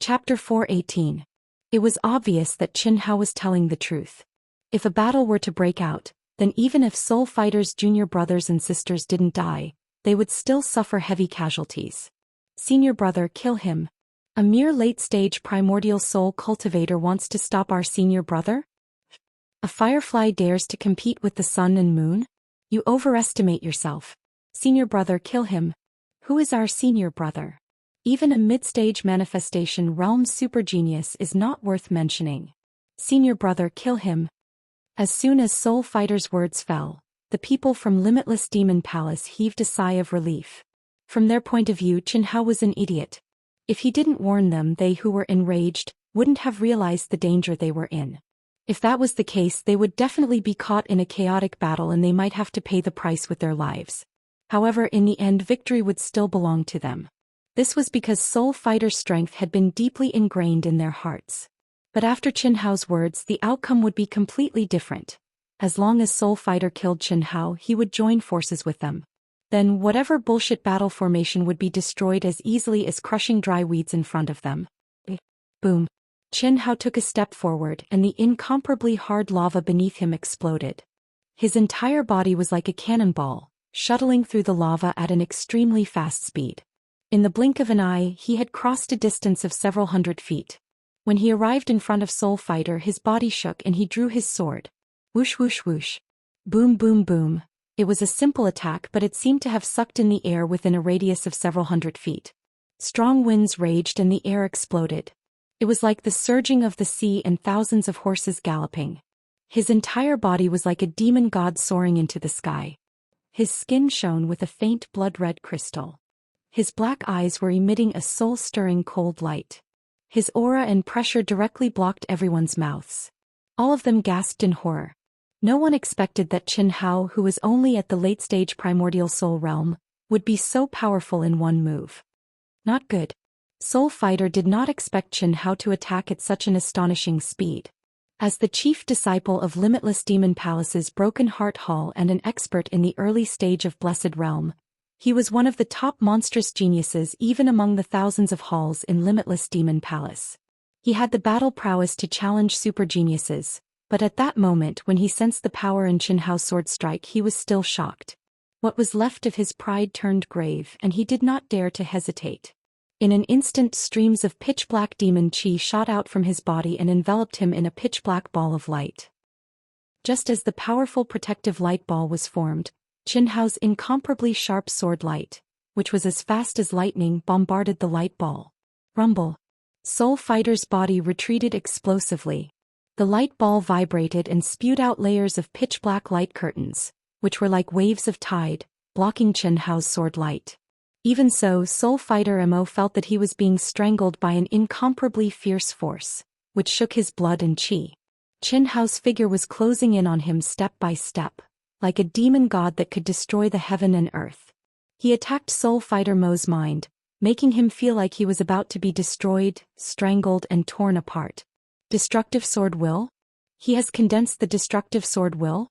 Chapter 418. It was obvious that Qin Hao was telling the truth. If a battle were to break out, then even if Soul Fighter's junior brothers and sisters didn't die, they would still suffer heavy casualties. Senior brother, kill him. A mere late-stage primordial soul cultivator wants to stop our senior brother? A firefly dares to compete with the sun and moon? You overestimate yourself. Senior brother, kill him. Who is our senior brother? Even a mid-stage manifestation realm super genius is not worth mentioning. Senior brother, kill him. As soon as Soul Fighter's words fell, the people from Limitless Demon Palace heaved a sigh of relief. From their point of view, Qin Hao was an idiot. If he didn't warn them, they who were enraged wouldn't have realized the danger they were in. If that was the case, they would definitely be caught in a chaotic battle and they might have to pay the price with their lives. However, in the end, victory would still belong to them. This was because Soul Fighter's strength had been deeply ingrained in their hearts. But after Qin Hao's words, the outcome would be completely different. As long as Soul Fighter killed Qin Hao, he would join forces with them. Then whatever bullshit battle formation would be destroyed as easily as crushing dry weeds in front of them. Boom. Qin Hao took a step forward and the incomparably hard lava beneath him exploded. His entire body was like a cannonball, shuttling through the lava at an extremely fast speed. In the blink of an eye, he had crossed a distance of several hundred feet. When he arrived in front of Soul Fighter, his body shook and he drew his sword. Whoosh whoosh whoosh. Boom boom boom. It was a simple attack, but it seemed to have sucked in the air within a radius of several hundred feet. Strong winds raged and the air exploded. It was like the surging of the sea and thousands of horses galloping. His entire body was like a demon god soaring into the sky. His skin shone with a faint blood-red crystal. His black eyes were emitting a soul-stirring cold light. His aura and pressure directly blocked everyone's mouths. All of them gasped in horror. No one expected that Qin Hao, who was only at the late-stage primordial soul realm, would be so powerful in one move. Not good. Soul Fighter did not expect Qin Hao to attack at such an astonishing speed. As the chief disciple of Limitless Demon Palace's Broken Heart Hall and an expert in the early stage of Blessed Realm, he was one of the top monstrous geniuses even among the thousands of halls in Limitless Demon Palace. He had the battle prowess to challenge super geniuses, but at that moment when he sensed the power in Qin Hao's sword strike, he was still shocked. What was left of his pride turned grave and he did not dare to hesitate. In an instant, streams of pitch-black demon chi shot out from his body and enveloped him in a pitch-black ball of light. Just as the powerful protective light ball was formed, Qin Hao's incomparably sharp sword light, which was as fast as lightning, bombarded the light ball. Rumble. Soul Fighter's body retreated explosively. The light ball vibrated and spewed out layers of pitch-black light curtains, which were like waves of tide, blocking Qin Hao's sword light. Even so, Soul Fighter Mo felt that he was being strangled by an incomparably fierce force, which shook his blood and chi. Qin Hao's figure was closing in on him step by step, like a demon god that could destroy the heaven and earth. He attacked Soul Fighter Mo's mind, making him feel like he was about to be destroyed, strangled, and torn apart. Destructive sword will? He has condensed the destructive sword will?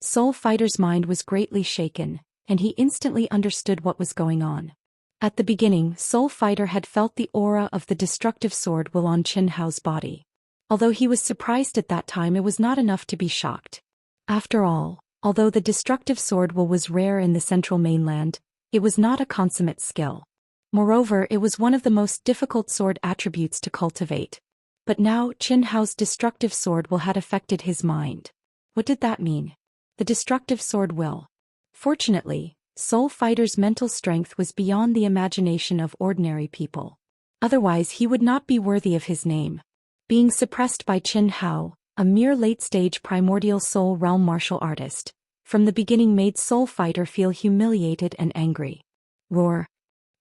Soul Fighter's mind was greatly shaken, and he instantly understood what was going on. At the beginning, Soul Fighter had felt the aura of the destructive sword will on Qin Hao's body. Although he was surprised at that time, it was not enough to be shocked. After all, although the destructive sword will was rare in the central mainland, it was not a consummate skill. Moreover, it was one of the most difficult sword attributes to cultivate. But now, Qin Hao's destructive sword will had affected his mind. What did that mean? The destructive sword will. Fortunately, Soul Fighter's mental strength was beyond the imagination of ordinary people. Otherwise, he would not be worthy of his name. Being suppressed by Qin Hao, a mere late-stage primordial soul realm martial artist, from the beginning made Soul Fighter feel humiliated and angry. Roar.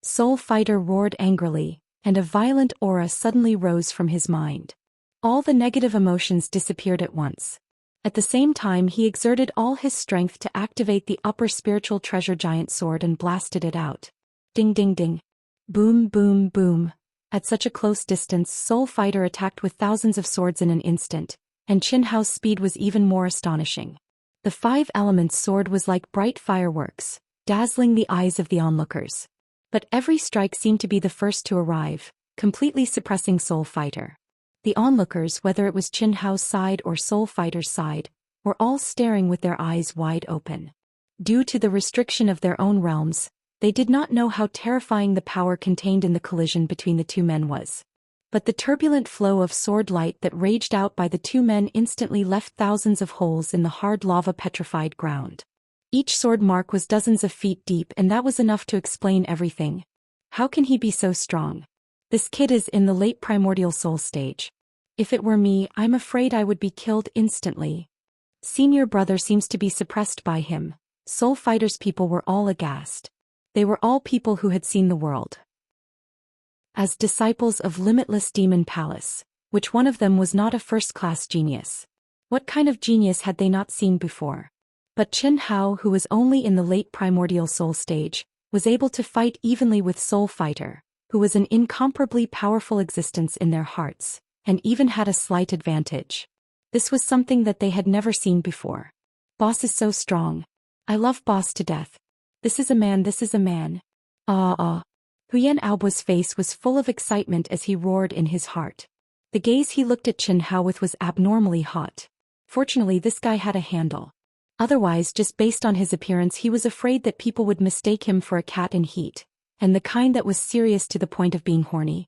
Soul Fighter roared angrily, and a violent aura suddenly rose from his mind. All the negative emotions disappeared at once. At the same time, he exerted all his strength to activate the upper spiritual treasure giant sword and blasted it out. Ding ding ding. Boom boom boom. At such a close distance, Soul Fighter attacked with thousands of swords in an instant, and Qin Hao's speed was even more astonishing. The five elements sword was like bright fireworks, dazzling the eyes of the onlookers. But every strike seemed to be the first to arrive, completely suppressing Soul Fighter. The onlookers, whether it was Qin Hao's side or Soul Fighter's side, were all staring with their eyes wide open. Due to the restriction of their own realms, they did not know how terrifying the power contained in the collision between the two men was. But the turbulent flow of sword light that raged out by the two men instantly left thousands of holes in the hard lava-petrified ground. Each sword mark was dozens of feet deep, and that was enough to explain everything. How can he be so strong? This kid is in the late primordial soul stage. If it were me, I'm afraid I would be killed instantly. Senior brother seems to be suppressed by him. Soul Fighter's people were all aghast. They were all people who had seen the world. As disciples of Limitless Demon Palace, which one of them was not a first-class genius? What kind of genius had they not seen before? But Qin Hao, who was only in the late primordial soul stage, was able to fight evenly with Soul Fighter, who was an incomparably powerful existence in their hearts, and even had a slight advantage. This was something that they had never seen before. Boss is so strong. I love Boss to death. This is a man, this is a man. Huyan Aobo's face was full of excitement as he roared in his heart. The gaze he looked at Qin Hao with was abnormally hot. Fortunately, this guy had a handle. Otherwise, just based on his appearance, he was afraid that people would mistake him for a cat in heat, and the kind that was serious to the point of being horny.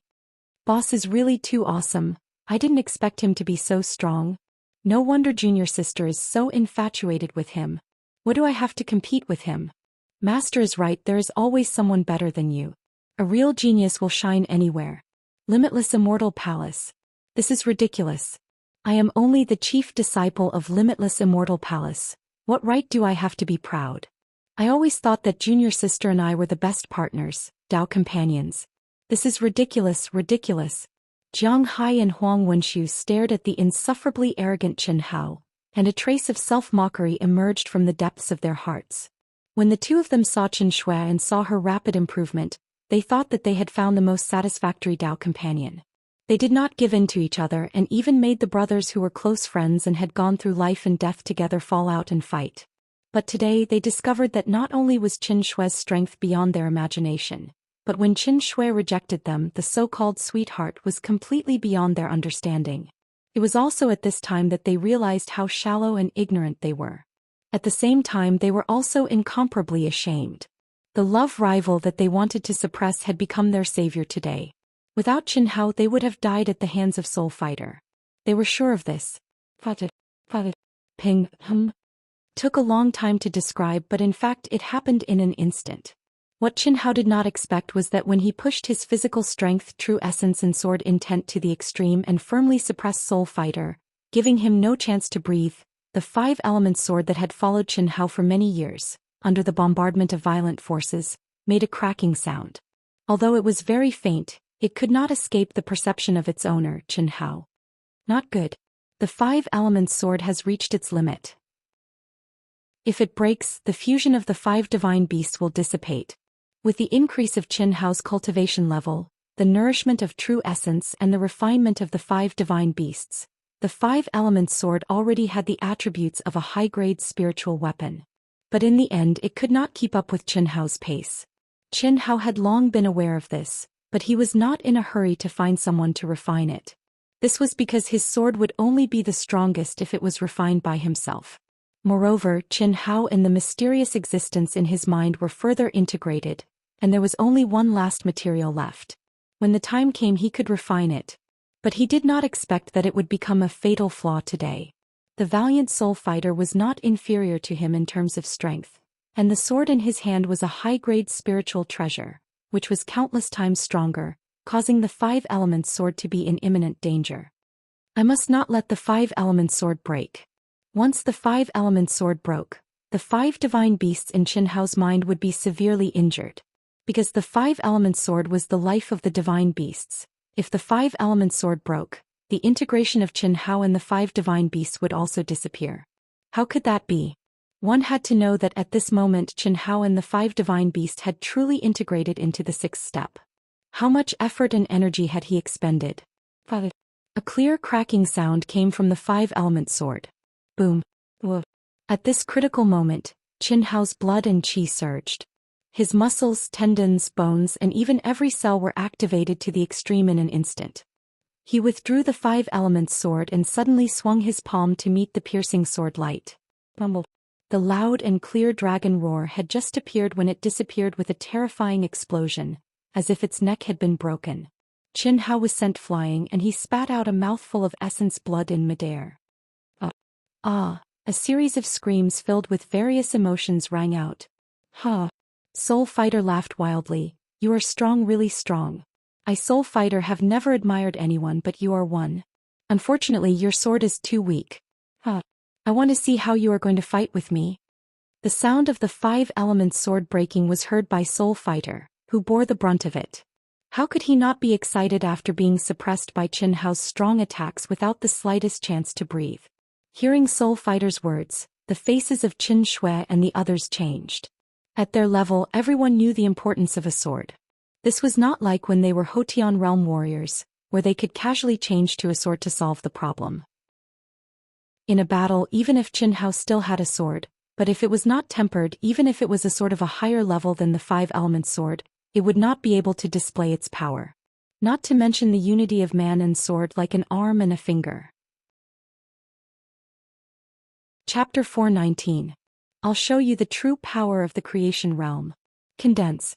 Boss is really too awesome. I didn't expect him to be so strong. No wonder junior sister is so infatuated with him. What do I have to compete with him? Master is right, there is always someone better than you. A real genius will shine anywhere. Limitless Immortal Palace. This is ridiculous. I am only the chief disciple of Limitless Immortal Palace. What right do I have to be proud? I always thought that junior sister and I were the best partners, Dao companions. This is ridiculous, ridiculous. Jiang Hai and Huang Wenshu stared at the insufferably arrogant Qin Hao, and a trace of self-mockery emerged from the depths of their hearts. When the two of them saw Qin Shui and saw her rapid improvement, they thought that they had found the most satisfactory Dao companion. They did not give in to each other and even made the brothers who were close friends and had gone through life and death together fall out and fight. But today they discovered that not only was Qin Shui's strength beyond their imagination, but when Qin Shui rejected them, the so-called sweetheart was completely beyond their understanding. It was also at this time that they realized how shallow and ignorant they were. At the same time, they were also incomparably ashamed. The love rival that they wanted to suppress had become their savior today. Without Qin Hao, they would have died at the hands of Soul Fighter. They were sure of this. Ping, Took a long time to describe, but in fact it happened in an instant. What Qin Hao did not expect was that when he pushed his physical strength, true essence and sword intent to the extreme and firmly suppressed Soul Fighter, giving him no chance to breathe, the five-element sword that had followed Qin Hao for many years, under the bombardment of violent forces, made a cracking sound. Although it was very faint, it could not escape the perception of its owner, Qin Hao. Not good. The five-element sword has reached its limit. If it breaks, the fusion of the five divine beasts will dissipate. With the increase of Qin Hao's cultivation level, the nourishment of true essence and the refinement of the five divine beasts, the five-element sword already had the attributes of a high-grade spiritual weapon. But in the end it could not keep up with Qin Hao's pace. Qin Hao had long been aware of this, but he was not in a hurry to find someone to refine it. This was because his sword would only be the strongest if it was refined by himself. Moreover, Qin Hao and the mysterious existence in his mind were further integrated, and there was only one last material left. When the time came, he could refine it. But he did not expect that it would become a fatal flaw today. The valiant Soul Fighter was not inferior to him in terms of strength, and the sword in his hand was a high-grade spiritual treasure, which was countless times stronger, causing the five-element sword to be in imminent danger. I must not let the five-element sword break. Once the five-element sword broke, the five divine beasts in Qin Hao's mind would be severely injured. Because the five-element sword was the life of the divine beasts, if the five-element sword broke, the integration of Qin Hao and the five divine beasts would also disappear. How could that be? One had to know that at this moment Qin Hao and the five divine beasts had truly integrated into the sixth step. How much effort and energy had he expended? A clear cracking sound came from the five-element sword. Boom. Woof. At this critical moment, Qin Hao's blood and qi surged. His muscles, tendons, bones, and even every cell were activated to the extreme in an instant. He withdrew the 5 elements sword and suddenly swung his palm to meet the piercing sword light. Rumble. The loud and clear dragon roar had just appeared when it disappeared with a terrifying explosion, as if its neck had been broken. Qin Hao was sent flying and he spat out a mouthful of essence blood in midair. A series of screams filled with various emotions rang out. Ha! Soul Fighter laughed wildly. You are strong, really strong. I, Soul Fighter, have never admired anyone but you are one. Unfortunately, your sword is too weak. Ha! I want to see how you are going to fight with me. The sound of the 5 elements sword breaking was heard by Soul Fighter, who bore the brunt of it. How could he not be excited after being suppressed by Qin Hao's strong attacks without the slightest chance to breathe? Hearing Soul Fighter's words, the faces of Qin Shui and the others changed. At their level, everyone knew the importance of a sword. This was not like when they were Hotian realm warriors, where they could casually change to a sword to solve the problem. In a battle, even if Qin Hao still had a sword, but if it was not tempered, even if it was a sword of a higher level than the 5 elements sword, it would not be able to display its power. Not to mention the unity of man and sword like an arm and a finger. Chapter 419. I'll show you the true power of the creation realm. Condense.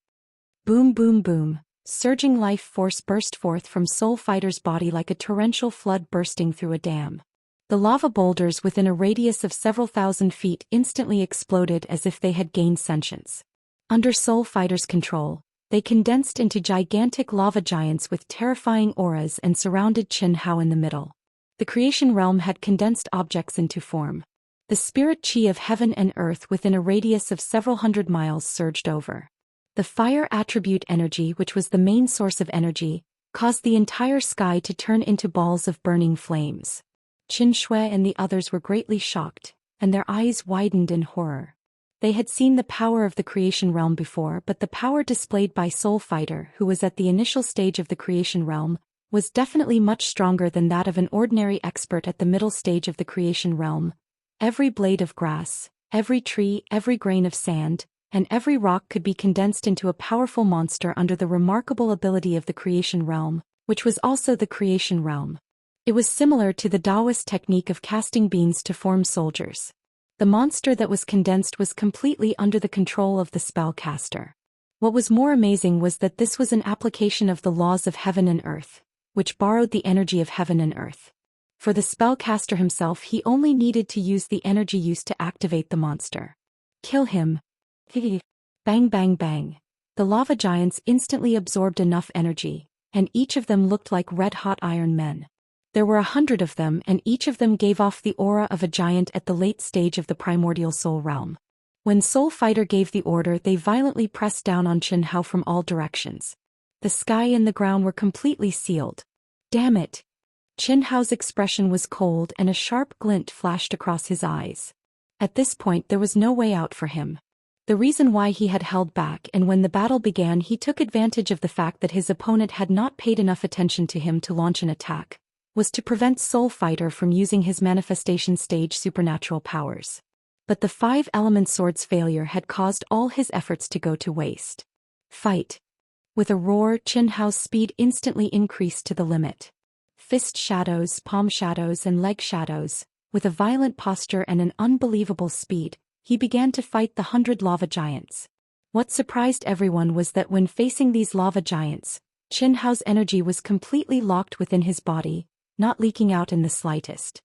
Boom boom boom, surging life force burst forth from Soul Fighter's body like a torrential flood bursting through a dam. The lava boulders within a radius of several thousand feet instantly exploded as if they had gained sentience. Under Soul Fighter's control, they condensed into gigantic lava giants with terrifying auras and surrounded Qin Hao in the middle. The creation realm had condensed objects into form. The spirit chi of heaven and earth within a radius of several hundred miles surged over. The fire attribute energy, which was the main source of energy, caused the entire sky to turn into balls of burning flames. Qin Shui and the others were greatly shocked, and their eyes widened in horror. They had seen the power of the creation realm before, but the power displayed by Soul Fighter, who was at the initial stage of the creation realm, was definitely much stronger than that of an ordinary expert at the middle stage of the creation realm. Every blade of grass, every tree, every grain of sand, and every rock could be condensed into a powerful monster under the remarkable ability of the creation realm, which was also the creation realm. It was similar to the Taoist technique of casting beans to form soldiers. The monster that was condensed was completely under the control of the spellcaster. What was more amazing was that this was an application of the laws of heaven and earth, which borrowed the energy of heaven and earth. For the spellcaster himself, he only needed to use the energy used to activate the monster. Kill him. Bang bang bang. The lava giants instantly absorbed enough energy, and each of them looked like red-hot iron men. There were 100 of them, and each of them gave off the aura of a giant at the late stage of the primordial soul realm. When Soul Fighter gave the order, they violently pressed down on Qin Hao from all directions. The sky and the ground were completely sealed. Damn it! Qin Hao's expression was cold and a sharp glint flashed across his eyes. At this point there was no way out for him. The reason why he had held back, and when the battle began he took advantage of the fact that his opponent had not paid enough attention to him to launch an attack, was to prevent Soul Fighter from using his manifestation stage supernatural powers. But the 5 element sword's failure had caused all his efforts to go to waste. Fight! With a roar, Qin Hao's speed instantly increased to the limit. Fist shadows, palm shadows and leg shadows, with a violent posture and an unbelievable speed, he began to fight the 100 lava giants. What surprised everyone was that when facing these lava giants, Qin Hao's energy was completely locked within his body, not leaking out in the slightest.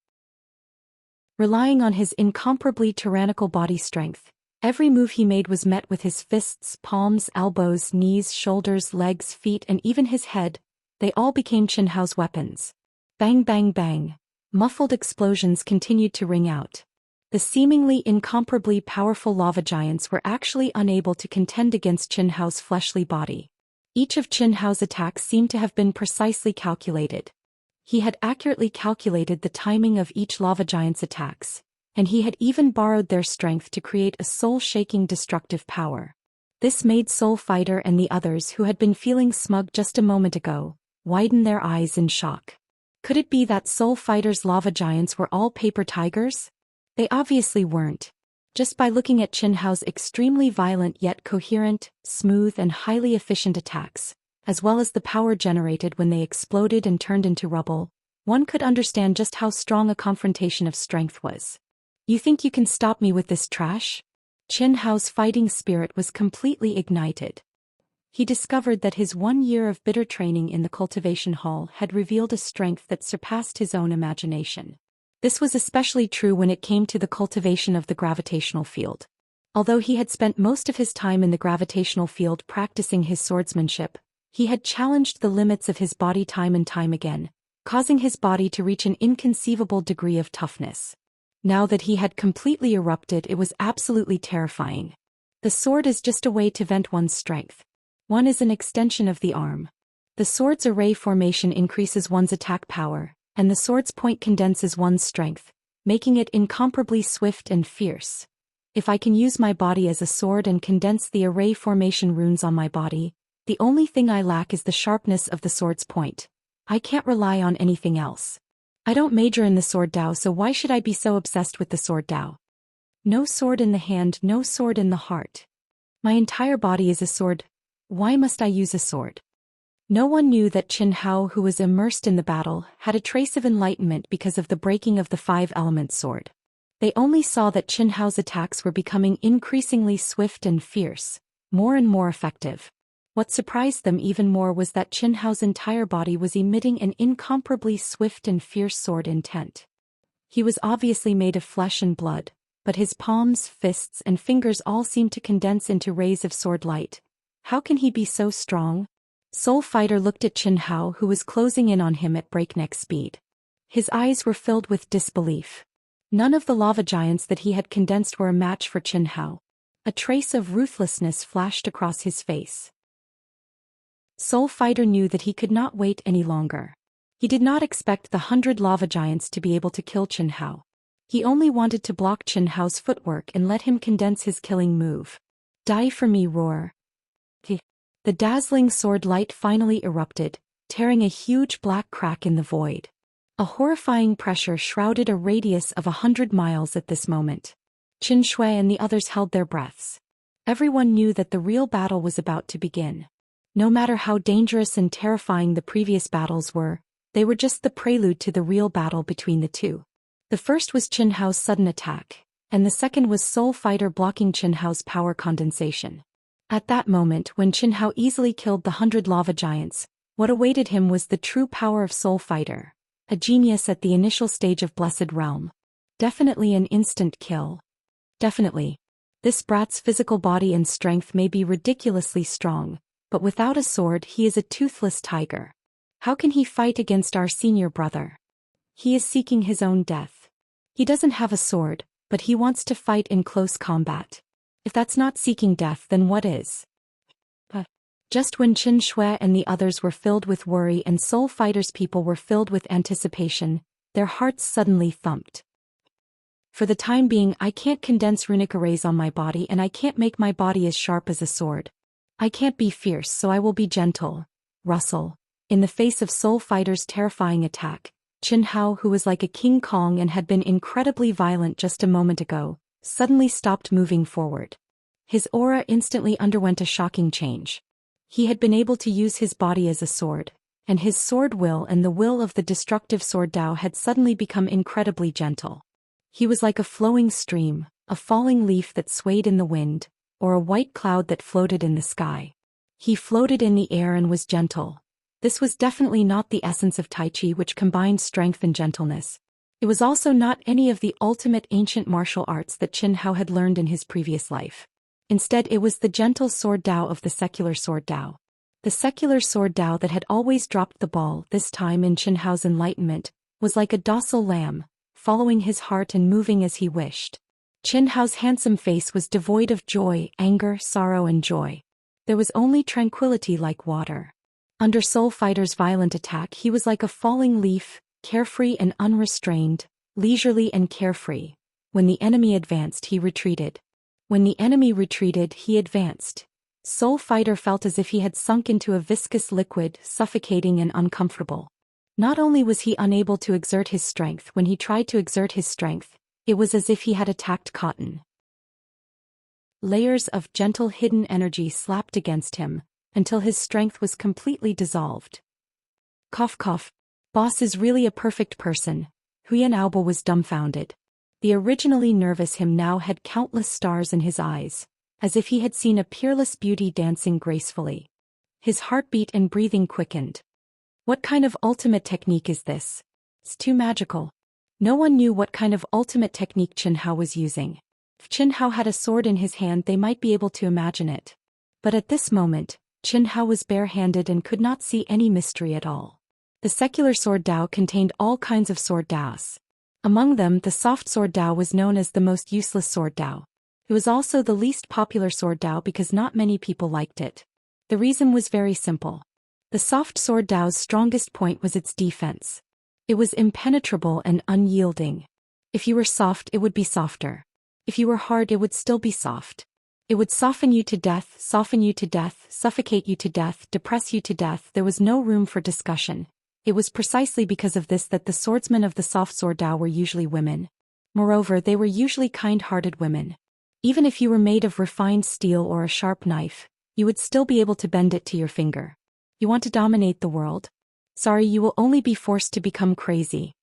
Relying on his incomparably tyrannical body strength, every move he made was met with his fists, palms, elbows, knees, shoulders, legs, feet and even his head. They all became Qin Hao's weapons. Bang bang bang. Muffled explosions continued to ring out. The seemingly incomparably powerful lava giants were actually unable to contend against Qin Hao's fleshly body. Each of Qin Hao's attacks seemed to have been precisely calculated. He had accurately calculated the timing of each lava giant's attacks, and he had even borrowed their strength to create a soul-shaking destructive power. This made Soul Fighter and the others who had been feeling smug just a moment ago widen their eyes in shock. Could it be that Soul Fighter's lava giants were all paper tigers? They obviously weren't. Just by looking at Qin Hao's extremely violent yet coherent, smooth and highly efficient attacks, as well as the power generated when they exploded and turned into rubble, one could understand just how strong a confrontation of strength was. You think you can stop me with this trash? Qin Hao's fighting spirit was completely ignited. He discovered that his 1 year of bitter training in the cultivation hall had revealed a strength that surpassed his own imagination. This was especially true when it came to the cultivation of the gravitational field. Although he had spent most of his time in the gravitational field practicing his swordsmanship, he had challenged the limits of his body time and time again, causing his body to reach an inconceivable degree of toughness. Now that he had completely erupted, it was absolutely terrifying. The sword is just a way to vent one's strength. One is an extension of the arm. The sword's array formation increases one's attack power, and the sword's point condenses one's strength, making it incomparably swift and fierce. If I can use my body as a sword and condense the array formation runes on my body, the only thing I lack is the sharpness of the sword's point. I can't rely on anything else. I don't major in the sword Dao, so why should I be so obsessed with the sword Dao? No sword in the hand, no sword in the heart. My entire body is a sword. Why must I use a sword? No one knew that Qin Hao, who was immersed in the battle, had a trace of enlightenment because of the breaking of the 5-element sword. They only saw that Qin Hao's attacks were becoming increasingly swift and fierce, more and more effective. What surprised them even more was that Qin Hao's entire body was emitting an incomparably swift and fierce sword intent. He was obviously made of flesh and blood, but his palms, fists, and fingers all seemed to condense into rays of sword light. How can he be so strong? Soul Fighter looked at Qin Hao, who was closing in on him at breakneck speed. His eyes were filled with disbelief. None of the lava giants that he had condensed were a match for Qin Hao. A trace of ruthlessness flashed across his face. Soul Fighter knew that he could not wait any longer. He did not expect the 100 lava giants to be able to kill Qin Hao. He only wanted to block Qin Hao's footwork and let him condense his killing move. Die for me, roar. The dazzling sword light finally erupted, tearing a huge black crack in the void. A horrifying pressure shrouded a radius of 100 miles at this moment. Qin Shui and the others held their breaths. Everyone knew that the real battle was about to begin. No matter how dangerous and terrifying the previous battles were, they were just the prelude to the real battle between the two. The first was Qin Hao's sudden attack, and the second was Soul Fighter blocking Qin Hao's power condensation. At that moment, when Qin Hao easily killed the 100 lava giants, what awaited him was the true power of Soul Fighter, a genius at the initial stage of Blessed Realm. Definitely an instant kill. Definitely. This brat's physical body and strength may be ridiculously strong, but without a sword he is a toothless tiger. How can he fight against our senior brother? He is seeking his own death. He doesn't have a sword, but he wants to fight in close combat. If that's not seeking death, then what is? Just when Qin Shui and the others were filled with worry and Soul Fighter's people were filled with anticipation, their hearts suddenly thumped. For the time being, I can't condense runic arrays on my body, and I can't make my body as sharp as a sword. I can't be fierce, so I will be gentle. Rustle. In the face of Soul Fighter's terrifying attack, Qin Hao, who was like a King Kong and had been incredibly violent just a moment ago, suddenly stopped moving forward. His aura instantly underwent a shocking change. He had been able to use his body as a sword, and his sword will and the will of the destructive sword Dao had suddenly become incredibly gentle. He was like a flowing stream, a falling leaf that swayed in the wind, or a white cloud that floated in the sky. He floated in the air and was gentle. This was definitely not the essence of Tai Chi, which combined strength and gentleness. It was also not any of the ultimate ancient martial arts that Qin Hao had learned in his previous life. Instead, it was the gentle sword Dao of the secular sword Dao. The secular sword Dao that had always dropped the ball, this time in Qin Hao's enlightenment, was like a docile lamb, following his heart and moving as he wished. Qin Hao's handsome face was devoid of joy, anger, sorrow and joy. There was only tranquility like water. Under Soul Fighter's violent attack, he was like a falling leaf, carefree and unrestrained, leisurely and carefree. When the enemy advanced, he retreated. When the enemy retreated, he advanced. Soul Fighter felt as if he had sunk into a viscous liquid, suffocating and uncomfortable. Not only was he unable to exert his strength, when he tried to exert his strength, it was as if he had attacked cotton. layers of gentle hidden energy slapped against him, until his strength was completely dissolved. Cough cough. Boss is really a perfect person. Huyan Aobo was dumbfounded. The originally nervous him now had countless stars in his eyes, as if he had seen a peerless beauty dancing gracefully. His heartbeat and breathing quickened. What kind of ultimate technique is this? It's too magical. No one knew what kind of ultimate technique Chen Hao was using. If Chen Hao had a sword in his hand, they might be able to imagine it. But at this moment, Chen Hao was bare-handed and could not see any mystery at all. The secular sword Dao contained all kinds of sword Daos. Among them, the soft sword Dao was known as the most useless sword Dao. It was also the least popular sword Dao because not many people liked it. The reason was very simple. The soft sword Dao's strongest point was its defense. It was impenetrable and unyielding. If you were soft, it would be softer. If you were hard, it would still be soft. It would soften you to death, suffocate you to death, depress you to death. There was no room for discussion. It was precisely because of this that the swordsmen of the soft sword Dao were usually women. Moreover, they were usually kind-hearted women. Even if you were made of refined steel or a sharp knife, you would still be able to bend it to your finger. You want to dominate the world? Sorry, you will only be forced to become crazy.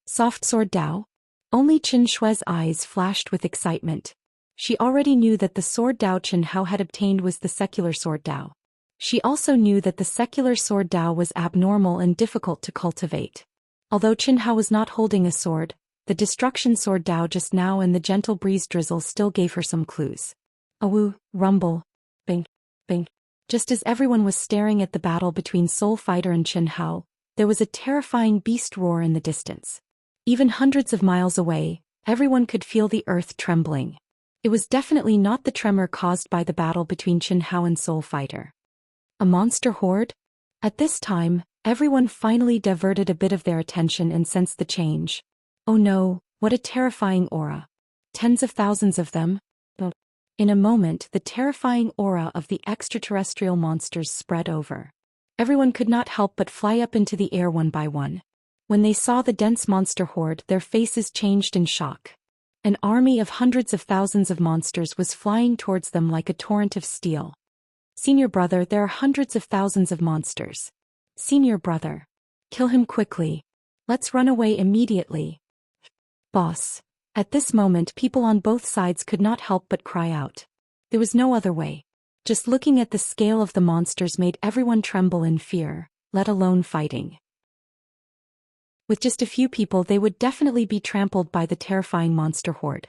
Soft sword Dao? Only Chen Shui's eyes flashed with excitement. She already knew that the sword Dao Chen Hao had obtained was the secular sword Dao. She also knew that the secular sword Dao was abnormal and difficult to cultivate. Although Chen Hao was not holding a sword, the destruction sword Dao just now and the gentle breeze drizzle still gave her some clues. Awoo, rumble, bing, bing. Just as everyone was staring at the battle between Soul Fighter and Chen Hao, there was a terrifying beast roar in the distance. Even hundreds of miles away, everyone could feel the earth trembling. It was definitely not the tremor caused by the battle between Chen Hao and Soul Fighter. A monster horde? At this time, everyone finally diverted a bit of their attention and sensed the change. Oh no, what a terrifying aura. Tens of thousands of them? In a moment, the terrifying aura of the extraterrestrial monsters spread over. Everyone could not help but fly up into the air one by one. When they saw the dense monster horde, their faces changed in shock. An army of hundreds of thousands of monsters was flying towards them like a torrent of steel. Senior brother, there are hundreds of thousands of monsters. Senior brother. Kill him quickly. Let's run away immediately. Boss. At this moment, people on both sides could not help but cry out. There was no other way. Just looking at the scale of the monsters made everyone tremble in fear, let alone fighting. With just a few people, they would definitely be trampled by the terrifying monster horde.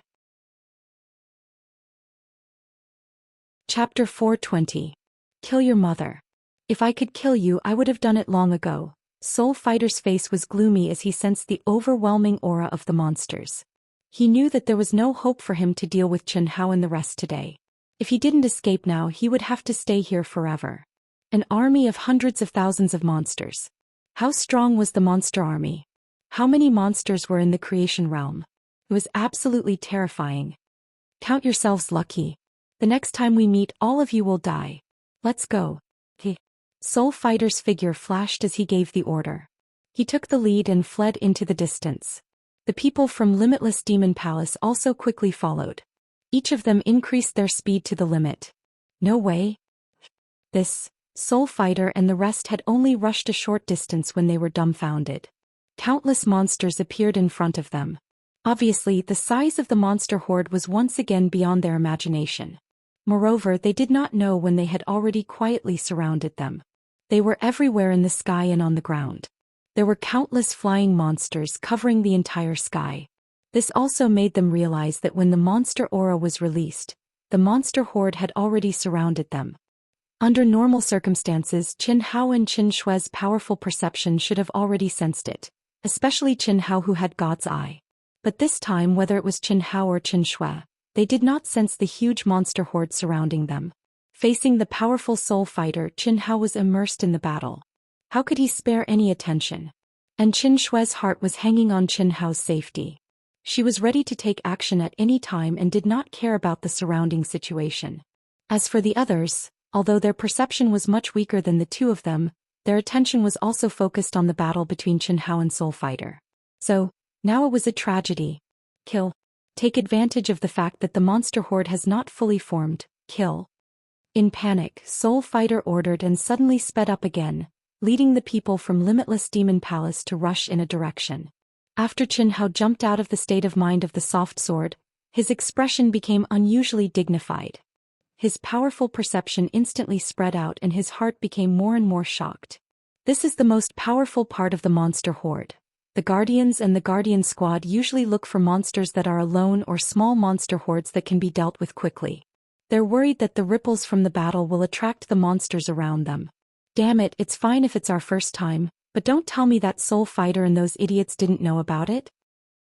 Chapter 420. Kill your mother. If I could kill you, I would have done it long ago. Soul Fighter's face was gloomy as he sensed the overwhelming aura of the monsters. He knew that there was no hope for him to deal with Chen Hao and the rest today. If he didn't escape now, he would have to stay here forever. An army of hundreds of thousands of monsters. How strong was the monster army? How many monsters were in the creation realm? It was absolutely terrifying. Count yourselves lucky. The next time we meet, all of you will die. Let's go. Soul Fighter's figure flashed as he gave the order. He took the lead and fled into the distance. The people from Limitless Demon Palace also quickly followed. Each of them increased their speed to the limit. No way. This, Soul Fighter and the rest had only rushed a short distance when they were dumbfounded. Countless monsters appeared in front of them. Obviously, the size of the monster horde was once again beyond their imagination. Moreover, they did not know when they had already quietly surrounded them. They were everywhere in the sky and on the ground. There were countless flying monsters covering the entire sky. This also made them realize that when the monster aura was released, the monster horde had already surrounded them. Under normal circumstances, Chen Hao and Chen Shui's powerful perception should have already sensed it, especially Chen Hao who had God's eye. But this time, whether it was Chen Hao or Chen Shui, they did not sense the huge monster horde surrounding them. Facing the powerful Soul Fighter, Chen Hao was immersed in the battle. How could he spare any attention? And Chen Shui's heart was hanging on Chen Hao's safety. She was ready to take action at any time and did not care about the surrounding situation. As for the others, although their perception was much weaker than the two of them, their attention was also focused on the battle between Chen Hao and Soul Fighter. So, now it was a tragedy. Kill. Take advantage of the fact that the monster horde has not fully formed. Kill. In panic, Soul Fighter ordered and suddenly sped up again, leading the people from Limitless Demon Palace to rush in a direction. After Qin Hao jumped out of the state of mind of the soft sword, his expression became unusually dignified. His powerful perception instantly spread out and his heart became more and more shocked. This is the most powerful part of the monster horde. The Guardians and the Guardian Squad usually look for monsters that are alone or small monster hordes that can be dealt with quickly. They're worried that the ripples from the battle will attract the monsters around them. Damn it, it's fine if it's our first time, but don't tell me that Soul Fighter and those idiots didn't know about it?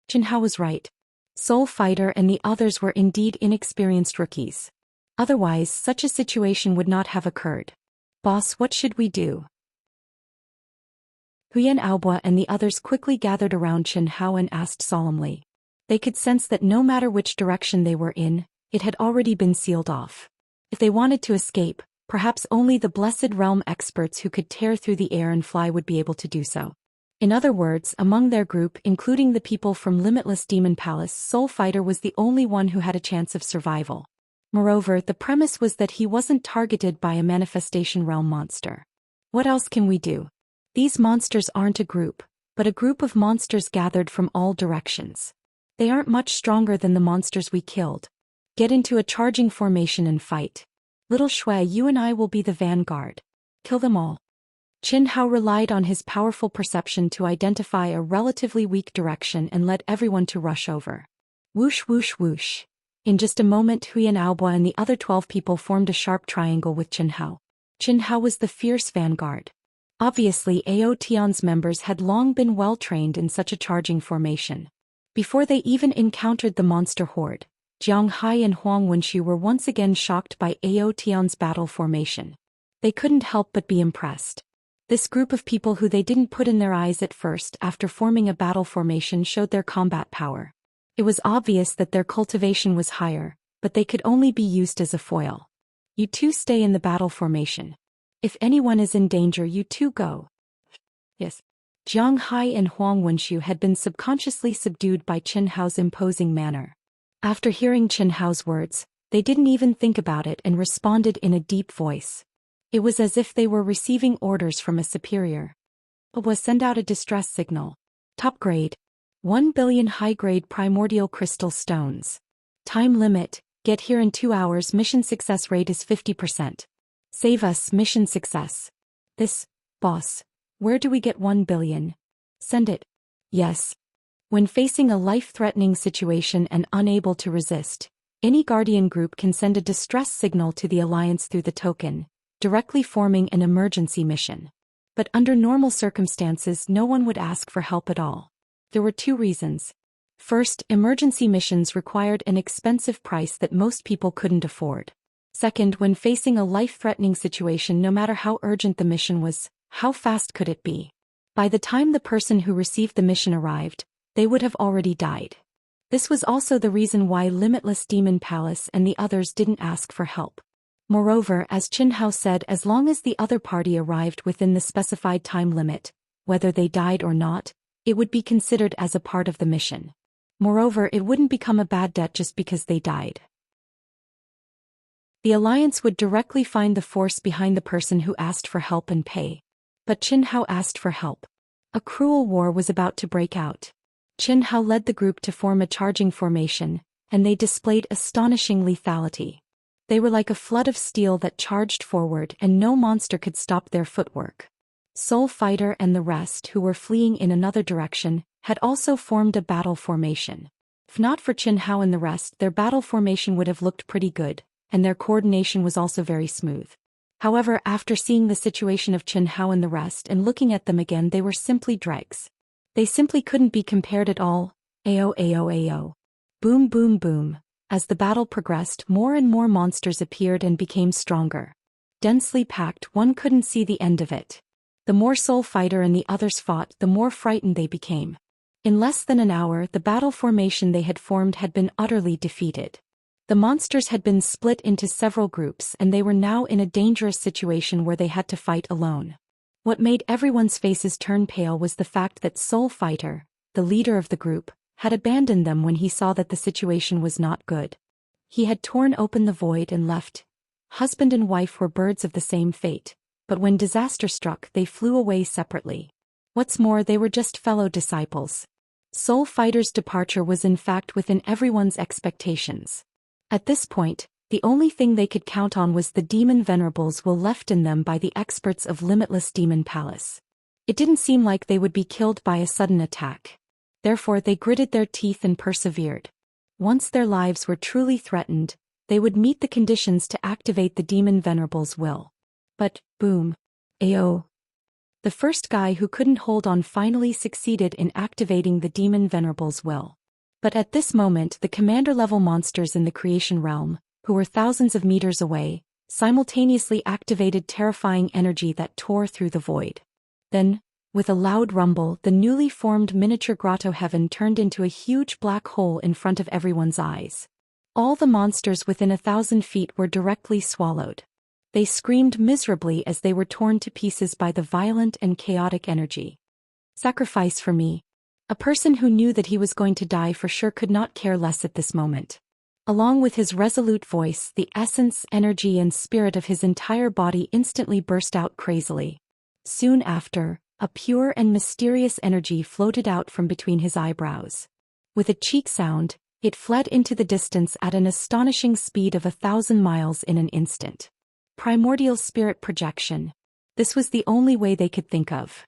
Qin Hao was right. Soul Fighter and the others were indeed inexperienced rookies. Otherwise, such a situation would not have occurred. Boss, what should we do? Huyan Aobua and the others quickly gathered around Qin Hao and asked solemnly. They could sense that no matter which direction they were in, it had already been sealed off. If they wanted to escape, perhaps only the Blessed Realm experts who could tear through the air and fly would be able to do so. In other words, among their group, including the people from Limitless Demon Palace, Soul Fighter was the only one who had a chance of survival. Moreover, the premise was that he wasn't targeted by a manifestation realm monster. What else can we do? These monsters aren't a group, but a group of monsters gathered from all directions. They aren't much stronger than the monsters we killed. Get into a charging formation and fight. Little Shui, you and I will be the vanguard. Kill them all. Qin Hao relied on his powerful perception to identify a relatively weak direction and led everyone to rush over. Whoosh whoosh whoosh. In just a moment, Huyan Aobua and the other 12 people formed a sharp triangle with Qin Hao. Qin Hao was the fierce vanguard. Obviously, Ao Tian's members had long been well-trained in such a charging formation. Before they even encountered the monster horde, Jiang Hai and Huang Wenxu were once again shocked by Ao Tian's battle formation. They couldn't help but be impressed. This group of people who they didn't put in their eyes at first after forming a battle formation showed their combat power. It was obvious that their cultivation was higher, but they could only be used as a foil. You two stay in the battle formation. If anyone is in danger, you two go. Yes. Jiang Hai and Huang Wenxu had been subconsciously subdued by Qin Hao's imposing manner. After hearing Qin Hao's words, they didn't even think about it and responded in a deep voice. It was as if they were receiving orders from a superior. Send out a distress signal. Top grade. 1 billion high-grade primordial crystal stones. Time limit, get here in 2 hours. Mission success rate is 50%. Save us, mission success. This, boss. Where do we get 1 billion? Send it. Yes. When facing a life-threatening situation and unable to resist, any Guardian group can send a distress signal to the Alliance through the token, directly forming an emergency mission. But under normal circumstances, no one would ask for help at all. There were 2 reasons. First, emergency missions required an expensive price that most people couldn't afford. Second, when facing a life-threatening situation, no matter how urgent the mission was, how fast could it be? By the time the person who received the mission arrived, they would have already died. This was also the reason why Limitless Demon Palace and the others didn't ask for help. Moreover, as Qin Hao said, as long as the other party arrived within the specified time limit, whether they died or not, it would be considered as a part of the mission. Moreover, it wouldn't become a bad debt just because they died. The Alliance would directly find the force behind the person who asked for help and pay. But Qin Hao asked for help. A cruel war was about to break out. Qin Hao led the group to form a charging formation, and they displayed astonishing lethality. They were like a flood of steel that charged forward, and no monster could stop their footwork. Soul Fighter and the rest, who were fleeing in another direction, had also formed a battle formation. If not for Qin Hao and the rest, their battle formation would have looked pretty good, and their coordination was also very smooth. However, after seeing the situation of Qin Hao and the rest and looking at them again, they were simply dregs. They simply couldn't be compared at all. Ao ao ao. Boom boom boom. As the battle progressed, more and more monsters appeared and became stronger. Densely packed, one couldn't see the end of it. The more Soul Fighter and the others fought, the more frightened they became. In less than an hour, the battle formation they had formed had been utterly defeated. The monsters had been split into several groups, and they were now in a dangerous situation where they had to fight alone. What made everyone's faces turn pale was the fact that Soul Fighter, the leader of the group, had abandoned them when he saw that the situation was not good. He had torn open the void and left. Husband and wife were birds of the same fate, but when disaster struck they flew away separately. What's more, they were just fellow disciples. Soul Fighter's departure was in fact within everyone's expectations. At this point, the only thing they could count on was the demon venerables will left in them by the experts of Limitless Demon Palace. It didn't seem like they would be killed by a sudden attack. Therefore they gritted their teeth and persevered. Once their lives were truly threatened, they would meet the conditions to activate the demon venerables' will. But, boom. Ayo. The first guy who couldn't hold on finally succeeded in activating the demon venerables' will. But at this moment the commander-level monsters in the creation realm, who were thousands of meters away, simultaneously activated terrifying energy that tore through the void. Then, with a loud rumble, the newly formed miniature grotto heaven turned into a huge black hole in front of everyone's eyes. All the monsters within 1,000 feet were directly swallowed. They screamed miserably as they were torn to pieces by the violent and chaotic energy. Sacrifice for me. A person who knew that he was going to die for sure could not care less at this moment. Along with his resolute voice, the essence, energy and spirit of his entire body instantly burst out crazily. Soon after, a pure and mysterious energy floated out from between his eyebrows. With a cheek sound, it fled into the distance at an astonishing speed of 1,000 miles in an instant. Primordial spirit projection. This was the only way they could think of.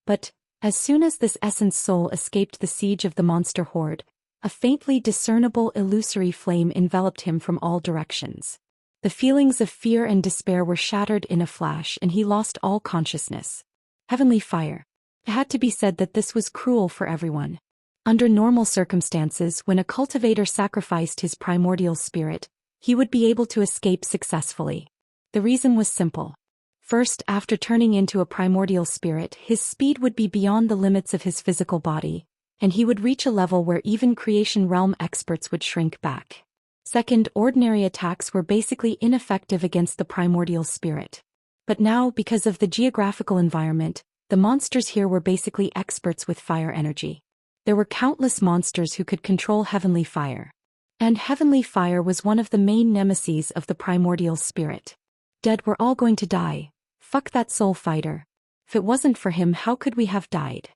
But, as soon as this essence soul escaped the siege of the monster horde, a faintly discernible illusory flame enveloped him from all directions. The feelings of fear and despair were shattered in a flash and he lost all consciousness. Heavenly fire. It had to be said that this was cruel for everyone. Under normal circumstances, when a cultivator sacrificed his primordial spirit, he would be able to escape successfully. The reason was simple. First, after turning into a primordial spirit, his speed would be beyond the limits of his physical body, and he would reach a level where even creation realm experts would shrink back. Second, ordinary attacks were basically ineffective against the primordial spirit. But now, because of the geographical environment, the monsters here were basically experts with fire energy. There were countless monsters who could control heavenly fire. And heavenly fire was one of the main nemeses of the primordial spirit. Dead, we're all going to die. Fuck that soul fighter. If it wasn't for him, how could we have died?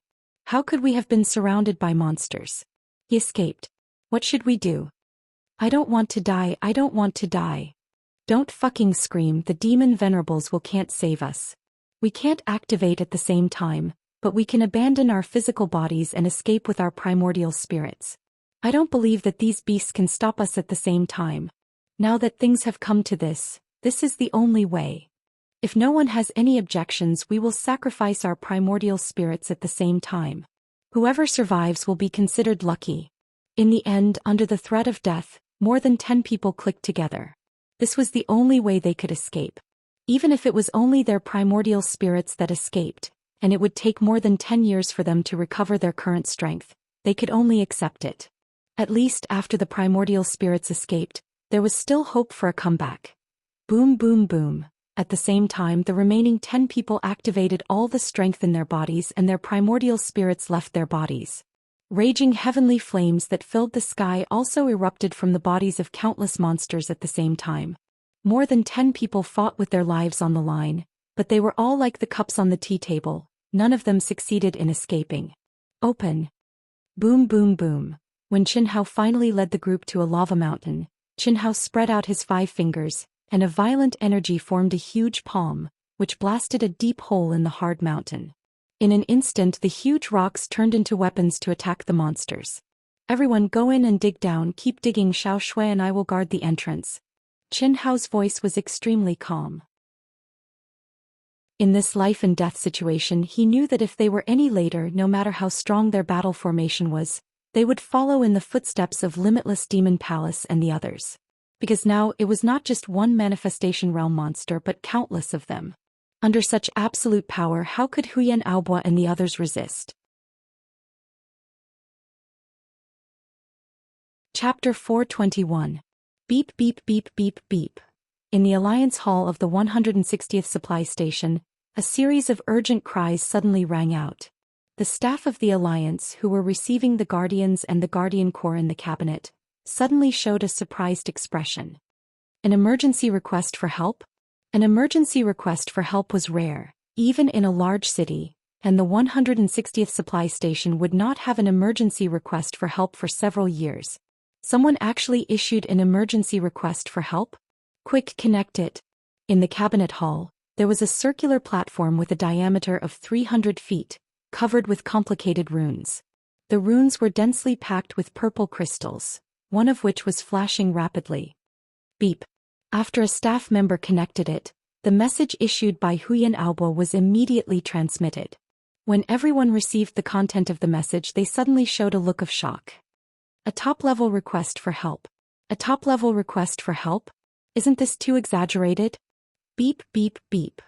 How could we have been surrounded by monsters? He escaped. What should we do? I don't want to die, I don't want to die. Don't fucking scream, the demon venerables can't save us. We can't activate at the same time, but we can abandon our physical bodies and escape with our primordial spirits. I don't believe that these beasts can stop us at the same time. Now that things have come to this is the only way. If no one has any objections, we will sacrifice our primordial spirits at the same time. Whoever survives will be considered lucky. In the end, under the threat of death, more than 10 people clicked together. This was the only way they could escape. Even if it was only their primordial spirits that escaped, and it would take more than 10 years for them to recover their current strength, they could only accept it. At least after the primordial spirits escaped, there was still hope for a comeback. Boom, boom, boom. At the same time, the remaining 10 people activated all the strength in their bodies and their primordial spirits left their bodies. Raging heavenly flames that filled the sky also erupted from the bodies of countless monsters at the same time. More than 10 people fought with their lives on the line, but they were all like the cups on the tea table, none of them succeeded in escaping. Open. Boom, boom, boom. When Qianhao finally led the group to a lava mountain, Qianhao spread out his 5 fingers, and a violent energy formed a huge palm, which blasted a deep hole in the hard mountain. In an instant, the huge rocks turned into weapons to attack the monsters. Everyone go in and dig down, keep digging, Zhou Xian and I will guard the entrance. Qianhao's voice was extremely calm. In this life and death situation, he knew that if they were any later, no matter how strong their battle formation was, they would follow in the footsteps of Limitless Demon Palace and the others. Because now, it was not just one manifestation realm monster but countless of them. Under such absolute power, how could Huyan Aobo and the others resist? Chapter 421. Beep beep beep beep beep. In the Alliance Hall of the 160th Supply Station, a series of urgent cries suddenly rang out. The staff of the Alliance who were receiving the Guardians and the Guardian Corps in the cabinet suddenly showed a surprised expression. An emergency request for help? An emergency request for help was rare, even in a large city, and the 160th supply station would not have an emergency request for help for several years. Someone actually issued an emergency request for help? Quick, connect it. In the cabinet hall, there was a circular platform with a diameter of 300 feet, covered with complicated runes. The runes were densely packed with purple crystals, one of which was flashing rapidly. Beep. After a staff member connected it, the message issued by Huyan Aobo was immediately transmitted. When everyone received the content of the message, they suddenly showed a look of shock. A top-level request for help. A top-level request for help? Isn't this too exaggerated? Beep, beep, beep.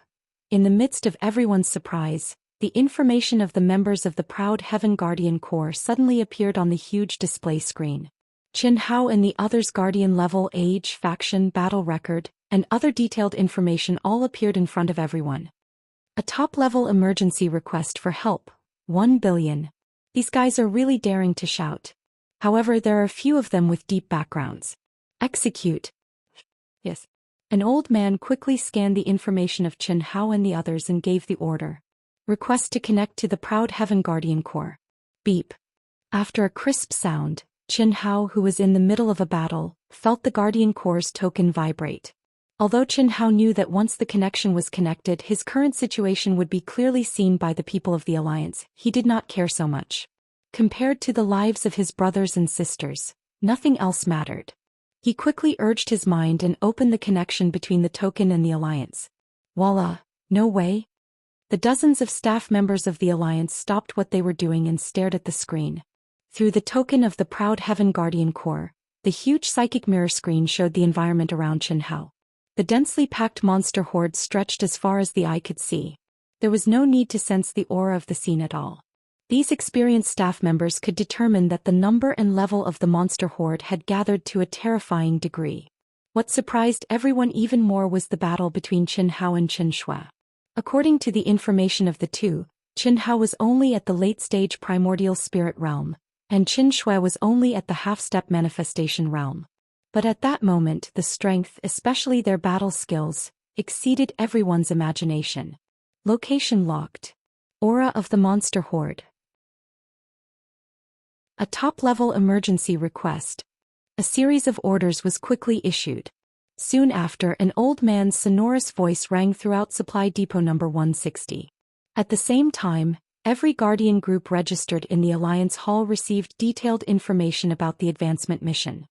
In the midst of everyone's surprise, the information of the members of the Proud Heaven Guardian Corps suddenly appeared on the huge display screen. Qin Hao and the others' Guardian level, age, faction, battle record, and other detailed information all appeared in front of everyone. A top-level emergency request for help. 1 billion. These guys are really daring to shout. However, there are a few of them with deep backgrounds. Execute. Yes. An old man quickly scanned the information of Qin Hao and the others and gave the order. Request to connect to the Proud Heaven Guardian Corps. Beep. After a crisp sound, Qin Hao, who was in the middle of a battle, felt the Guardian Corps' token vibrate. Although Qin Hao knew that once the connection was connected, his current situation would be clearly seen by the people of the Alliance, he did not care so much. Compared to the lives of his brothers and sisters, nothing else mattered. He quickly urged his mind and opened the connection between the token and the Alliance. Voila, no way. The dozens of staff members of the Alliance stopped what they were doing and stared at the screen. Through the token of the Proud Heaven Guardian Corps, the huge psychic mirror screen showed the environment around Qin Hao. The densely packed monster horde stretched as far as the eye could see. There was no need to sense the aura of the scene at all. These experienced staff members could determine that the number and level of the monster horde had gathered to a terrifying degree. What surprised everyone even more was the battle between Qin Hao and Qin Shui. According to the information of the two, Qin Hao was only at the late-stage primordial spirit realm, and Qin Shui was only at the half-step manifestation realm. But at that moment, the strength, especially their battle skills, exceeded everyone's imagination. Location locked. Aura of the monster horde. A top-level emergency request. A series of orders was quickly issued. Soon after, an old man's sonorous voice rang throughout Supply Depot number 160. At the same time, every Guardian group registered in the Alliance Hall received detailed information about the advancement mission.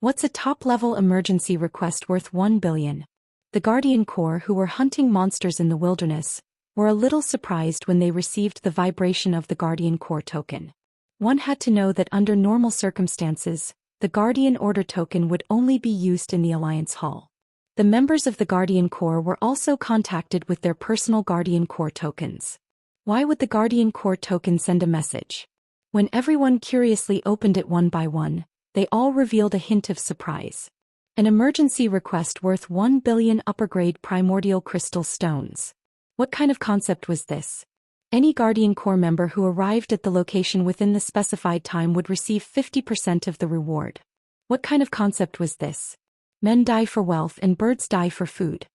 What's a top-level emergency request worth 1 billion? The Guardian Corps, who were hunting monsters in the wilderness, were a little surprised when they received the vibration of the Guardian Corps token. One had to know that under normal circumstances, the Guardian Order token would only be used in the Alliance Hall. The members of the Guardian Corps were also contacted with their personal Guardian Corps tokens. Why would the Guardian Corps token send a message? When everyone curiously opened it one by one, they all revealed a hint of surprise. An emergency request worth 1 billion upper-grade primordial crystal stones. What kind of concept was this? Any Guardian Corps member who arrived at the location within the specified time would receive 50% of the reward. What kind of concept was this? Men die for wealth and birds die for food.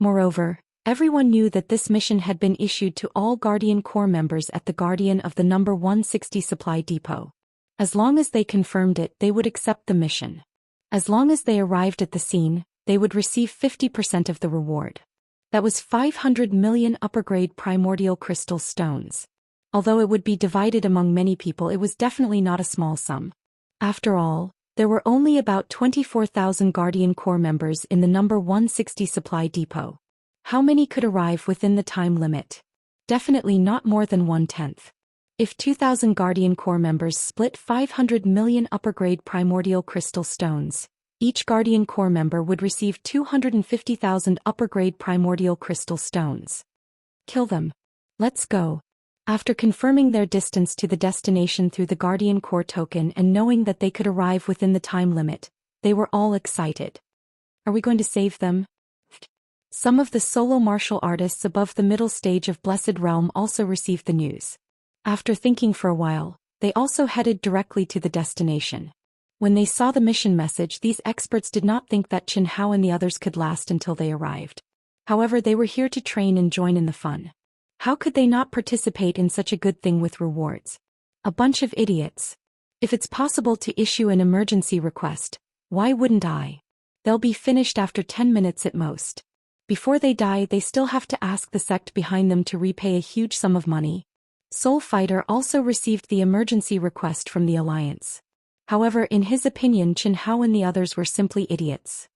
Moreover, everyone knew that this mission had been issued to all Guardian Corps members at the Guardian of the number 160 Supply Depot. As long as they confirmed it, they would accept the mission. As long as they arrived at the scene, they would receive 50% of the reward. That was 500 million upper-grade primordial crystal stones. Although it would be divided among many people, it was definitely not a small sum. After all, there were only about 24,000 Guardian Corps members in the number 160 Supply Depot. How many could arrive within the time limit? Definitely not more than 1/10. If 2,000 Guardian Corps members split 500 million upper-grade primordial crystal stones, each Guardian Corps member would receive 250,000 upper-grade primordial crystal stones. Kill them. Let's go. After confirming their distance to the destination through the Guardian Corps token and knowing that they could arrive within the time limit, they were all excited. Are we going to save them? Some of the solo martial artists above the middle stage of Blessed Realm also received the news. After thinking for a while, they also headed directly to the destination. When they saw the mission message, these experts did not think that Qin Hao and the others could last until they arrived. However, they were here to train and join in the fun. How could they not participate in such a good thing with rewards? A bunch of idiots. If it's possible to issue an emergency request, why wouldn't I? They'll be finished after 10 minutes at most. Before they die, they still have to ask the sect behind them to repay a huge sum of money. Soul Fighter also received the emergency request from the Alliance. However, in his opinion, Qin Hao and the others were simply idiots.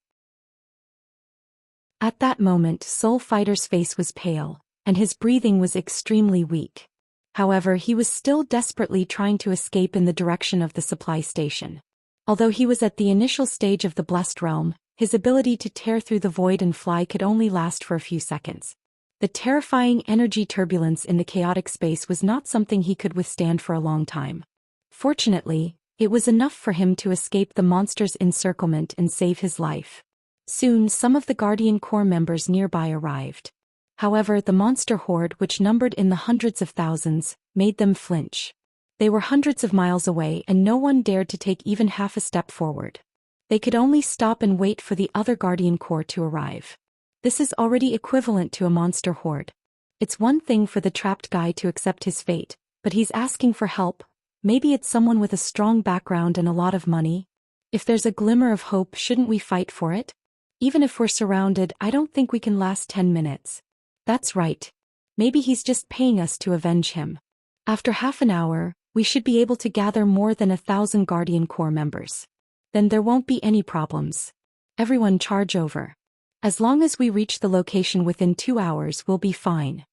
At that moment, Soul Fighter's face was pale, and his breathing was extremely weak. However, he was still desperately trying to escape in the direction of the supply station. Although he was at the initial stage of the Blessed Realm, his ability to tear through the void and fly could only last for a few seconds. The terrifying energy turbulence in the chaotic space was not something he could withstand for a long time. Fortunately, it was enough for him to escape the monster's encirclement and save his life. Soon, some of the Guardian Corps members nearby arrived. However, the monster horde, which numbered in the hundreds of thousands, made them flinch. They were hundreds of miles away and no one dared to take even half a step forward. They could only stop and wait for the other Guardian Corps to arrive. This is already equivalent to a monster horde. It's one thing for the trapped guy to accept his fate, but he's asking for help. Maybe it's someone with a strong background and a lot of money. If there's a glimmer of hope, shouldn't we fight for it? Even if we're surrounded, I don't think we can last 10 minutes. That's right. Maybe he's just paying us to avenge him. After half an hour, we should be able to gather more than 1,000 Guardian Corps members. Then there won't be any problems. Everyone charge over. As long as we reach the location within 2 hours, we'll be fine.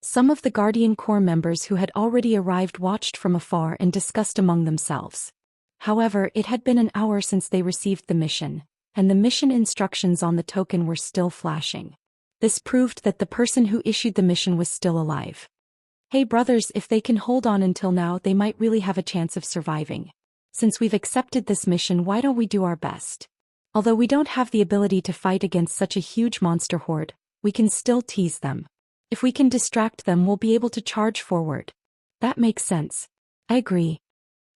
Some of the Guardian Corps members who had already arrived watched from afar and discussed among themselves. However, it had been an hour since they received the mission, and the mission instructions on the token were still flashing. This proved that the person who issued the mission was still alive. Hey brothers, if they can hold on until now, they might really have a chance of surviving. Since we've accepted this mission, why don't we do our best? Although we don't have the ability to fight against such a huge monster horde, we can still tease them. If we can distract them, we'll be able to charge forward. That makes sense. I agree.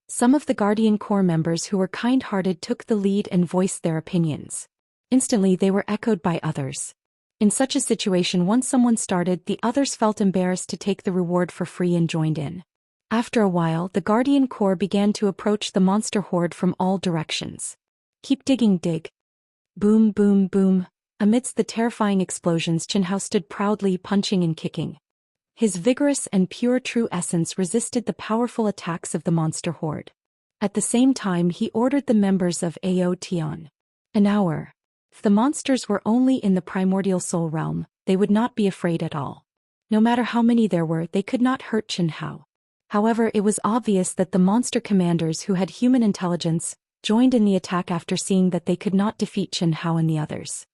Some of the Guardian Corps members who were kind-hearted took the lead and voiced their opinions. Instantly they were echoed by others. In such a situation, once someone started, the others felt embarrassed to take the reward for free and joined in. After a while, the Guardian Corps began to approach the monster horde from all directions. Keep digging, dig. Boom, boom, boom. Amidst the terrifying explosions, Qin Hao stood proudly, punching and kicking. His vigorous and pure true essence resisted the powerful attacks of the monster horde. At the same time, he ordered the members of Ao Tian. An hour. If the monsters were only in the primordial soul realm, they would not be afraid at all. No matter how many there were, they could not hurt Qin Hao. However, it was obvious that the monster commanders who had human intelligence joined in the attack after seeing that they could not defeat Qin Hao and the others.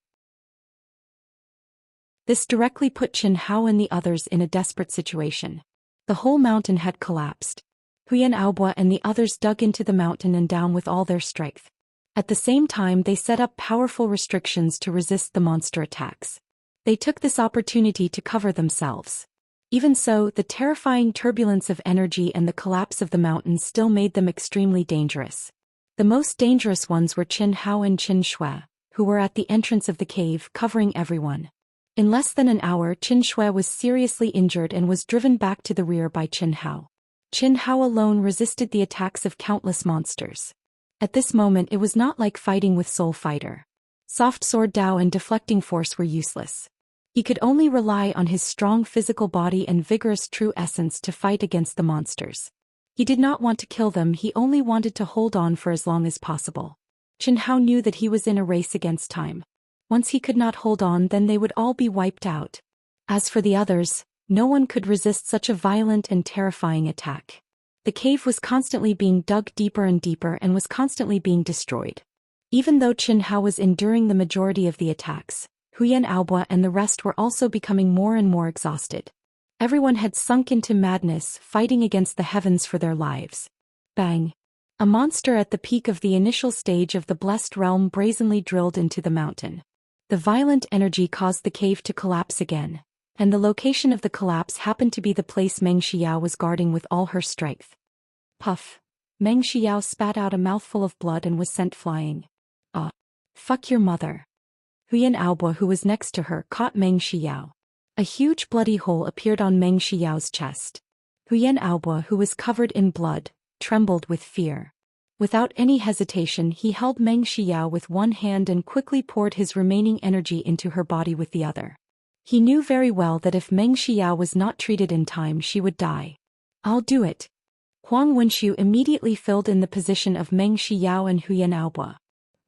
This directly put Qin Hao and the others in a desperate situation. The whole mountain had collapsed. Huyan Aobua and the others dug into the mountain and down with all their strength. At the same time, they set up powerful restrictions to resist the monster attacks. They took this opportunity to cover themselves. Even so, the terrifying turbulence of energy and the collapse of the mountain still made them extremely dangerous. The most dangerous ones were Qin Hao and Qin Shui, who were at the entrance of the cave, covering everyone. In less than an hour, Qin Shui was seriously injured and was driven back to the rear by Qin Hao. Qin Hao alone resisted the attacks of countless monsters. At this moment, it was not like fighting with Soul Fighter. Soft Sword Dao and deflecting force were useless. He could only rely on his strong physical body and vigorous true essence to fight against the monsters. He did not want to kill them, he only wanted to hold on for as long as possible. Qin Hao knew that he was in a race against time. Once he could not hold on, then they would all be wiped out. As for the others, no one could resist such a violent and terrifying attack. The cave was constantly being dug deeper and deeper and was constantly being destroyed. Even though Qin Hao was enduring the majority of the attacks, Huyan Aobua and the rest were also becoming more and more exhausted. Everyone had sunk into madness, fighting against the heavens for their lives. Bang! A monster at the peak of the initial stage of the Blessed Realm brazenly drilled into the mountain. The violent energy caused the cave to collapse again, and the location of the collapse happened to be the place Meng Xiao was guarding with all her strength. Puff. Meng Xiao spat out a mouthful of blood and was sent flying. Ah. Fuck your mother. Huyan Aobo, who was next to her, caught Meng Xiao. A huge bloody hole appeared on Meng Xiao's chest. Huyan Aobo, who was covered in blood, trembled with fear. Without any hesitation, he held Meng Xiao with one hand and quickly poured his remaining energy into her body with the other. He knew very well that if Meng Xiao was not treated in time, she would die. I'll do it. Huang Wenxiu immediately filled in the position of Meng Xiao and Huyan Aobo.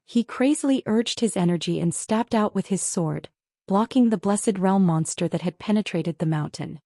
He crazily urged his energy and stabbed out with his sword, blocking the Blessed Realm monster that had penetrated the mountain.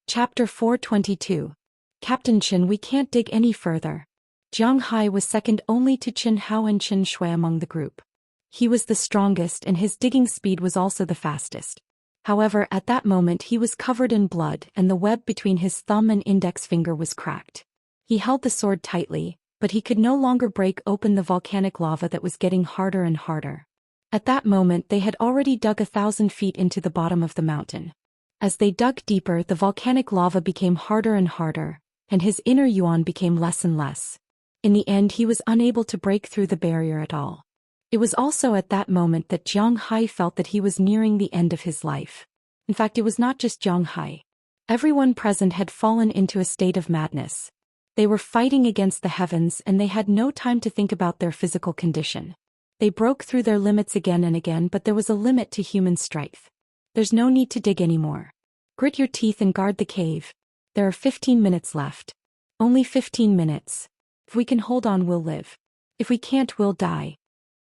Chapter 422. Captain Qin, we can't dig any further. Jiang Hai was second only to Qin Hao and Qin Shui among the group. He was the strongest and his digging speed was also the fastest. However, at that moment he was covered in blood and the web between his thumb and index finger was cracked. He held the sword tightly, but he could no longer break open the volcanic lava that was getting harder and harder. At that moment they had already dug 1,000 feet into the bottom of the mountain. As they dug deeper, the volcanic lava became harder and harder, and his inner yuan became less and less. In the end he was unable to break through the barrier at all. It was also at that moment that Jiang Hai felt that he was nearing the end of his life. In fact, it was not just Jiang Hai. Everyone present had fallen into a state of madness. They were fighting against the heavens and they had no time to think about their physical condition. They broke through their limits again and again, but there was a limit to human strength. There's no need to dig anymore. Grit your teeth and guard the cave. There are 15 minutes left. Only 15 minutes. If we can hold on, we'll live. If we can't, we'll die.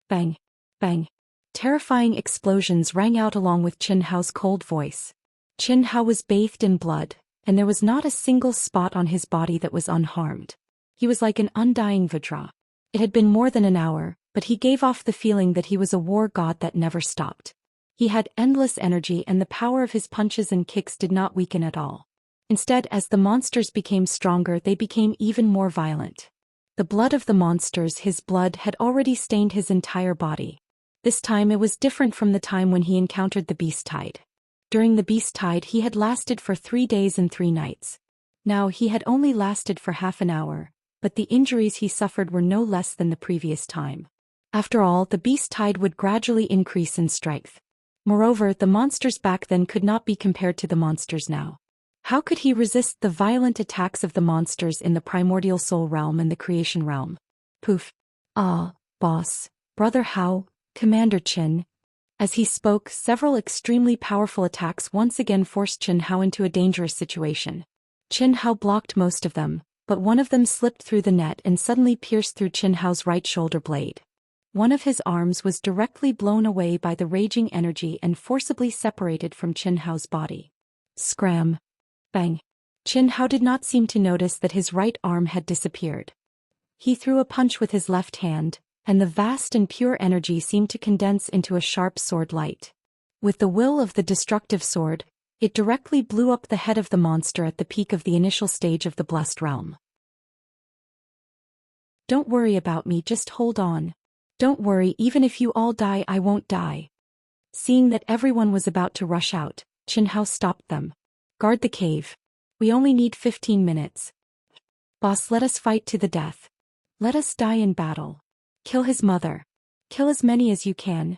Bang. Bang. Terrifying explosions rang out along with Qin Hao's cold voice. Qin Hao was bathed in blood, and there was not a single spot on his body that was unharmed. He was like an undying Vajra. It had been more than an hour, but he gave off the feeling that he was a war god that never stopped. He had endless energy and the power of his punches and kicks did not weaken at all. Instead, as the monsters became stronger, they became even more violent. The blood of the monsters, his blood, had already stained his entire body. This time it was different from the time when he encountered the beast tide. During the beast tide he had lasted for 3 days and 3 nights. Now he had only lasted for half an hour, but the injuries he suffered were no less than the previous time. After all, the beast tide would gradually increase in strength. Moreover, the monsters back then could not be compared to the monsters now. How could he resist the violent attacks of the monsters in the primordial soul realm and the creation realm? Poof. Ah, boss, brother Hao, Commander Qin. As he spoke, several extremely powerful attacks once again forced Qin Hao into a dangerous situation. Qin Hao blocked most of them, but one of them slipped through the net and suddenly pierced through Qin Hao's right shoulder blade. One of his arms was directly blown away by the raging energy and forcibly separated from Qin Hao's body. Scram. Bang. Qin Hao did not seem to notice that his right arm had disappeared. He threw a punch with his left hand, and the vast and pure energy seemed to condense into a sharp sword light. With the will of the destructive sword, it directly blew up the head of the monster at the peak of the initial stage of the blessed realm. Don't worry about me, just hold on. Don't worry, even if you all die, I won't die. Seeing that everyone was about to rush out, Qin Hao stopped them. Guard the cave. We only need 15 minutes. Boss, let us fight to the death. Let us die in battle. Kill his mother. Kill as many as you can.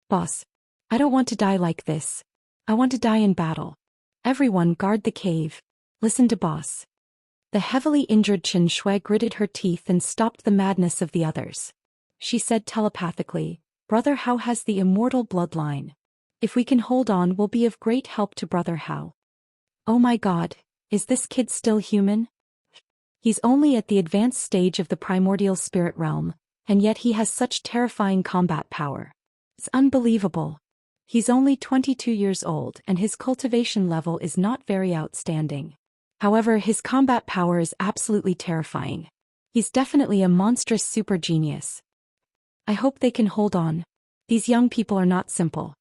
Boss, I don't want to die like this. I want to die in battle. Everyone guard the cave. Listen to boss. The heavily injured Qin Shui gritted her teeth and stopped the madness of the others. She said telepathically, Brother Hao has the immortal bloodline. If we can hold on, we'll be of great help to Brother Hao. Oh my god, is this kid still human? He's only at the advanced stage of the primordial spirit realm, and yet he has such terrifying combat power. It's unbelievable. He's only 22 years old and his cultivation level is not very outstanding. However, his combat power is absolutely terrifying. He's definitely a monstrous super genius. I hope they can hold on. These young people are not simple.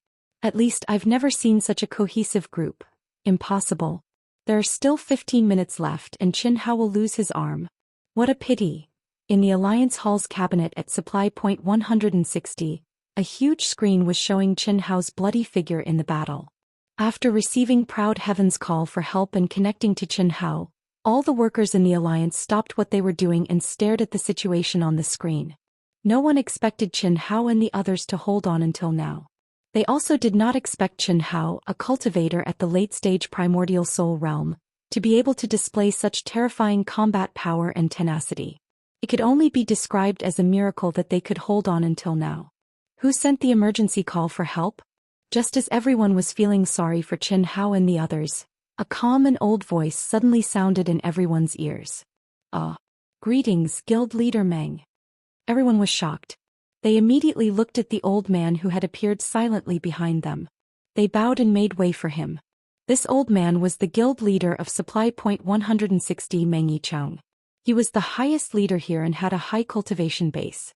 At least I've never seen such a cohesive group. Impossible. There are still 15 minutes left and Qin Hao will lose his arm. What a pity. In the Alliance Hall's cabinet at supply point 160, A huge screen was showing Qin Hao's bloody figure in the battle. After receiving Proud Heaven's call for help and connecting to Qin Hao, all the workers in the alliance stopped what they were doing and stared at the situation on the screen. No one expected Qin Hao and the others to hold on until now. They also did not expect Qin Hao, a cultivator at the late-stage primordial soul realm, to be able to display such terrifying combat power and tenacity. It could only be described as a miracle that they could hold on until now. Who sent the emergency call for help? Just as everyone was feeling sorry for Qin Hao and the others, a calm and old voice suddenly sounded in everyone's ears. Greetings, Guild Leader Meng. Everyone was shocked. They immediately looked at the old man who had appeared silently behind them. They bowed and made way for him. This old man was the guild leader of Supply Point 160, Meng Yicheng. He was the highest leader here and had a high cultivation base.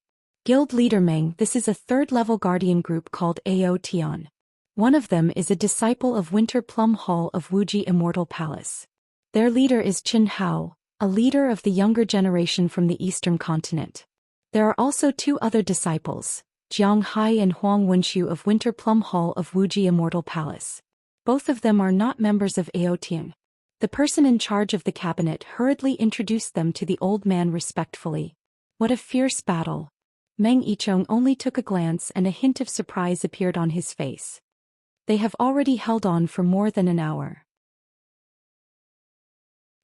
Guild Leader Meng, this is a third-level guardian group called Ao Tian. One of them is a disciple of Winter Plum Hall of Wuxia Immortal Palace. Their leader is Qin Hao, a leader of the younger generation from the eastern continent. There are also two other disciples, Jiang Hai and Huang Wenxiu of Winter Plum Hall of Wuxia Immortal Palace. Both of them are not members of Ao Tian. The person in charge of the cabinet hurriedly introduced them to the old man respectfully. What a fierce battle! Meng Yicheng only took a glance and a hint of surprise appeared on his face. They have already held on for more than an hour.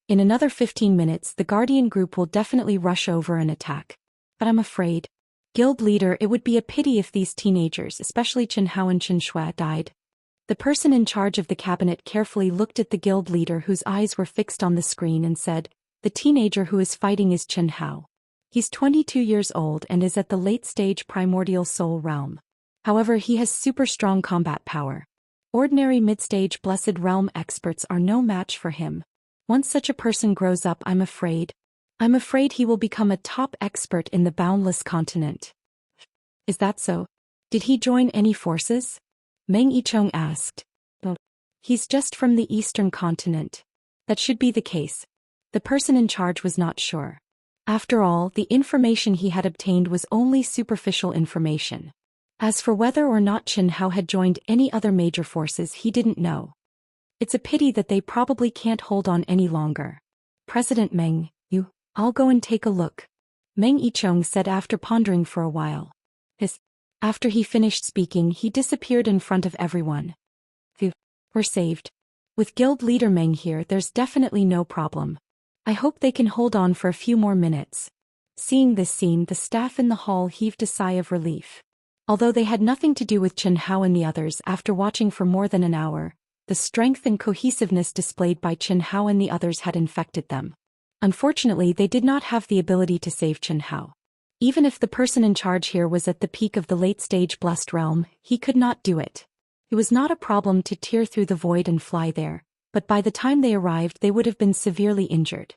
In another 15 minutes the Guardian group will definitely rush over and attack. But I'm afraid. Guild leader, it would be a pity if these teenagers, especially Qin Hao and Qin Shui, died. The person in charge of the cabinet carefully looked at the guild leader whose eyes were fixed on the screen and said, the teenager who is fighting is Qin Hao. He's 22 years old and is at the late-stage primordial soul realm. However, he has super strong combat power. Ordinary mid-stage blessed realm experts are no match for him. Once such a person grows up, I'm afraid he will become a top expert in the boundless continent. Is that so? Did he join any forces? Meng Yicheng asked. No. He's just from the eastern continent. That should be the case. The person in charge was not sure. After all, the information he had obtained was only superficial information. As for whether or not Qin Hao had joined any other major forces, he didn't know. It's a pity that they probably can't hold on any longer. President Meng, I'll go and take a look. Meng Yicheng said after pondering for a while. After he finished speaking, he disappeared in front of everyone. Phew, we're saved. With Guild Leader Meng here, there's definitely no problem. I hope they can hold on for a few more minutes. Seeing this scene, the staff in the hall heaved a sigh of relief. Although they had nothing to do with Qin Hao and the others, after watching for more than an hour, the strength and cohesiveness displayed by Qin Hao and the others had infected them. Unfortunately, they did not have the ability to save Qin Hao. Even if the person in charge here was at the peak of the late-stage blessed realm, he could not do it. It was not a problem to tear through the void and fly there, but by the time they arrived they would have been severely injured.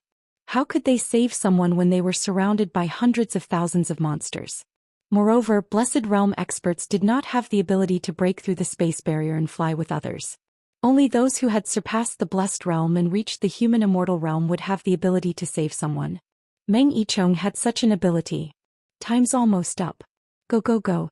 How could they save someone when they were surrounded by hundreds of thousands of monsters? Moreover, blessed realm experts did not have the ability to break through the space barrier and fly with others. Only those who had surpassed the blessed realm and reached the human immortal realm would have the ability to save someone. Meng Yicheng had such an ability. Time's almost up. Go go go.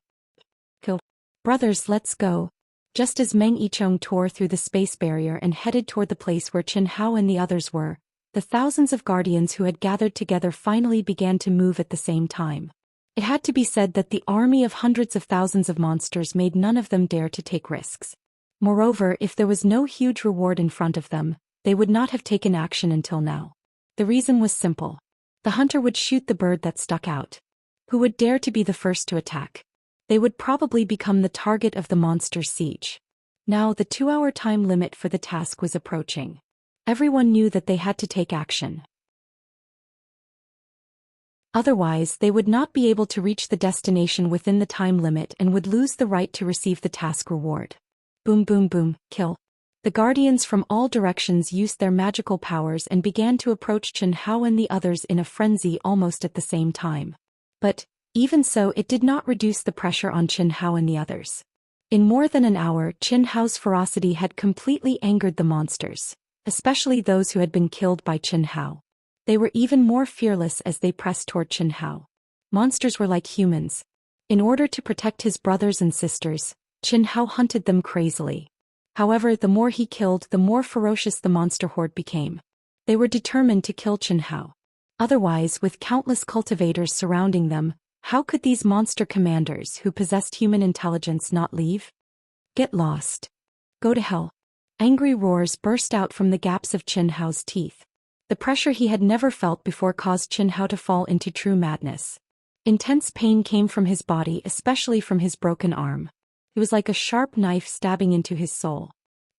Kill. Brothers, let's go. Just as Meng Yicheng tore through the space barrier and headed toward the place where Qin Hao and the others were, the thousands of guardians who had gathered together finally began to move at the same time. It had to be said that the army of hundreds of thousands of monsters made none of them dare to take risks. Moreover, if there was no huge reward in front of them, they would not have taken action until now. The reason was simple. The hunter would shoot the bird that stuck out. Who would dare to be the first to attack? They would probably become the target of the monster's siege. Now the 2-hour time limit for the task was approaching. Everyone knew that they had to take action. Otherwise, they would not be able to reach the destination within the time limit and would lose the right to receive the task reward. Boom boom boom, kill. The guardians from all directions used their magical powers and began to approach Qin Hao and the others in a frenzy almost at the same time. But, even so, it did not reduce the pressure on Qin Hao and the others. In more than an hour, Qin Hao's ferocity had completely angered the monsters, especially those who had been killed by Qin Hao. They were even more fearless as they pressed toward Qin Hao. Monsters were like humans. In order to protect his brothers and sisters, Qin Hao hunted them crazily. However, the more he killed, the more ferocious the monster horde became. They were determined to kill Qin Hao. Otherwise, with countless cultivators surrounding them, how could these monster commanders who possessed human intelligence not leave? Get lost. Go to hell. Angry roars burst out from the gaps of Qin Hao's teeth. The pressure he had never felt before caused Qin Hao to fall into true madness. Intense pain came from his body, especially from his broken arm. It was like a sharp knife stabbing into his soul.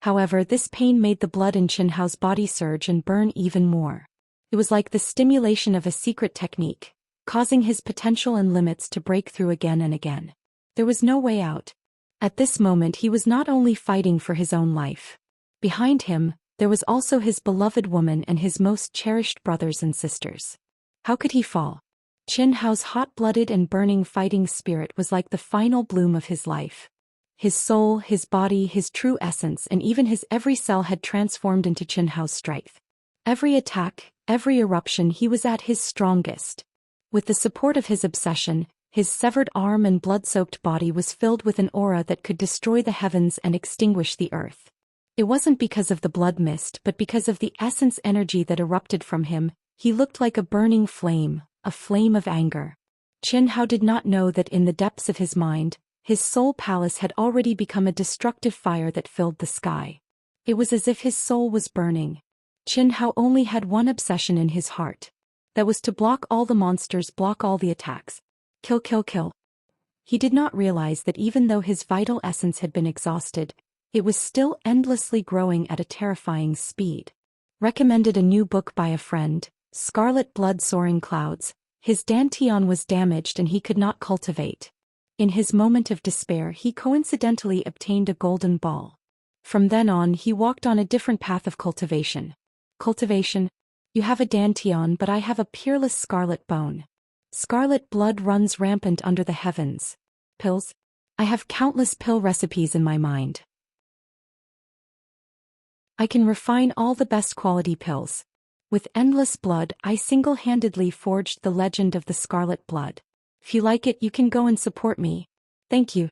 However, this pain made the blood in Qin Hao's body surge and burn even more. It was like the stimulation of a secret technique, causing his potential and limits to break through again and again. There was no way out. At this moment he was not only fighting for his own life. Behind him, there was also his beloved woman and his most cherished brothers and sisters. How could he fall? Qin Hao's hot-blooded and burning fighting spirit was like the final bloom of his life. His soul, his body, his true essence, and even his every cell had transformed into Qin Hao's strength. Every attack, every eruption, he was at his strongest. With the support of his obsession, his severed arm and blood-soaked body was filled with an aura that could destroy the heavens and extinguish the earth. It wasn't because of the blood mist, but because of the essence energy that erupted from him. He looked like a burning flame, a flame of anger. Qin Hao did not know that in the depths of his mind, his soul palace had already become a destructive fire that filled the sky. It was as if his soul was burning. Qin Hao only had one obsession in his heart. That was to block all the monsters, block all the attacks. Kill, kill, kill. He did not realize that even though his vital essence had been exhausted, it was still endlessly growing at a terrifying speed. Recommended a new book by a friend, Scarlet Blood Soaring Clouds. His dantian was damaged and he could not cultivate. In his moment of despair, he coincidentally obtained a golden ball. From then on, he walked on a different path of cultivation. Cultivation? You have a dantian, but I have a peerless scarlet bone. Scarlet blood runs rampant under the heavens. Pills? I have countless pill recipes in my mind. I can refine all the best quality pills. With endless blood, I single-handedly forged the legend of the scarlet blood. If you like it, you can go and support me. Thank you.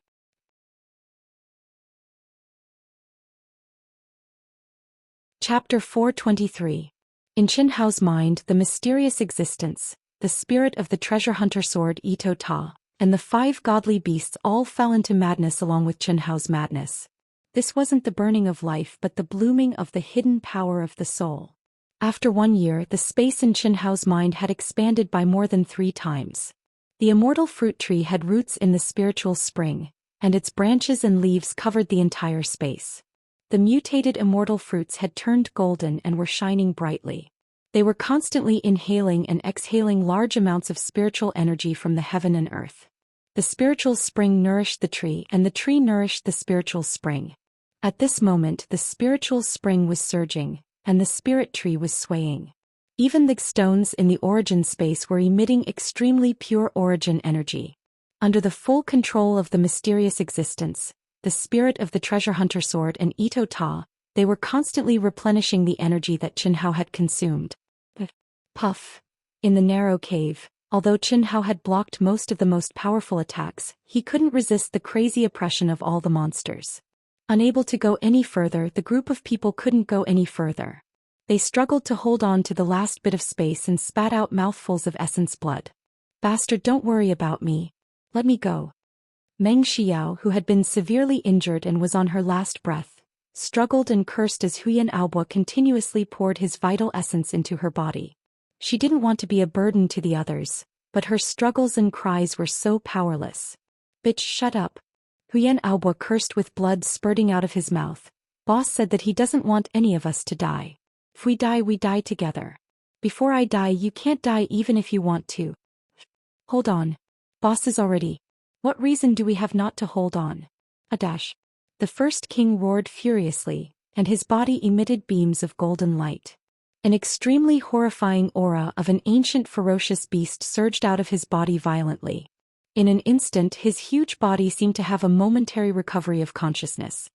Chapter 423. In Qin Hao's mind, the mysterious existence, the spirit of the treasure hunter sword Ito Ta, and the 5 godly beasts all fell into madness along with Qin Hao's madness. This wasn't the burning of life but the blooming of the hidden power of the soul. After 1 year, the space in Qin Hao's mind had expanded by more than 3 times. The immortal fruit tree had roots in the spiritual spring, and its branches and leaves covered the entire space. The mutated immortal fruits had turned golden and were shining brightly. They were constantly inhaling and exhaling large amounts of spiritual energy from the heaven and earth. The spiritual spring nourished the tree, and the tree nourished the spiritual spring. At this moment, the spiritual spring was surging, and the spirit tree was swaying. Even the stones in the origin space were emitting extremely pure origin energy. Under the full control of the mysterious existence, the spirit of the treasure hunter sword and Ito Ta, they were constantly replenishing the energy that Qin Hao had consumed. Puff. In the narrow cave, although Qin Hao had blocked most of the most powerful attacks, he couldn't resist the crazy oppression of all the monsters. Unable to go any further, the group of people couldn't go any further. They struggled to hold on to the last bit of space and spat out mouthfuls of essence blood. Bastard, don't worry about me. Let me go. Meng Xiao, who had been severely injured and was on her last breath, struggled and cursed as Huyan Aobo continuously poured his vital essence into her body. She didn't want to be a burden to the others, but her struggles and cries were so powerless. Bitch, shut up. Huyan Aobo cursed with blood spurting out of his mouth. Boss said that he doesn't want any of us to die. If we die together. Before I die, you can't die even if you want to. Hold on. Boss is already. What reason do we have not to hold on? A dash. The first king roared furiously, and his body emitted beams of golden light. An extremely horrifying aura of an ancient ferocious beast surged out of his body violently. In an instant, his huge body seemed to have a momentary recovery of consciousness.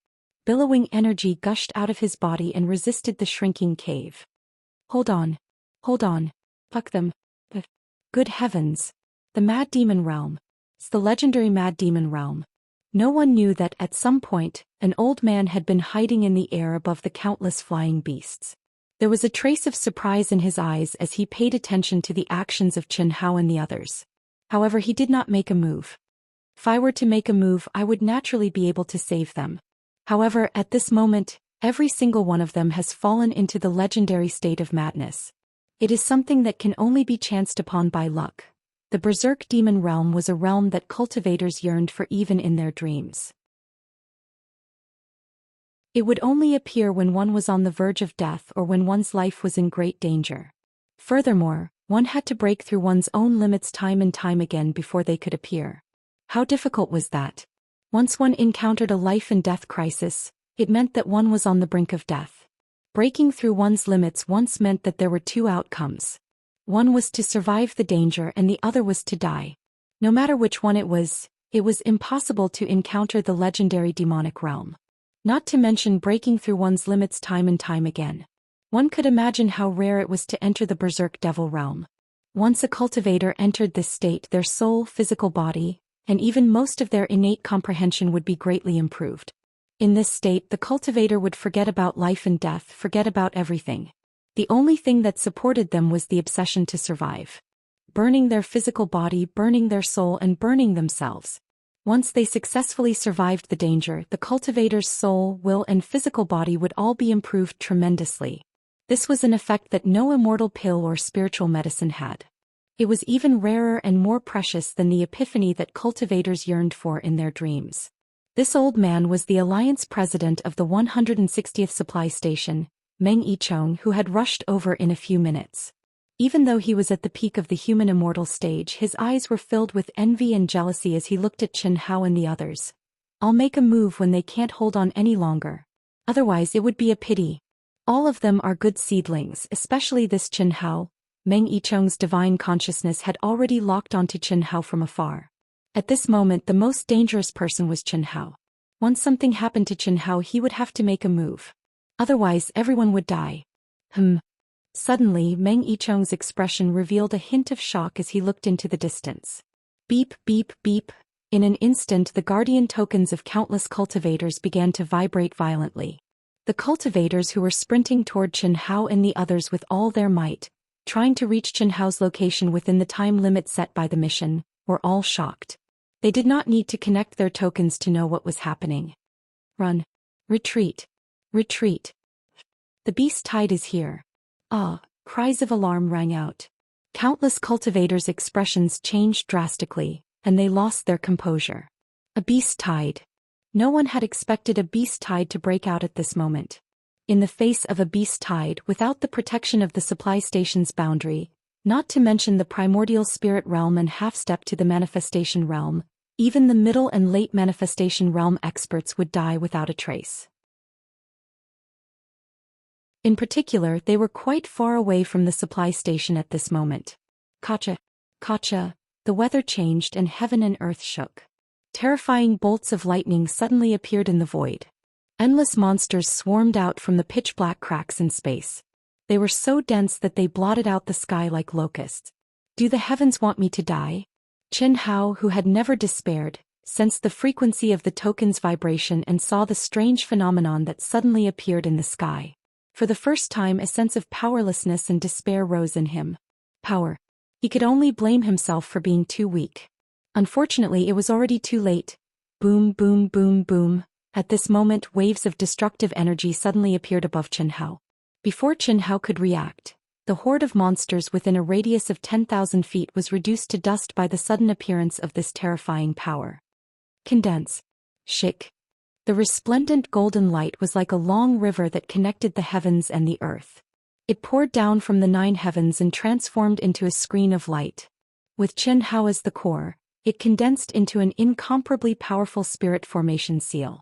Billowing energy gushed out of his body and resisted the shrinking cave. Hold on. Fuck them. Good heavens. The mad demon realm. the legendary Mad Demon realm. No one knew that, at some point, an old man had been hiding in the air above the countless flying beasts. There was a trace of surprise in his eyes as he paid attention to the actions of Chen Hao and the others. However, he did not make a move. If I were to make a move, I would naturally be able to save them. However, at this moment, every single one of them has fallen into the legendary state of madness. It is something that can only be chanced upon by luck. The Berserk Demon realm was a realm that cultivators yearned for even in their dreams. It would only appear when one was on the verge of death or when one's life was in great danger. Furthermore, one had to break through one's own limits time and time again before they could appear. How difficult was that? Once one encountered a life-and-death crisis, it meant that one was on the brink of death. Breaking through one's limits once meant that there were two outcomes. One was to survive the danger and the other was to die. No matter which one it was impossible to encounter the legendary demonic realm. Not to mention breaking through one's limits time and time again. One could imagine how rare it was to enter the Berserk Devil realm. Once a cultivator entered this state, their soul, physical body, and even most of their innate comprehension would be greatly improved. In this state, the cultivator would forget about life and death, forget about everything. The only thing that supported them was the obsession to survive. Burning their physical body, burning their soul, and burning themselves. Once they successfully survived the danger, the cultivator's soul, will, and physical body would all be improved tremendously. This was an effect that no immortal pill or spiritual medicine had. It was even rarer and more precious than the epiphany that cultivators yearned for in their dreams. This old man was the Alliance president of the 160th Supply Station, Meng Yichong, who had rushed over in a few minutes. Even though he was at the peak of the human immortal stage, his eyes were filled with envy and jealousy as he looked at Chen Hao and the others. I'll make a move when they can't hold on any longer. Otherwise it would be a pity. All of them are good seedlings, especially this Chen Hao. Meng Yichong's divine consciousness had already locked onto Chen Hao from afar. At this moment the most dangerous person was Chen Hao. Once something happened to Chen Hao, he would have to make a move. Otherwise everyone would die. Suddenly Meng Yichong's expression revealed a hint of shock as he looked into the distance. Beep, beep, beep. In an instant the guardian tokens of countless cultivators began to vibrate violently. The cultivators who were sprinting toward Chen Hao and the others with all their might, trying to reach Chen Hao's location within the time limit set by the mission, were all shocked. They did not need to connect their tokens to know what was happening. Run. Retreat. Retreat. The beast tide is here. Ah, cries of alarm rang out. Countless cultivators' expressions changed drastically, and they lost their composure. A beast tide. No one had expected a beast tide to break out at this moment. In the face of a beast tide, without the protection of the supply station's boundary, not to mention the primordial spirit realm and half-step to the manifestation realm, even the middle and late manifestation realm experts would die without a trace. In particular, they were quite far away from the supply station at this moment. Kacha, kacha, the weather changed and heaven and earth shook. Terrifying bolts of lightning suddenly appeared in the void. Endless monsters swarmed out from the pitch-black cracks in space. They were so dense that they blotted out the sky like locusts. Do the heavens want me to die? Chen Hao, who had never despaired, sensed the frequency of the token's vibration and saw the strange phenomenon that suddenly appeared in the sky. For the first time a sense of powerlessness and despair rose in him. Power. He could only blame himself for being too weak. Unfortunately it was already too late. Boom, boom, boom, boom. At this moment waves of destructive energy suddenly appeared above Chen Hao. Before Chen Hao could react, the horde of monsters within a radius of 10,000 feet was reduced to dust by the sudden appearance of this terrifying power. Condense. Shik. The resplendent golden light was like a long river that connected the heavens and the earth. It poured down from the 9 heavens and transformed into a screen of light. With Chen Hao as the core, it condensed into an incomparably powerful spirit formation seal.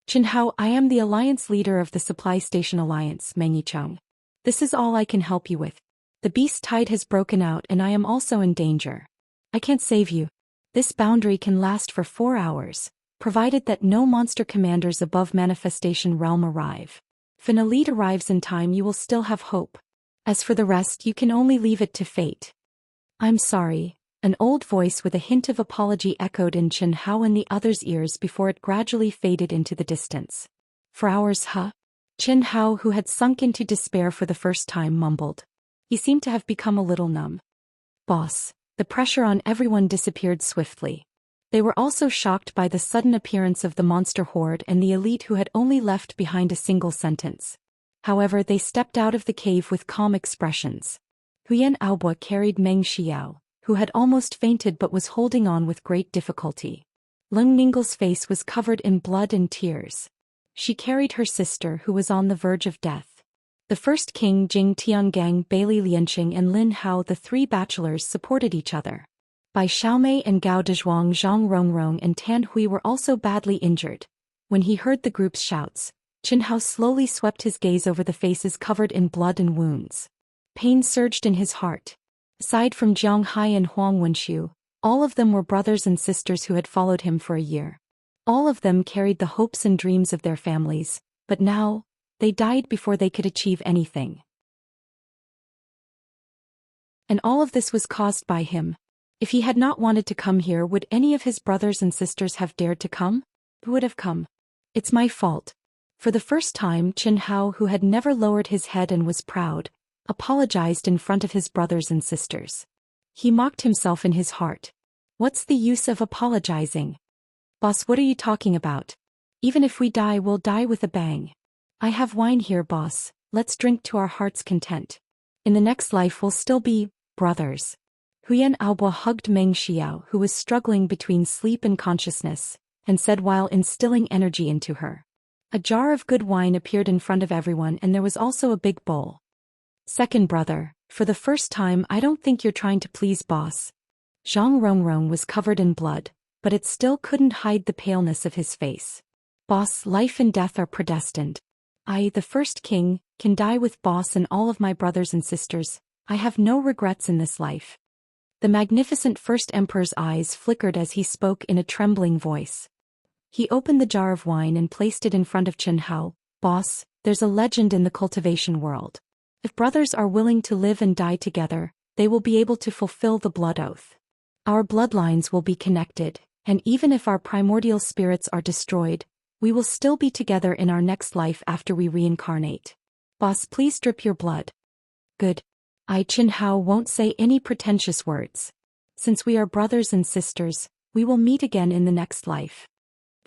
Chen Hao, I am the Alliance leader of the Supply Station Alliance, Meng Yichong. This is all I can help you with. The beast tide has broken out and I am also in danger. I can't save you. This boundary can last for 4 hours, provided that no monster commanders above Manifestation Realm arrive. If an elite arrives in time you will still have hope. As for the rest you can only leave it to fate. I'm sorry, An old voice with a hint of apology echoed in Chen Hao and the others' ears before it gradually faded into the distance. For hours, huh? Chen Hao, who had sunk into despair for the first time, mumbled. He seemed to have become a little numb. Boss. The pressure on everyone disappeared swiftly. They were also shocked by the sudden appearance of the monster horde and the elite who had only left behind a single sentence. However, they stepped out of the cave with calm expressions. Huyan Aobo carried Meng Xiao, who had almost fainted but was holding on with great difficulty. Leng Ningle's face was covered in blood and tears. She carried her sister who was on the verge of death. The first king Jing Tiangang, Bailey Lianqing and Lin Hao, the three bachelors, supported each other. Bai Xiaomei and Gao Dezhuang, Zhang Rongrong and Tan Hui were also badly injured. When he heard the group's shouts, Chen Hao slowly swept his gaze over the faces covered in blood and wounds. Pain surged in his heart. Aside from Jiang Hai and Huang Wenxiu, all of them were brothers and sisters who had followed him for a year. All of them carried the hopes and dreams of their families, but now, they died before they could achieve anything. And all of this was caused by him. If he had not wanted to come here, would any of his brothers and sisters have dared to come? Who would have come? It's my fault. For the first time, Chen Hao, who had never lowered his head and was proud, apologized in front of his brothers and sisters. He mocked himself in his heart. What's the use of apologizing? Boss, what are you talking about? Even if we die, we'll die with a bang. I have wine here, boss. Let's drink to our heart's content. In the next life we'll still be brothers. Huyan Aobo hugged Meng Xiao, who was struggling between sleep and consciousness, and said while instilling energy into her. A jar of good wine appeared in front of everyone, and there was also a big bowl. Second brother, for the first time, I don't think you're trying to please boss. Zhang Rongrong was covered in blood, but it still couldn't hide the paleness of his face. Boss, life and death are predestined. I, the first king, can die with boss and all of my brothers and sisters. I have no regrets in this life. The magnificent first emperor's eyes flickered as he spoke in a trembling voice. He opened the jar of wine and placed it in front of Chen Hao. Boss, there's a legend in the cultivation world. If brothers are willing to live and die together, they will be able to fulfill the blood oath. Our bloodlines will be connected, and even if our primordial spirits are destroyed, we will still be together in our next life after we reincarnate. Boss, please drip your blood. Good. I, Chen Hao, won't say any pretentious words. Since we are brothers and sisters, we will meet again in the next life.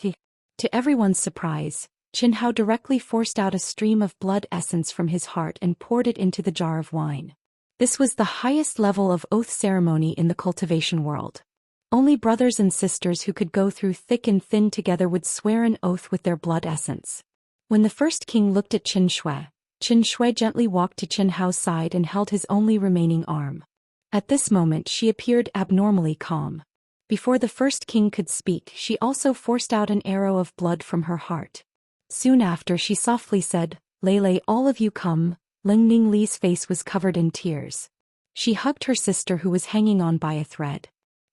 To everyone's surprise, Chen Hao directly forced out a stream of blood essence from his heart and poured it into the jar of wine. This was the highest level of oath ceremony in the cultivation world. Only brothers and sisters who could go through thick and thin together would swear an oath with their blood essence. When the first king looked at Qin Shui gently walked to Chen Hao's side and held his only remaining arm. At this moment she appeared abnormally calm. Before the first king could speak, she also forced out an arrow of blood from her heart. Soon after she softly said, Lei, all of you come. Ling Ning Li's face was covered in tears. She hugged her sister who was hanging on by a thread.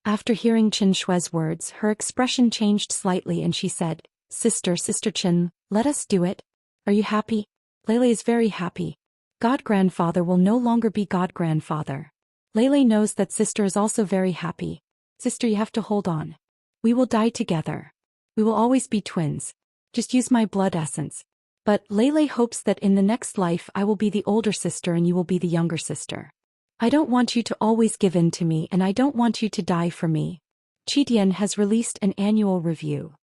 After hearing Qin Shui's words, her expression changed slightly and she said, Sister Qin, let us do it. Are you happy? Lei is very happy. God-grandfather will no longer be God-grandfather. Lei knows that sister is also very happy. Sister, you have to hold on. We will die together. We will always be twins. Just use my blood essence. But Lei hopes that in the next life I will be the older sister and you will be the younger sister. I don't want you to always give in to me and I don't want you to die for me. Qidian has released an annual review.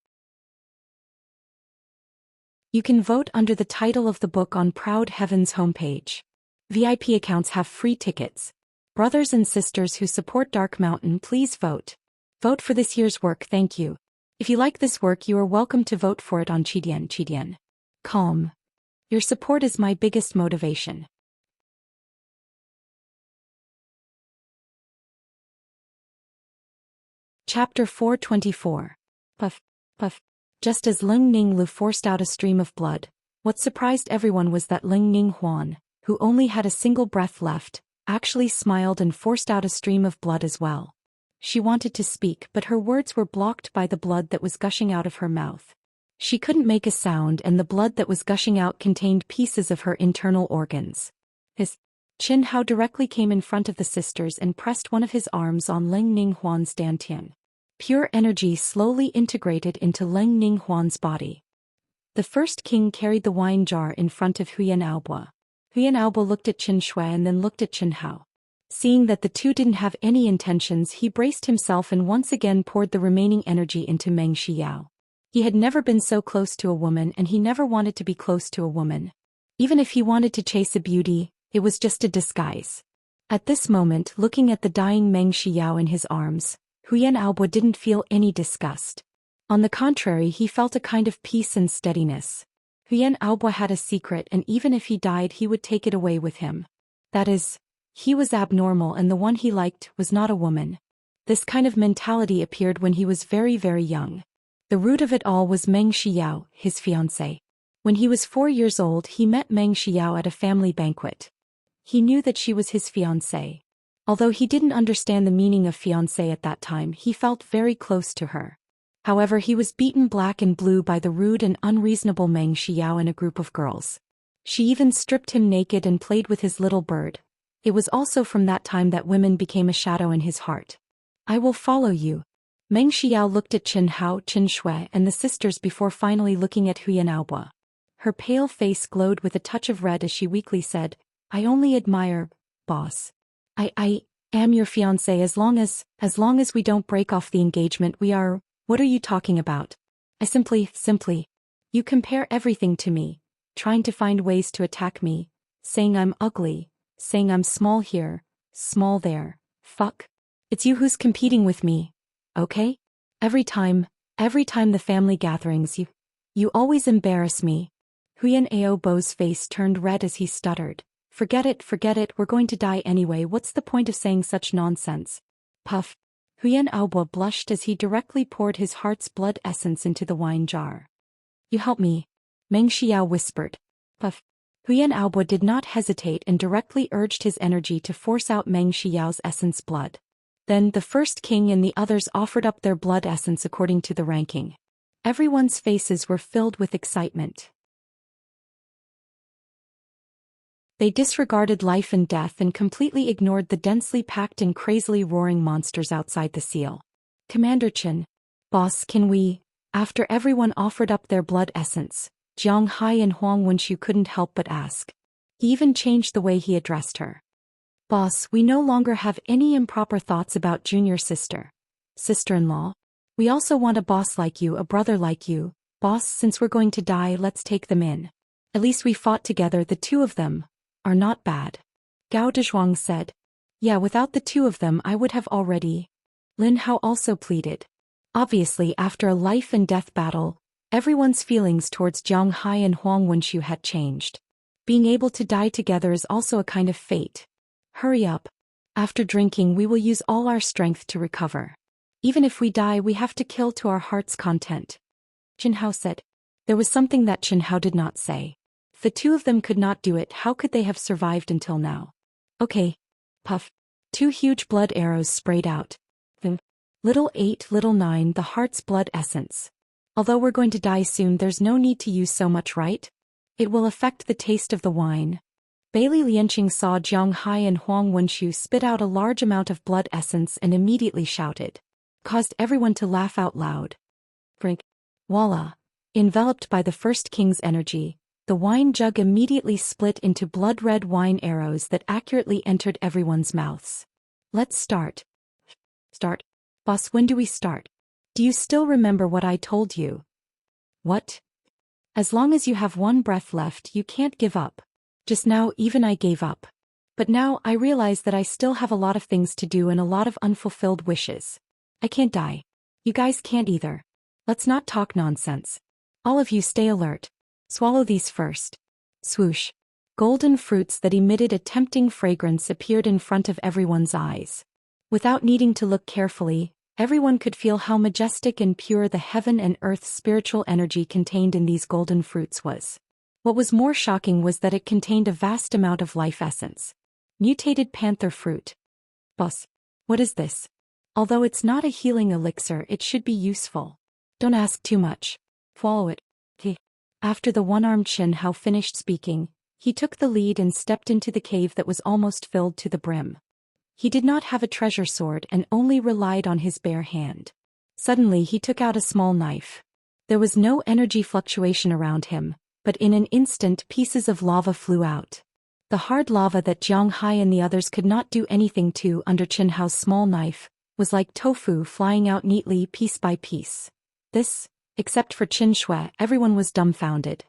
You can vote under the title of the book on Proud Heaven's homepage. VIP accounts have free tickets. Brothers and sisters who support Dark Mountain, please vote. Vote for this year's work, thank you. If you like this work, you are welcome to vote for it on Qidian. Calm. Your support is my biggest motivation. Chapter 424. Puff. Just as Ling Ninglu forced out a stream of blood, what surprised everyone was that Ling Ninghuan, who only had a single breath left, actually smiled and forced out a stream of blood as well. She wanted to speak, but her words were blocked by the blood that was gushing out of her mouth. She couldn't make a sound and the blood that was gushing out contained pieces of her internal organs. Qin Hao directly came in front of the sisters and pressed one of his arms on Leng Ninghuan's dantian. Pure energy slowly integrated into Leng Ninghuan's body. The first king carried the wine jar in front of Huyan Aobo. Huyan Aobo looked at Qin Shui and then looked at Qin Hao. Seeing that the two didn't have any intentions, he braced himself and once again poured the remaining energy into Meng Xiao. He had never been so close to a woman and he never wanted to be close to a woman. Even if he wanted to chase a beauty, it was just a disguise. At this moment, looking at the dying Meng Xiao in his arms, Huyan Aobo didn't feel any disgust. On the contrary, he felt a kind of peace and steadiness. Huyan Aobo had a secret, and even if he died he would take it away with him. That is, he was abnormal and the one he liked was not a woman. This kind of mentality appeared when he was very, very young. The root of it all was Meng Xiao, his fiancée. When he was 4 years old, he met Meng Xiao at a family banquet. He knew that she was his fiancée. Although he didn't understand the meaning of fiancée at that time, he felt very close to her. However, he was beaten black and blue by the rude and unreasonable Meng Xiao and a group of girls. She even stripped him naked and played with his little bird. It was also from that time that women became a shadow in his heart. I will follow you. Meng Xiao looked at Qin Hao, Qin Shui, and the sisters before finally looking at Huyan Aobo. Her pale face glowed with a touch of red as she weakly said, I only admire, boss. I am your fiancé as long as we don't break off the engagement. We are. What are you talking about? I simply. You compare everything to me, trying to find ways to attack me, saying I'm ugly, saying I'm small here, small there. Fuck. It's you who's competing with me, okay? Every time the family gatherings, you always embarrass me. Huyan Aobo's face turned red as he stuttered. Forget it, we're going to die anyway, what's the point of saying such nonsense? Puff. Huyan Aobo blushed as he directly poured his heart's blood essence into the wine jar. You help me, Meng Xiao whispered. Puff. Huyan Aobo did not hesitate and directly urged his energy to force out Meng Xiao's essence blood. Then the first king and the others offered up their blood essence according to the ranking. Everyone's faces were filled with excitement. They disregarded life and death and completely ignored the densely packed and crazily roaring monsters outside the seal. Commander Qin. Boss, can we? After everyone offered up their blood essence, Jiang Hai and Huang Wenxiu couldn't help but ask. He even changed the way he addressed her. Boss, we no longer have any improper thoughts about junior sister-in-law. We also want a boss like you, a brother like you. Boss, since we're going to die, let's take them in. At least we fought together, the two of them are not bad. Gao Dezhuang said. Yeah, without the two of them I would have already. Lin Hao also pleaded. Obviously, after a life and death battle, everyone's feelings towards Jiang Hai and Huang Wenxiu had changed. Being able to die together is also a kind of fate. Hurry up. After drinking we will use all our strength to recover. Even if we die we have to kill to our heart's content. Qin Hao said. There was something that Qin Hao did not say. If the two of them could not do it, how could they have survived until now? Okay. Puff. 2 huge blood arrows sprayed out. The little 8, little 9, the heart's blood essence. Although we're going to die soon, there's no need to use so much, right? It will affect the taste of the wine. Bailey Lianqing saw Jiang Hai and Huang Wenxiu spit out a large amount of blood essence and immediately shouted. Caused everyone to laugh out loud. Brink. Voila. Enveloped by the first king's energy, the wine jug immediately split into blood-red wine arrows that accurately entered everyone's mouths. Let's start. Start? Boss, when do we start? Do you still remember what I told you? What? As long as you have 1 breath left, you can't give up. Just now, even I gave up. But now, I realize that I still have a lot of things to do and a lot of unfulfilled wishes. I can't die. You guys can't either. Let's not talk nonsense. All of you stay alert. Swallow these first. Swoosh. Golden fruits that emitted a tempting fragrance appeared in front of everyone's eyes. Without needing to look carefully, everyone could feel how majestic and pure the heaven and earth spiritual energy contained in these golden fruits was. What was more shocking was that it contained a vast amount of life essence. Mutated panther fruit. Boss. What is this? Although it's not a healing elixir, it should be useful. Don't ask too much. Follow it. After the one-armed Qin Hao finished speaking, He took the lead and stepped into the cave that was almost filled to the brim. He did not have a treasure sword and only relied on his bare hand. Suddenly he took out a small knife. There was no energy fluctuation around him, but in an instant pieces of lava flew out. The hard lava that Xianxia and the others could not do anything to under Qinhao's small knife was like tofu flying out neatly piece by piece. This, except for Qin Shui, everyone was dumbfounded.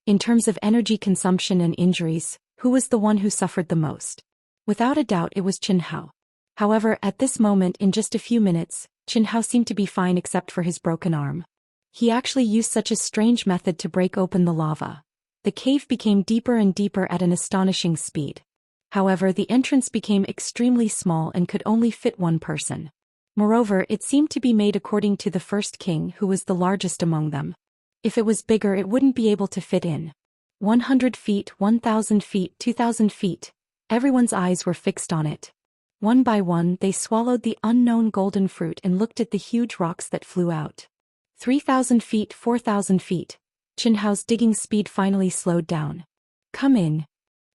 In terms of energy consumption and injuries, who was the one who suffered the most? Without a doubt it was Qinhao. However, at this moment in just a few minutes, Qinhao seemed to be fine except for his broken arm. He actually used such a strange method to break open the lava. The cave became deeper and deeper at an astonishing speed. However, the entrance became extremely small and could only fit one person. Moreover, it seemed to be made according to the first king, who was the largest among them. If it was bigger, it wouldn't be able to fit in. 100 feet, 1,000 feet, 2,000 feet. Everyone's eyes were fixed on it. One by one, they swallowed the unknown golden fruit and looked at the huge rocks that flew out. 3,000 feet, 4,000 feet. Qinhao's digging speed finally slowed down. Come in,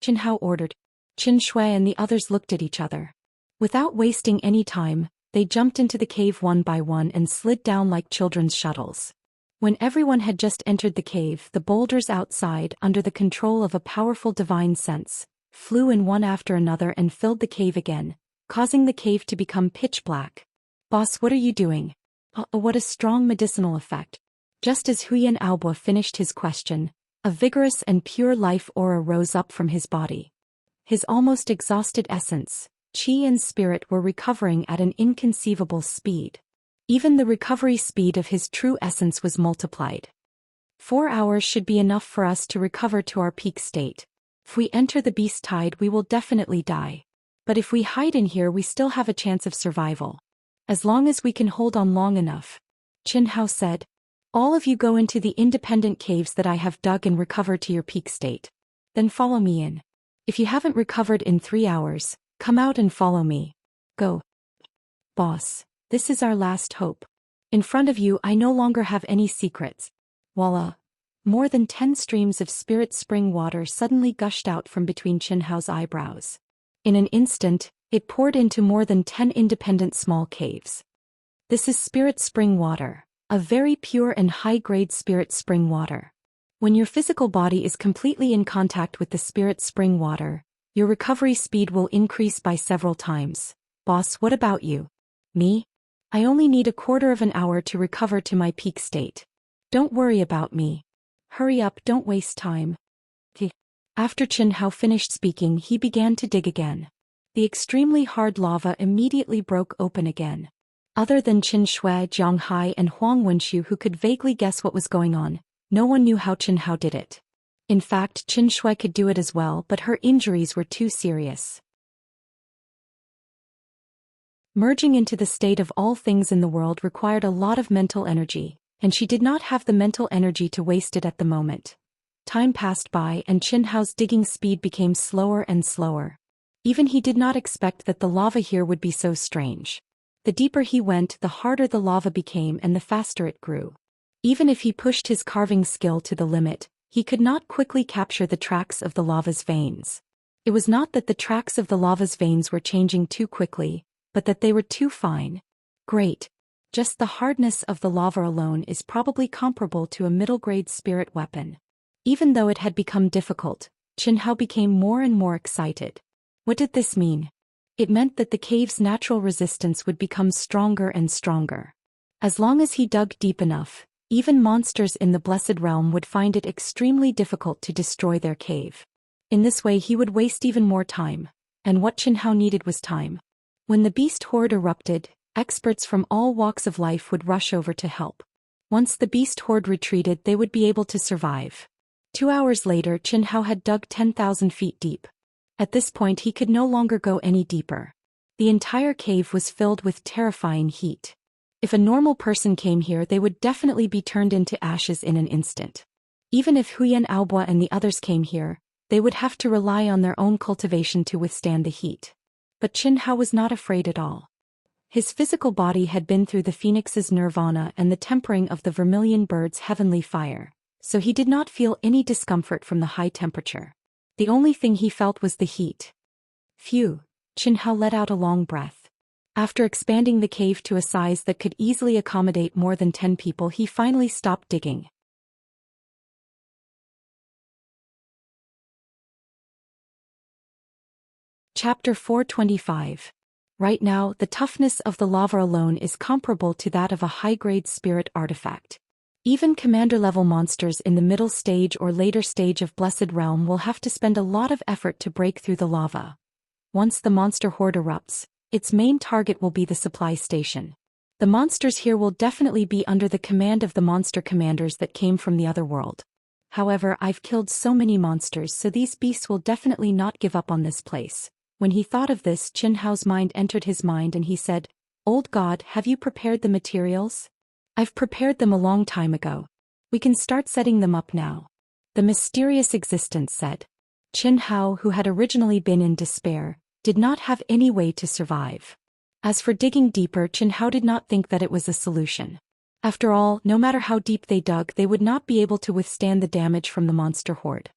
Qinhao ordered. Qin Shui and the others looked at each other. Without wasting any time, they jumped into the cave one by one and slid down like children's shuttles. When everyone had just entered the cave, the boulders outside, under the control of a powerful divine sense, flew in one after another and filled the cave again, causing the cave to become pitch black. Boss, what are you doing? What a strong medicinal effect. Just as Huyan Aobo finished his question, a vigorous and pure life aura rose up from his body. His almost exhausted essence, qi and spirit were recovering at an inconceivable speed. Even the recovery speed of his true essence was multiplied. 4 hours should be enough for us to recover to our peak state. If we enter the beast tide, we will definitely die. But if we hide in here, we still have a chance of survival. As long as we can hold on long enough. Qinhao said. All of you go into the independent caves that I have dug and recover to your peak state. Then follow me in. If you haven't recovered in 3 hours, come out and follow me. Go. Boss. This is our last hope. In front of you, I no longer have any secrets. Voila. More than 10 streams of spirit spring water suddenly gushed out from between Qinhao's eyebrows. In an instant, it poured into more than 10 independent small caves. This is spirit spring water, a very pure and high-grade spirit spring water. When your physical body is completely in contact with the spirit spring water, your recovery speed will increase by several times. Boss, what about you? Me? I only need a quarter of an hour to recover to my peak state. Don't worry about me. Hurry up, don't waste time. After Qinhao finished speaking, he began to dig again. The extremely hard lava immediately broke open again. Other than Qin Shui, Jiang Hai and Huang Wenxiu, who could vaguely guess what was going on, no one knew how Qinhao did it. In fact, Qin Shui could do it as well, but her injuries were too serious. Merging into the state of all things in the world required a lot of mental energy, and she did not have the mental energy to waste it at the moment. Time passed by and Qinhao's digging speed became slower and slower. Even he did not expect that the lava here would be so strange. The deeper he went, the harder the lava became and the faster it grew. Even if he pushed his carving skill to the limit, he could not quickly capture the tracks of the lava's veins. It was not that the tracks of the lava's veins were changing too quickly, but that they were too fine. Great. Just the hardness of the lava alone is probably comparable to a middle-grade spirit weapon. Even though it had become difficult, Qinhao became more and more excited. What did this mean? It meant that the cave's natural resistance would become stronger and stronger. As long as he dug deep enough, even monsters in the Blessed Realm would find it extremely difficult to destroy their cave. In this way he would waste even more time, and what Qinhao needed was time. When the beast horde erupted, experts from all walks of life would rush over to help. Once the beast horde retreated, they would be able to survive. 2 hours later, Qinhao had dug 10,000 feet deep. At this point he could no longer go any deeper. The entire cave was filled with terrifying heat. If a normal person came here, they would definitely be turned into ashes in an instant. Even if Huyan Aobo and the others came here, they would have to rely on their own cultivation to withstand the heat. But Qinhao was not afraid at all. His physical body had been through the phoenix's nirvana and the tempering of the vermilion bird's heavenly fire, so he did not feel any discomfort from the high temperature. The only thing he felt was the heat. Phew, Qin Hao let out a long breath. After expanding the cave to a size that could easily accommodate more than 10 people, he finally stopped digging. Chapter 425. Right now, the toughness of the lava alone is comparable to that of a high-grade spirit artifact. Even commander-level monsters in the middle stage or later stage of Blessed Realm will have to spend a lot of effort to break through the lava. Once the monster horde erupts, its main target will be the supply station. The monsters here will definitely be under the command of the monster commanders that came from the other world. However, I've killed so many monsters, so these beasts will definitely not give up on this place. When he thought of this, Qin Hao's mind entered his mind and he said, "Old God, have you prepared the materials?" "I've prepared them a long time ago. We can start setting them up now," the mysterious existence said. Qin Hao, who had originally been in despair, did not have any way to survive. As for digging deeper, Qin Hao did not think that it was a solution. After all, no matter how deep they dug, they would not be able to withstand the damage from the monster horde.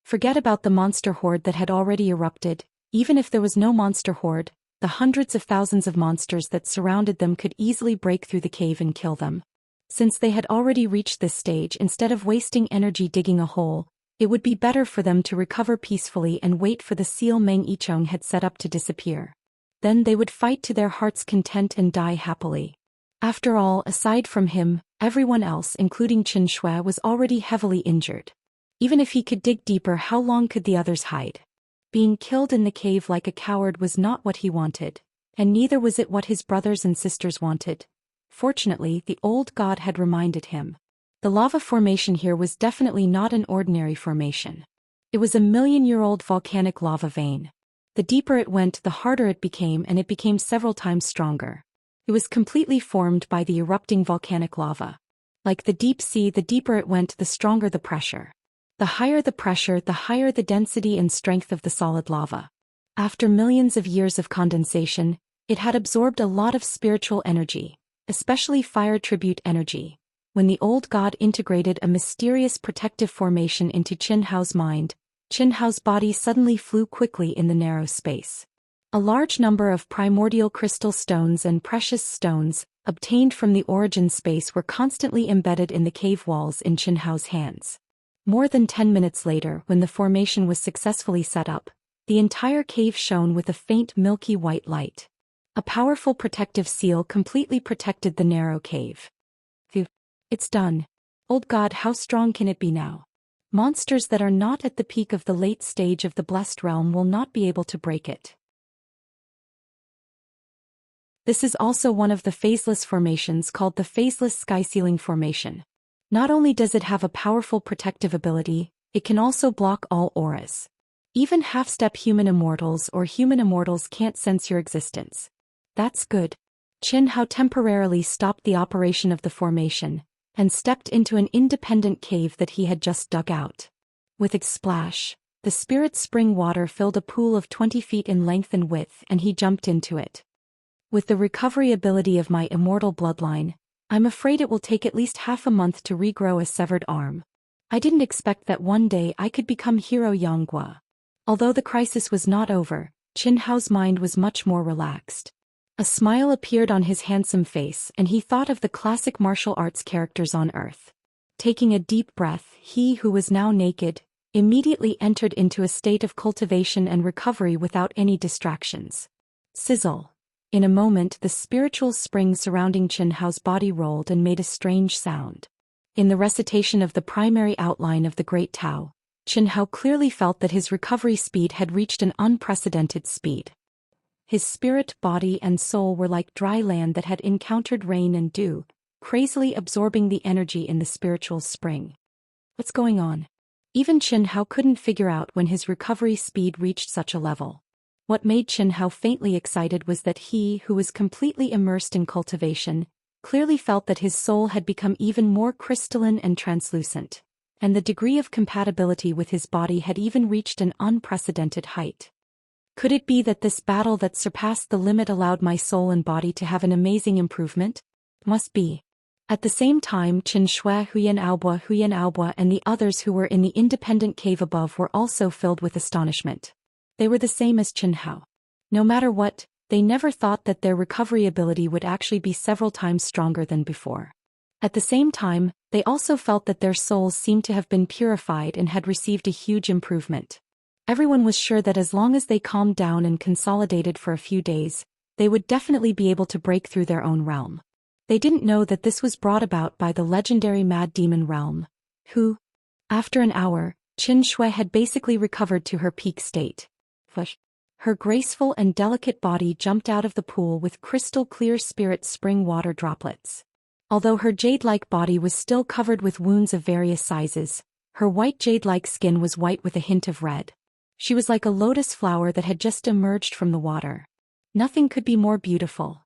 Forget about the monster horde that had already erupted. Even if there was no monster horde, the hundreds of thousands of monsters that surrounded them could easily break through the cave and kill them. Since they had already reached this stage, instead of wasting energy digging a hole, it would be better for them to recover peacefully and wait for the seal Meng Yicheng had set up to disappear. Then they would fight to their heart's content and die happily. After all, aside from him, everyone else, including Qin Shui, was already heavily injured. Even if he could dig deeper, how long could the others hide? Being killed in the cave like a coward was not what he wanted, and neither was it what his brothers and sisters wanted. Fortunately, the old god had reminded him. The lava formation here was definitely not an ordinary formation. It was a million-year-old volcanic lava vein. The deeper it went, the harder it became, and it became several times stronger. It was completely formed by the erupting volcanic lava. Like the deep sea, the deeper it went, the stronger the pressure. The higher the pressure, the higher the density and strength of the solid lava. After millions of years of condensation, it had absorbed a lot of spiritual energy, especially fire tribute energy. When the old god integrated a mysterious protective formation into Qin Hao's mind, Qin Hao's body suddenly flew quickly in the narrow space. A large number of primordial crystal stones and precious stones, obtained from the origin space, were constantly embedded in the cave walls in Qin Hao's hands. More than 10 minutes later, when the formation was successfully set up, the entire cave shone with a faint milky white light. A powerful protective seal completely protected the narrow cave. Phew. It's done. Old God, how strong can it be now? Monsters that are not at the peak of the late stage of the Blessed Realm will not be able to break it. This is also one of the phaseless formations called the Phaseless Sky Ceiling Formation. Not only does it have a powerful protective ability, it can also block all auras. Even half-step human immortals or human immortals can't sense your existence. That's good. Qin Hao temporarily stopped the operation of the formation, and stepped into an independent cave that he had just dug out. With its splash, the spirit spring water filled a pool of 20 feet in length and width, and he jumped into it. With the recovery ability of my immortal bloodline, I'm afraid it will take at least half a month to regrow a severed arm. I didn't expect that one day I could become Hero Yonghua. Although the crisis was not over, Qin Hao's mind was much more relaxed. A smile appeared on his handsome face, and he thought of the classic martial arts characters on Earth. Taking a deep breath, he, who was now naked, immediately entered into a state of cultivation and recovery without any distractions. Sizzle. In a moment, the spiritual spring surrounding Qin Hao's body rolled and made a strange sound. In the recitation of the primary outline of the Great Tao, Qin Hao clearly felt that his recovery speed had reached an unprecedented speed. His spirit, body, and soul were like dry land that had encountered rain and dew, crazily absorbing the energy in the spiritual spring. What's going on? Even Qin Hao couldn't figure out when his recovery speed reached such a level. What made Qin Hao faintly excited was that he, who was completely immersed in cultivation, clearly felt that his soul had become even more crystalline and translucent, and the degree of compatibility with his body had even reached an unprecedented height. Could it be that this battle that surpassed the limit allowed my soul and body to have an amazing improvement? Must be. At the same time, Qin Shui, Huyan Aobua, and the others who were in the independent cave above were also filled with astonishment. They were the same as Qin Hao. No matter what, they never thought that their recovery ability would actually be several times stronger than before. At the same time, they also felt that their souls seemed to have been purified and had received a huge improvement. Everyone was sure that as long as they calmed down and consolidated for a few days, they would definitely be able to break through their own realm. They didn't know that this was brought about by the legendary Mad Demon realm, who, after an hour, Qin Shui had basically recovered to her peak state. Her graceful and delicate body jumped out of the pool with crystal-clear spirit spring water droplets. Although her jade-like body was still covered with wounds of various sizes, her white jade-like skin was white with a hint of red. She was like a lotus flower that had just emerged from the water. Nothing could be more beautiful.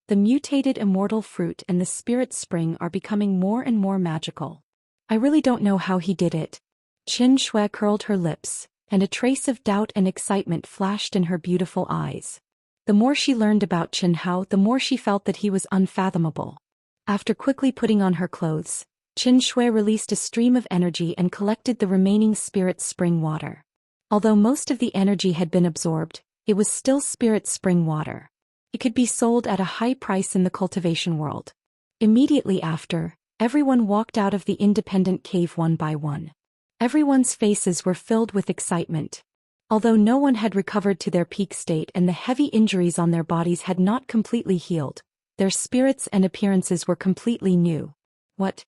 The mutated immortal fruit and the spirit spring are becoming more and more magical. I really don't know how he did it. Qin Shui curled her lips, and a trace of doubt and excitement flashed in her beautiful eyes. The more she learned about Qin Hao, the more she felt that he was unfathomable. After quickly putting on her clothes, Qin Shui released a stream of energy and collected the remaining spirit spring water. Although most of the energy had been absorbed, it was still spirit spring water. It could be sold at a high price in the cultivation world. Immediately after, everyone walked out of the independent cave one by one. Everyone's faces were filled with excitement. Although no one had recovered to their peak state and the heavy injuries on their bodies had not completely healed, their spirits and appearances were completely new. What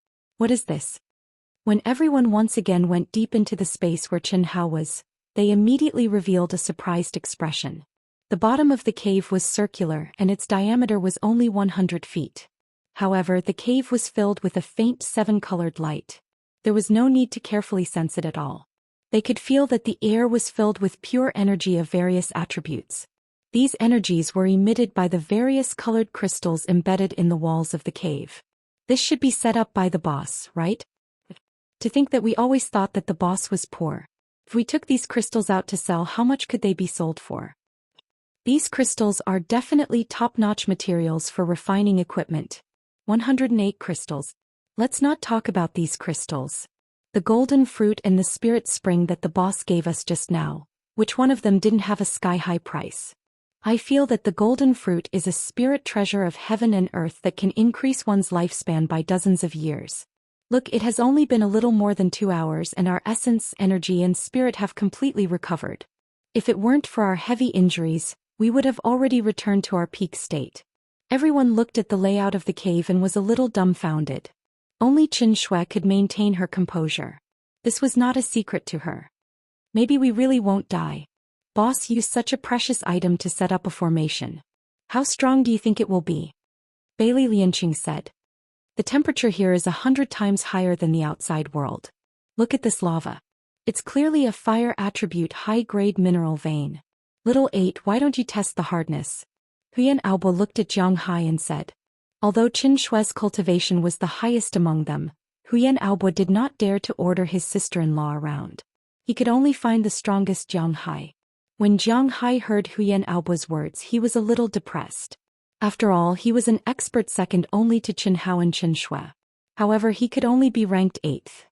is this? When everyone once again went deep into the space where Qin Hao was, they immediately revealed a surprised expression. The bottom of the cave was circular and its diameter was only 100 feet. However, the cave was filled with a faint seven-colored light. There was no need to carefully sense it at all. They could feel that the air was filled with pure energy of various attributes. These energies were emitted by the various colored crystals embedded in the walls of the cave. This should be set up by the boss, right? To think that we always thought that the boss was poor. If we took these crystals out to sell, how much could they be sold for? These crystals are definitely top-notch materials for refining equipment. 108 crystals. Let's not talk about these crystals. The golden fruit and the spirit spring that the boss gave us just now, which one of them didn't have a sky-high price? I feel that the golden fruit is a spirit treasure of heaven and earth that can increase one's lifespan by dozens of years. Look, it has only been a little more than 2 hours and our essence, energy and spirit have completely recovered. If it weren't for our heavy injuries, we would have already returned to our peak state. Everyone looked at the layout of the cave and was a little dumbfounded. Only Qin Shui could maintain her composure. This was not a secret to her. Maybe we really won't die. Boss used such a precious item to set up a formation. How strong do you think it will be? Bailey Lianqing said. The temperature here is 100 times higher than the outside world. Look at this lava. It's clearly a fire attribute high-grade mineral vein. Little 8, why don't you test the hardness? Huyan Aobo looked at Jiang Hai and said. Although Qin Shui's cultivation was the highest among them, Huyan Aobo did not dare to order his sister-in-law around. He could only find the strongest Jiang Hai. When Jiang Hai heard Huyan Aobo's words, he was a little depressed. After all, he was an expert second only to Qin Hao and Qin Shui. However, he could only be ranked 8th.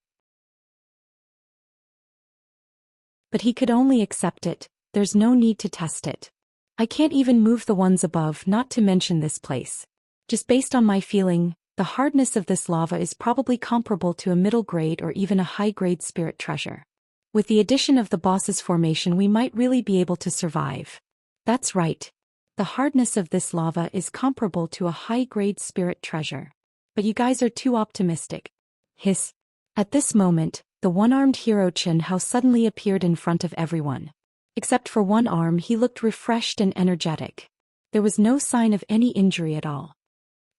But he could only accept it. There's no need to test it. I can't even move the ones above, not to mention this place. Just based on my feeling, the hardness of this lava is probably comparable to a middle grade or even a high-grade spirit treasure. With the addition of the boss's formation, we might really be able to survive. That's right. The hardness of this lava is comparable to a high-grade spirit treasure. But you guys are too optimistic. Hiss. At this moment, the one-armed hero Qin Hao suddenly appeared in front of everyone. Except for one arm, he looked refreshed and energetic. There was no sign of any injury at all.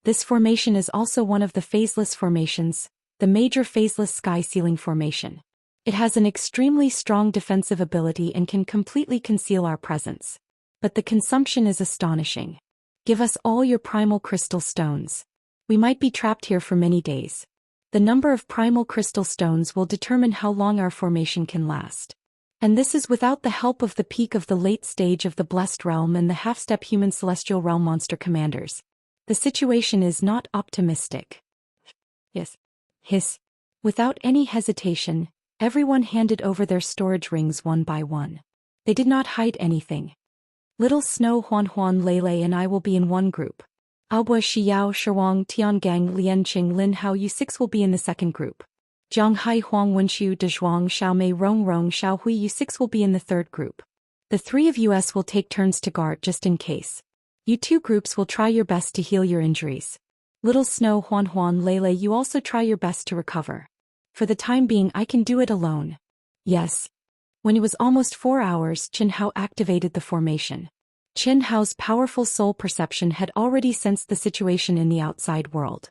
This formation is also one of the phaseless formations, the major phaseless sky ceiling formation. It has an extremely strong defensive ability and can completely conceal our presence. But the consumption is astonishing. Give us all your primal crystal stones. We might be trapped here for many days. The number of primal crystal stones will determine how long our formation can last. And this is without the help of the peak of the late stage of the Blessed Realm and the half-step human celestial realm monster commanders. The situation is not optimistic. Yes. Hiss. Without any hesitation, everyone handed over their storage rings one by one. They did not hide anything. Little Snow Huan Lele and I will be in one group. Aobua Xiyao Sherwang Tiangang Lianqing Lin Hao Yu 6 will be in the second group. Jiang Hai Huang Wenxiu De Zhuang Xiaomei Rong Xiao Hui Yu 6 will be in the third group. The three of us will take turns to guard just in case. You two groups will try your best to heal your injuries. Little Snow Huan Lele, you also try your best to recover. For the time being I can do it alone. Yes. When it was almost 4 hours, Qin Hao activated the formation. Qin Hao's powerful soul perception had already sensed the situation in the outside world.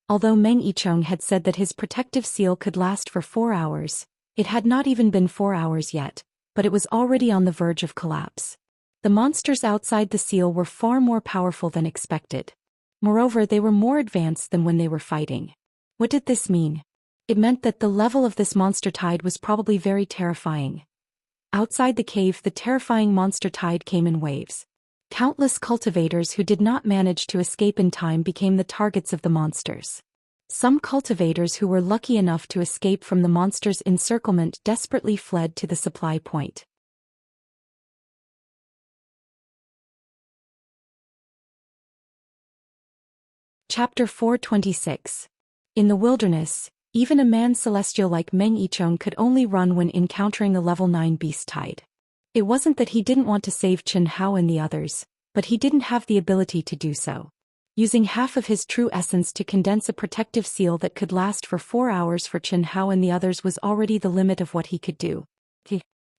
Although Meng Yicheng had said that his protective seal could last for 4 hours, it had not even been 4 hours yet, but it was already on the verge of collapse. The monsters outside the seal were far more powerful than expected. Moreover, they were more advanced than when they were fighting. What did this mean? It meant that the level of this monster tide was probably very terrifying. Outside the cave, the terrifying monster tide came in waves. Countless cultivators who did not manage to escape in time became the targets of the monsters. Some cultivators who were lucky enough to escape from the monster's encirclement desperately fled to the supply point. Chapter 426. In the wilderness, even a man celestial like Meng Yicheng could only run when encountering a level 9 beast tide. It wasn't that he didn't want to save Qin Hao and the others, but he didn't have the ability to do so. Using half of his true essence to condense a protective seal that could last for 4 hours for Qin Hao and the others was already the limit of what he could do.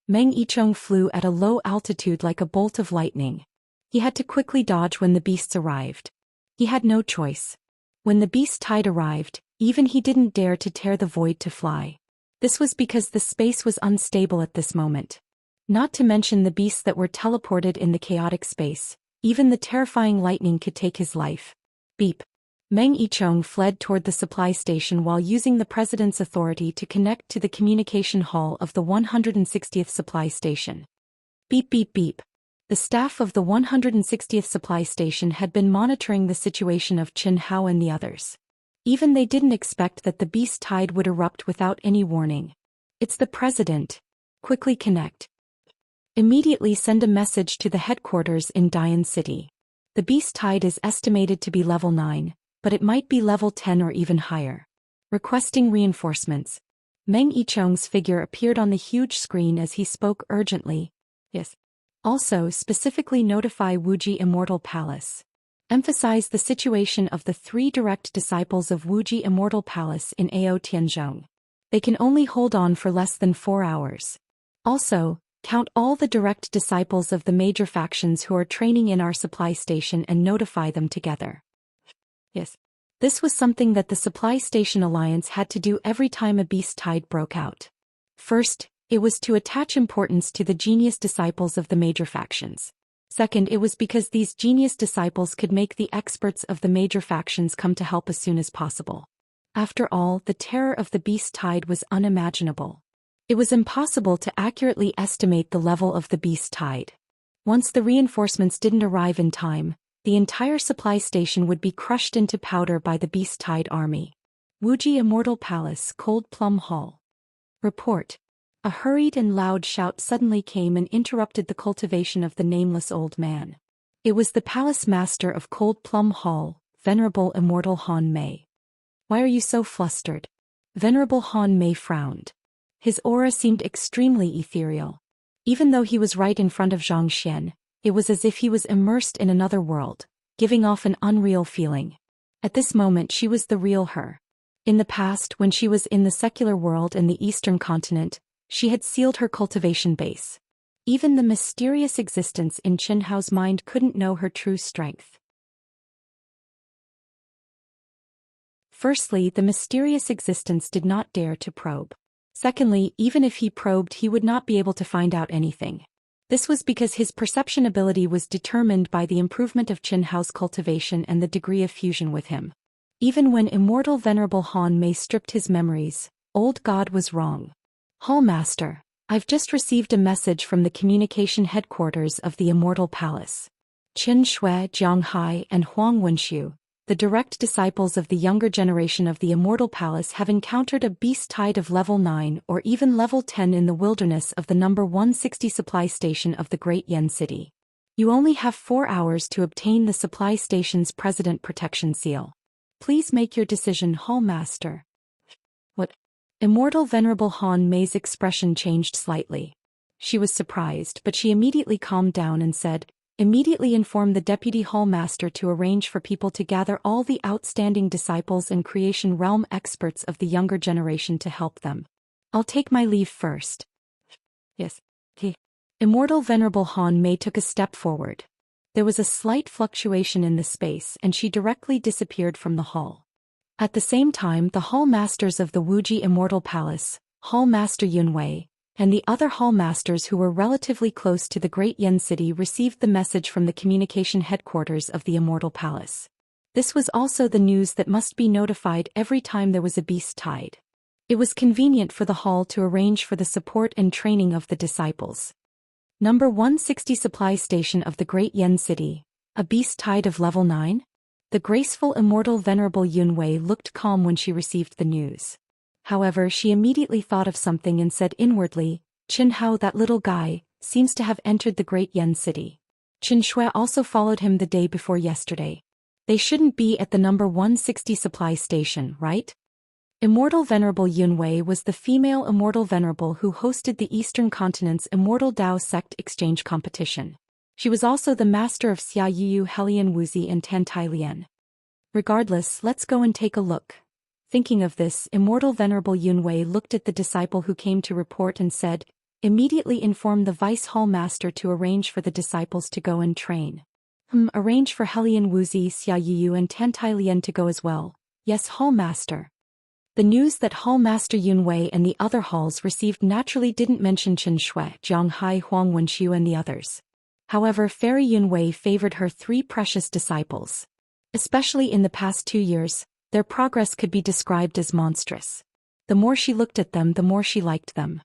Meng Yicheng flew at a low altitude like a bolt of lightning. He had to quickly dodge when the beasts arrived. He had no choice. When the beast tide arrived, even he didn't dare to tear the void to fly. This was because the space was unstable at this moment. Not to mention the beasts that were teleported in the chaotic space, even the terrifying lightning could take his life. Beep. Meng Yicheng fled toward the supply station while using the president's authority to connect to the communication hall of the 160th supply station. Beep beep beep. The staff of the 160th supply station had been monitoring the situation of Qin Hao and the others. Even they didn't expect that the beast tide would erupt without any warning. It's the president. Quickly connect. Immediately send a message to the headquarters in Dian City. The beast tide is estimated to be level 9, but it might be level 10 or even higher. Requesting reinforcements. Meng Yicheng's figure appeared on the huge screen as he spoke urgently. Yes. Also, specifically notify Wuji Immortal Palace. Emphasize the situation of the 3 direct disciples of Wuji Immortal Palace in Ao Tianzhong. They can only hold on for less than 4 hours. Also, count all the direct disciples of the major factions who are training in our supply station and notify them together. Yes. This was something that the supply station alliance had to do every time a beast tide broke out. First, it was to attach importance to the genius disciples of the major factions. Second, it was because these genius disciples could make the experts of the major factions come to help as soon as possible. After all, the terror of the beast tide was unimaginable. It was impossible to accurately estimate the level of the beast tide. Once the reinforcements didn't arrive in time, the entire supply station would be crushed into powder by the beast tide army. Wuji Immortal Palace, Cold Plum Hall. Report. A hurried and loud shout suddenly came and interrupted the cultivation of the nameless old man. It was the palace master of Cold Plum Hall, Venerable Immortal Han Mei. Why are you so flustered? Venerable Han Mei frowned. His aura seemed extremely ethereal. Even though he was right in front of Zhou Xian, it was as if he was immersed in another world, giving off an unreal feeling. At this moment she was the real her. In the past, when she was in the secular world and the eastern continent, she had sealed her cultivation base. Even the mysterious existence in Qin Hao's mind couldn't know her true strength. Firstly, the mysterious existence did not dare to probe. Secondly, even if he probed, he would not be able to find out anything. This was because his perception ability was determined by the improvement of Qin Hao's cultivation and the degree of fusion with him. Even when immortal Venerable Han Mei stripped his memories, old God was wrong. Hall Master, I've just received a message from the communication headquarters of the Immortal Palace. Qin Shui, Jiang Hai, and Huang Wenxiu, The direct disciples of the younger generation of the Immortal Palace have encountered a beast tide of level 9 or even level 10 in the wilderness of the number 160 supply station of the Great Yen City. You only have 4 hours to obtain the supply station's President Protection Seal. Please make your decision, Hall Master. What? Immortal Venerable Han Mei's expression changed slightly. She was surprised, but she immediately calmed down and said, "Immediately inform the Deputy Hall Master to arrange for people to gather all the outstanding disciples and creation realm experts of the younger generation to help them. I'll take my leave first." Yes. Immortal Venerable Han Mei took a step forward. There was a slight fluctuation in the space and she directly disappeared from the hall. At the same time, the Hall Masters of the Wuji Immortal Palace, Hall Master Yunwei, and the other Hall Masters who were relatively close to the Great Yen City received the message from the communication headquarters of the Immortal Palace. This was also the news that must be notified every time there was a beast tide. It was convenient for the hall to arrange for the support and training of the disciples. Number 160 Supply Station of the Great Yen City, a beast tide of level 9? The graceful Immortal Venerable Yunwei looked calm when she received the news. However, she immediately thought of something and said inwardly, "Qin Hao, that little guy, seems to have entered the Great Yen City. Qin Shui also followed him the day before yesterday. They shouldn't be at the number 160 supply station, right?" Immortal Venerable Yunwei was the female Immortal Venerable who hosted the Eastern Continent's Immortal Dao Sect Exchange Competition. She was also the master of Xia Yu, Helian Wuzi and Tantai Lian. "Regardless, let's go and take a look." Thinking of this, Immortal Venerable Yunwei looked at the disciple who came to report and said, "Immediately inform the Vice Hall Master to arrange for the disciples to go and train." Arrange for Helian Wuzi, Xia Yu and Tantai Lian to go as well." "Yes, Hall Master." The news that Hall Master Yunwei and the other halls received naturally didn't mention Qin Shui, Zhang Hai, Huang Wenqiu and the others. However, Fairy Yunwei favored her 3 precious disciples. Especially in the past 2 years, their progress could be described as monstrous. The more she looked at them, the more she liked them.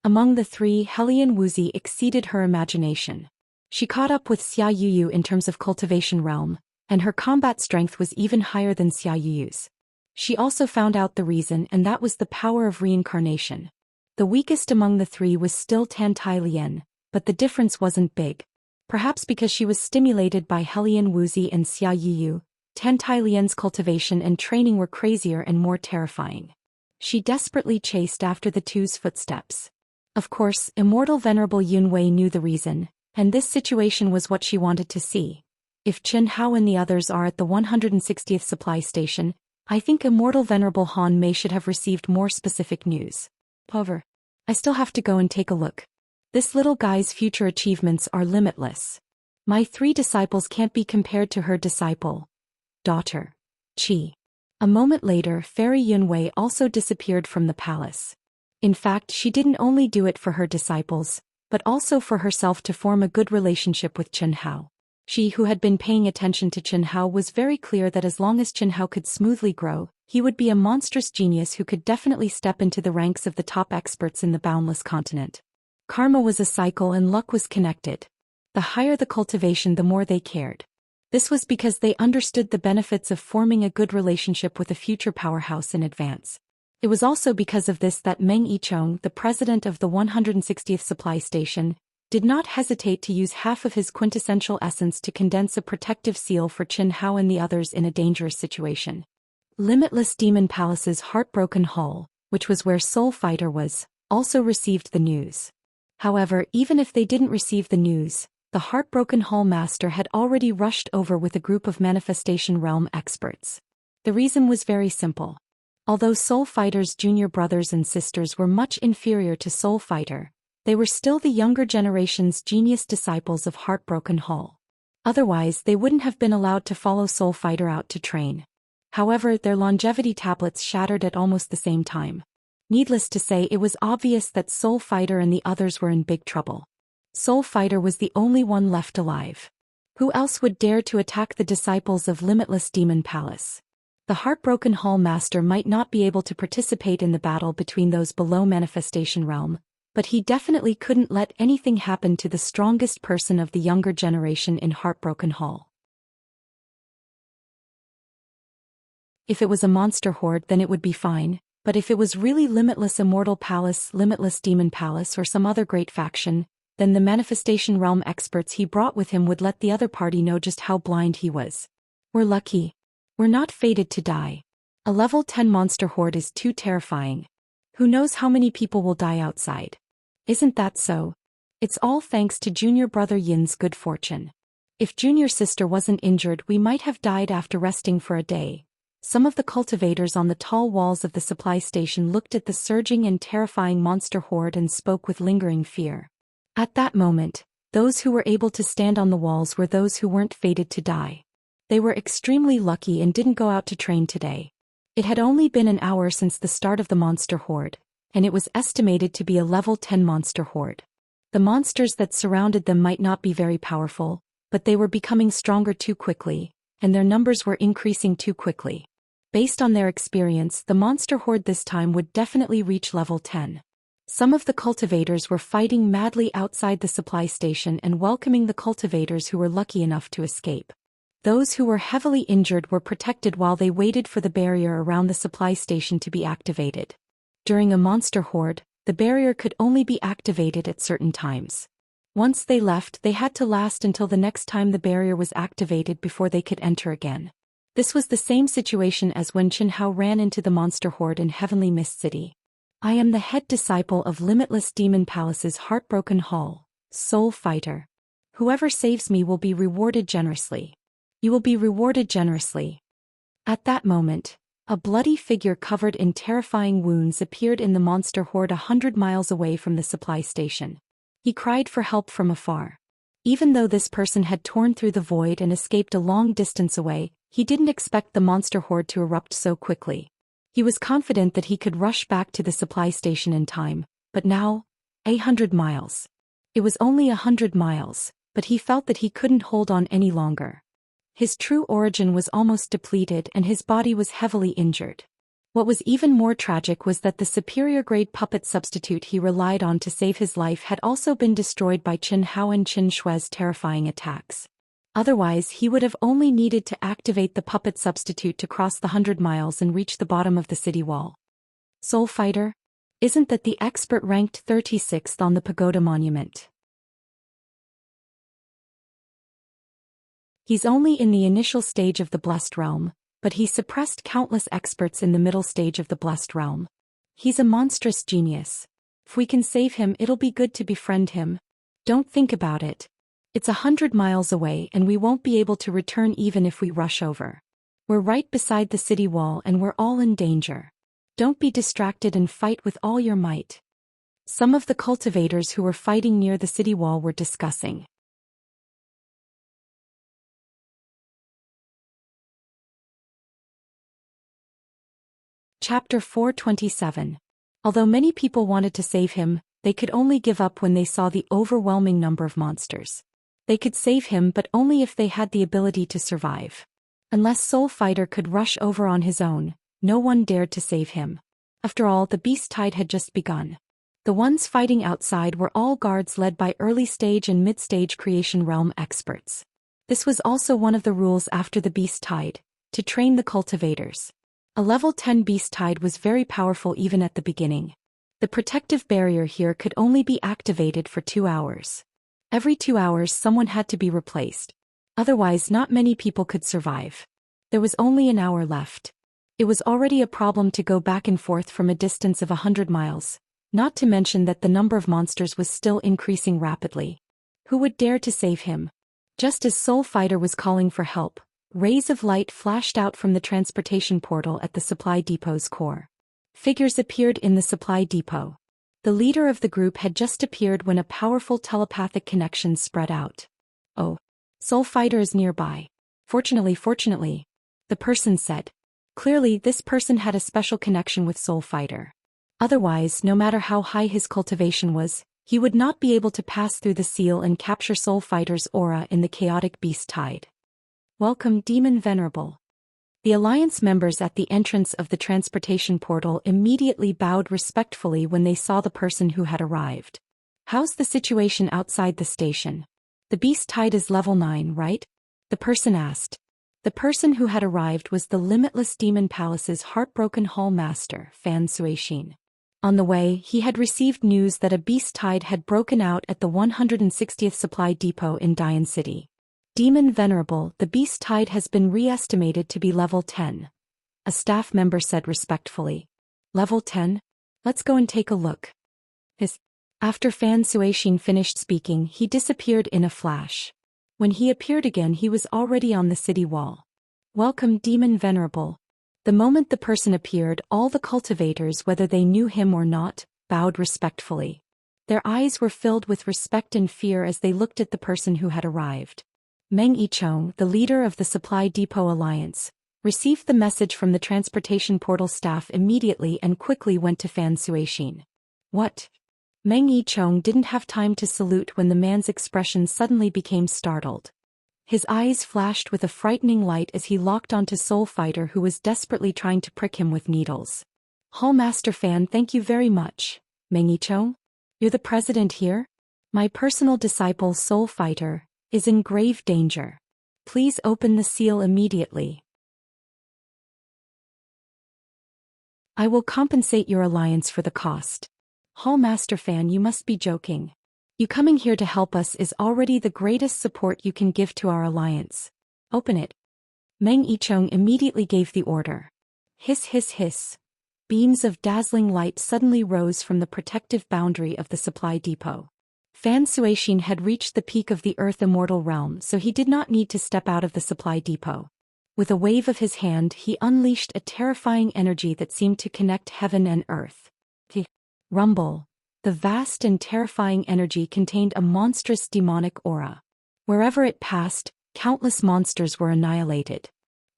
Among the 3, Helian Wuzi exceeded her imagination. She caught up with Xia Yu in terms of cultivation realm, and her combat strength was even higher than Xia Yu's. She also found out the reason, and that was the power of reincarnation. The weakest among the 3 was still Tantai Lian, but the difference wasn't big. Perhaps because she was stimulated by Helian Wuzi and Xia Yu, Tantai Lian's cultivation and training were crazier and more terrifying. She desperately chased after the 2's footsteps. Of course, Immortal Venerable Yunwei knew the reason, and this situation was what she wanted to see. If Qin Hao and the others are at the 160th supply station, I think Immortal Venerable Han Mei should have received more specific news. However, I still have to go and take a look. This little guy's future achievements are limitless. My 3 disciples can't be compared to her disciple, daughter, Qi. A moment later, Fairy Yunwei also disappeared from the palace. In fact, she didn't only do it for her disciples, but also for herself to form a good relationship with Qin Hao. She, who had been paying attention to Qin Hao, was very clear that as long as Qin Hao could smoothly grow, he would be a monstrous genius who could definitely step into the ranks of the top experts in the boundless continent. Karma was a cycle and luck was connected. The higher the cultivation, the more they cared. This was because they understood the benefits of forming a good relationship with a future powerhouse in advance. It was also because of this that Meng Yichong, the president of the 160th supply station, did not hesitate to use half of his quintessential essence to condense a protective seal for Qin Hao and the others in a dangerous situation. Limitless Demon Palace's Heartbroken Hall, which was where Soul Fighter was, also received the news. However, even if they didn't receive the news, the Heartbroken Hall Master had already rushed over with a group of Manifestation Realm experts. The reason was very simple. Although Soul Fighter's junior brothers and sisters were much inferior to Soul Fighter, they were still the younger generation's genius disciples of Heartbroken Hall. Otherwise, they wouldn't have been allowed to follow Soul Fighter out to train. However, their longevity tablets shattered at almost the same time. Needless to say, it was obvious that Soul Fighter and the others were in big trouble. Soul Fighter was the only one left alive. Who else would dare to attack the disciples of Limitless Demon Palace? The Heartbroken Hall Master might not be able to participate in the battle between those below Manifestation Realm, But he definitely couldn't let anything happen to the strongest person of the younger generation in Heartbroken Hall. If it was a monster horde, then it would be fine, but if it was really Limitless Immortal Palace, Limitless Demon Palace, or some other great faction, then the Manifestation Realm experts he brought with him would let the other party know just how blind he was. We're lucky. We're not fated to die. A level 10 monster horde is too terrifying. Who knows how many people will die outside? Isn't that so? It's all thanks to junior brother Yin's good fortune. If junior sister wasn't injured, we might have died after resting for a day. Some of the cultivators on the tall walls of the supply station looked at the surging and terrifying monster horde and spoke with lingering fear. At that moment, those who were able to stand on the walls were those who weren't fated to die. They were extremely lucky and didn't go out to train today. It had only been an hour since the start of the monster horde, and it was estimated to be a level 10 monster horde. The monsters that surrounded them might not be very powerful, but they were becoming stronger too quickly, and their numbers were increasing too quickly. Based on their experience, the monster horde this time would definitely reach level 10. Some of the cultivators were fighting madly outside the supply station and welcoming the cultivators who were lucky enough to escape. Those who were heavily injured were protected while they waited for the barrier around the supply station to be activated. During a monster horde, the barrier could only be activated at certain times. Once they left, they had to last until the next time the barrier was activated before they could enter again. This was the same situation as when Chen Hao ran into the monster horde in Heavenly Mist City. I am the head disciple of Limitless Demon Palace's Heartbroken Hall, Soul Fighter. Whoever saves me will be rewarded generously. You will be rewarded generously. At that moment, a bloody figure covered in terrifying wounds appeared in the monster horde 100 miles away from the supply station. He cried for help from afar. Even though this person had torn through the void and escaped a long distance away, he didn't expect the monster horde to erupt so quickly. He was confident that he could rush back to the supply station in time, but now, 100 miles. It was only 100 miles, but he felt that he couldn't hold on any longer. His true origin was almost depleted and his body was heavily injured. What was even more tragic was that the superior-grade puppet substitute he relied on to save his life had also been destroyed by Chen Hao and Qin Shui's terrifying attacks. Otherwise, he would have only needed to activate the puppet substitute to cross the 100 miles and reach the bottom of the city wall. Soul Fighter? Isn't that the expert ranked 36th on the Pagoda Monument? He's only in the initial stage of the Blessed Realm, but he suppressed countless experts in the middle stage of the Blessed Realm. He's a monstrous genius. If we can save him, it'll be good to befriend him. Don't think about it. It's 100 miles away and we won't be able to return even if we rush over. We're right beside the city wall and we're all in danger. Don't be distracted and fight with all your might. Some of the cultivators who were fighting near the city wall were discussing. Chapter 427. Although many people wanted to save him, they could only give up when they saw the overwhelming number of monsters. They could save him but only if they had the ability to survive. Unless Soul Fighter could rush over on his own, no one dared to save him. After all, the beast tide had just begun. The ones fighting outside were all guards led by early-stage and mid-stage creation realm experts. This was also one of the rules after the beast tide, to train the cultivators. A level 10 beast tide was very powerful even at the beginning. The protective barrier here could only be activated for 2 hours. Every 2 hours someone had to be replaced. Otherwise not many people could survive. There was only an hour left. It was already a problem to go back and forth from a distance of 100 miles, not to mention that the number of monsters was still increasing rapidly. Who would dare to save him? Just as Soul Fighter was calling for help, rays of light flashed out from the transportation portal at the supply depot's core. Figures appeared in the supply depot. The leader of the group had just appeared when a powerful telepathic connection spread out. Oh, Soul Fighter is nearby. Fortunately, the person said. Clearly, this person had a special connection with Soul Fighter. Otherwise, no matter how high his cultivation was, he would not be able to pass through the seal and capture Soul Fighter's aura in the chaotic beast tide. Welcome, Demon Venerable. The Alliance members at the entrance of the transportation portal immediately bowed respectfully when they saw the person who had arrived. How's the situation outside the station? The beast tide is level 9, right? The person asked. The person who had arrived was the Limitless Demon Palace's heartbroken hall master, Fan Suixin. On the way, he had received news that a beast tide had broken out at the 160th supply depot in Dian City. Demon Venerable, the beast tide has been re-estimated to be level 10. A staff member said respectfully. Level 10? Let's go and take a look. After Fan Suixin finished speaking, he disappeared in a flash. When he appeared again, he was already on the city wall. Welcome, Demon Venerable. The moment the person appeared, all the cultivators, whether they knew him or not, bowed respectfully. Their eyes were filled with respect and fear as they looked at the person who had arrived. Meng Yichong, the leader of the Supply Depot Alliance, received the message from the transportation portal staff immediately and quickly went to Fan Suixin. What? Meng Yichong didn't have time to salute when the man's expression suddenly became startled. His eyes flashed with a frightening light as he locked onto Soul Fighter, who was desperately trying to prick him with needles. Hall Master Fan, thank you very much. Meng Yichong? You're the president here? My personal disciple Soul Fighter is in grave danger. Please open the seal immediately. I will compensate your alliance for the cost. Hall Master Fan, you must be joking. You coming here to help us is already the greatest support you can give to our alliance. Open it. Meng Yichong immediately gave the order. Hiss hiss hiss. Beams of dazzling light suddenly rose from the protective boundary of the supply depot. Fan Suixin had reached the peak of the Earth Immortal Realm, so he did not need to step out of the supply depot. With a wave of his hand, he unleashed a terrifying energy that seemed to connect heaven and earth. Rumble. The vast and terrifying energy contained a monstrous demonic aura. Wherever it passed, countless monsters were annihilated.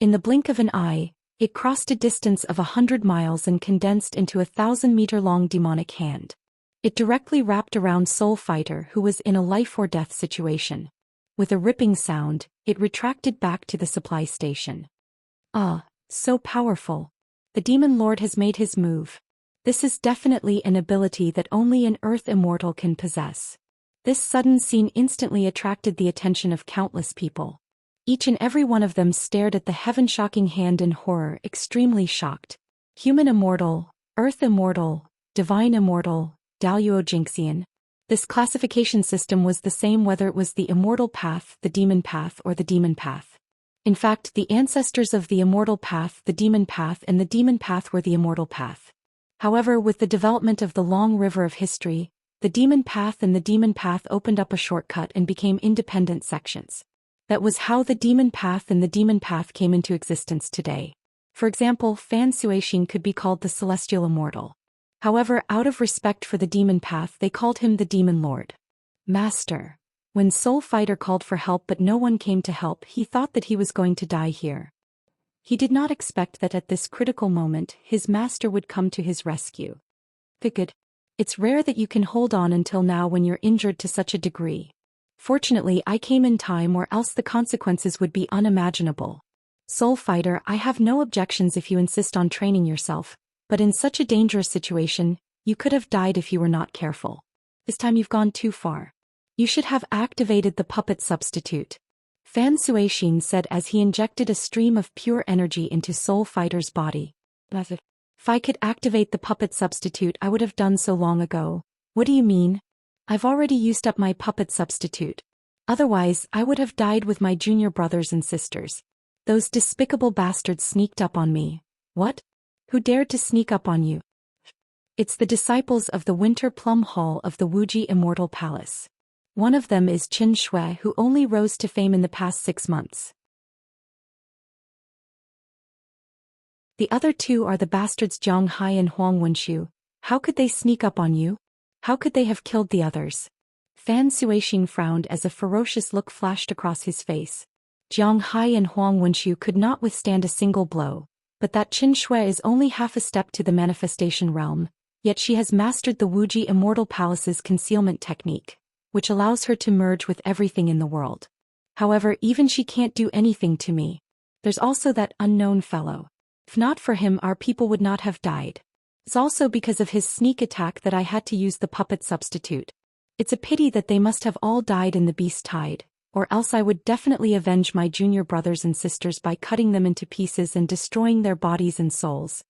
In the blink of an eye, it crossed a distance of 100 miles and condensed into a 1,000-meter-long demonic hand. It directly wrapped around Soul Fighter, who was in a life-or-death situation. With a ripping sound, it retracted back to the supply station. Ah, so powerful. The Demon Lord has made his move. This is definitely an ability that only an Earth Immortal can possess. This sudden scene instantly attracted the attention of countless people. Each and every one of them stared at the heaven-shocking hand in horror, extremely shocked. Human Immortal, Earth Immortal, Divine Immortal, Daluo Jinxian. This classification system was the same whether it was the Immortal Path, the Demon Path, or the Demon Path. In fact, the ancestors of the Immortal Path, the Demon Path, and the Demon Path were the Immortal Path. However, with the development of the long river of history, the Demon Path and the Demon Path opened up a shortcut and became independent sections. That was how the Demon Path and the Demon Path came into existence today. For example, Fan Suixin could be called the Celestial Immortal. However, out of respect for the Demon Path, they called him the Demon Lord. Master. When Soul Fighter called for help but no one came to help, he thought that he was going to die here. He did not expect that at this critical moment, his master would come to his rescue. Good. It's rare that you can hold on until now when you're injured to such a degree. Fortunately, I came in time, or else the consequences would be unimaginable. Soul Fighter, I have no objections if you insist on training yourself, but in such a dangerous situation, you could have died if you were not careful. This time you've gone too far. You should have activated the puppet substitute. Fan Suixin said as he injected a stream of pure energy into Soul Fighter's body. If I could activate the puppet substitute, I would have done so long ago. What do you mean? I've already used up my puppet substitute. Otherwise, I would have died with my junior brothers and sisters. Those despicable bastards sneaked up on me. What? Who dared to sneak up on you? It's the disciples of the Winter Plum Hall of the Wuxia Immortal Palace. One of them is Qin Shui, who only rose to fame in the past 6 months. The other two are the bastards Jiang Hai and Huang Wenshu. How could they sneak up on you? How could they have killed the others? Fan Suixin frowned as a ferocious look flashed across his face. Jiang Hai and Huang Wenshu could not withstand a single blow, but that Qin Shui is only half a step to the manifestation realm, yet she has mastered the Wuxia Immortal Palace's concealment technique, which allows her to merge with everything in the world. However, even she can't do anything to me. There's also that unknown fellow. If not for him, our people would not have died. It's also because of his sneak attack that I had to use the puppet substitute. It's a pity that they must have all died in the beast tide, or else I would definitely avenge my junior brothers and sisters by cutting them into pieces and destroying their bodies and souls.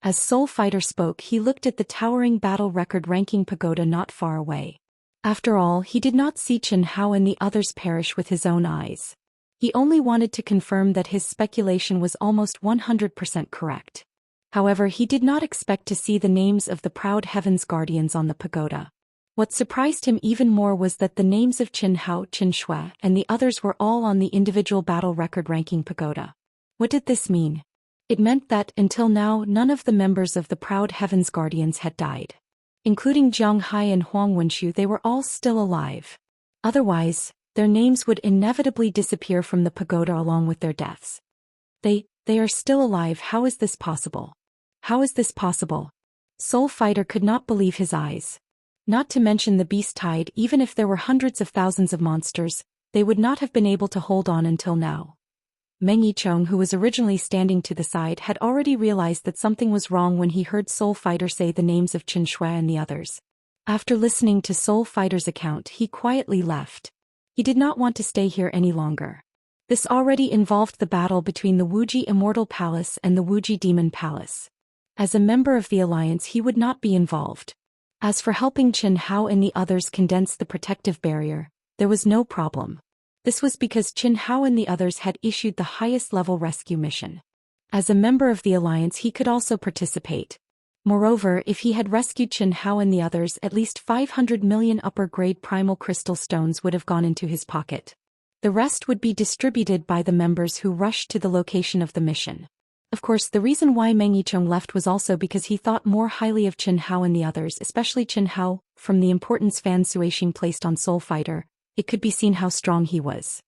As Soul Fighter spoke, he looked at the towering battle record ranking pagoda not far away. After all, he did not see Chen Hao and the others perish with his own eyes. He only wanted to confirm that his speculation was almost 100% correct. However, he did not expect to see the names of the proud heaven's guardians on the pagoda. What surprised him even more was that the names of Chen Hao, Chen Shui, and the others were all on the individual battle record ranking pagoda. What did this mean? It meant that, until now, none of the members of the proud heaven's guardians had died. Including Jiang Hai and Huang Wenxu, they were all still alive. Otherwise, their names would inevitably disappear from the pagoda along with their deaths. They are still alive. How is this possible? How is this possible? Soul Fighter could not believe his eyes. Not to mention the beast tide, even if there were hundreds of thousands of monsters, they would not have been able to hold on until now. Meng Yicheng, who was originally standing to the side, had already realized that something was wrong when he heard Soul Fighter say the names of Chen Shui and the others. After listening to Soul Fighter's account, he quietly left. He did not want to stay here any longer. This already involved the battle between the Wuji Immortal Palace and the Wuji Demon Palace. As a member of the alliance, he would not be involved. As for helping Chen Hao and the others condense the protective barrier, there was no problem. This was because Chen Hao and the others had issued the highest level rescue mission. As a member of the alliance, he could also participate. Moreover, if he had rescued Chen Hao and the others, at least 500 million upper-grade primal crystal stones would have gone into his pocket. The rest would be distributed by the members who rushed to the location of the mission. Of course, the reason why Meng Yicheng left was also because he thought more highly of Chen Hao and the others, especially Chen Hao. From the importance Fan Suixing placed on Soul Fighter, it could be seen how strong he was.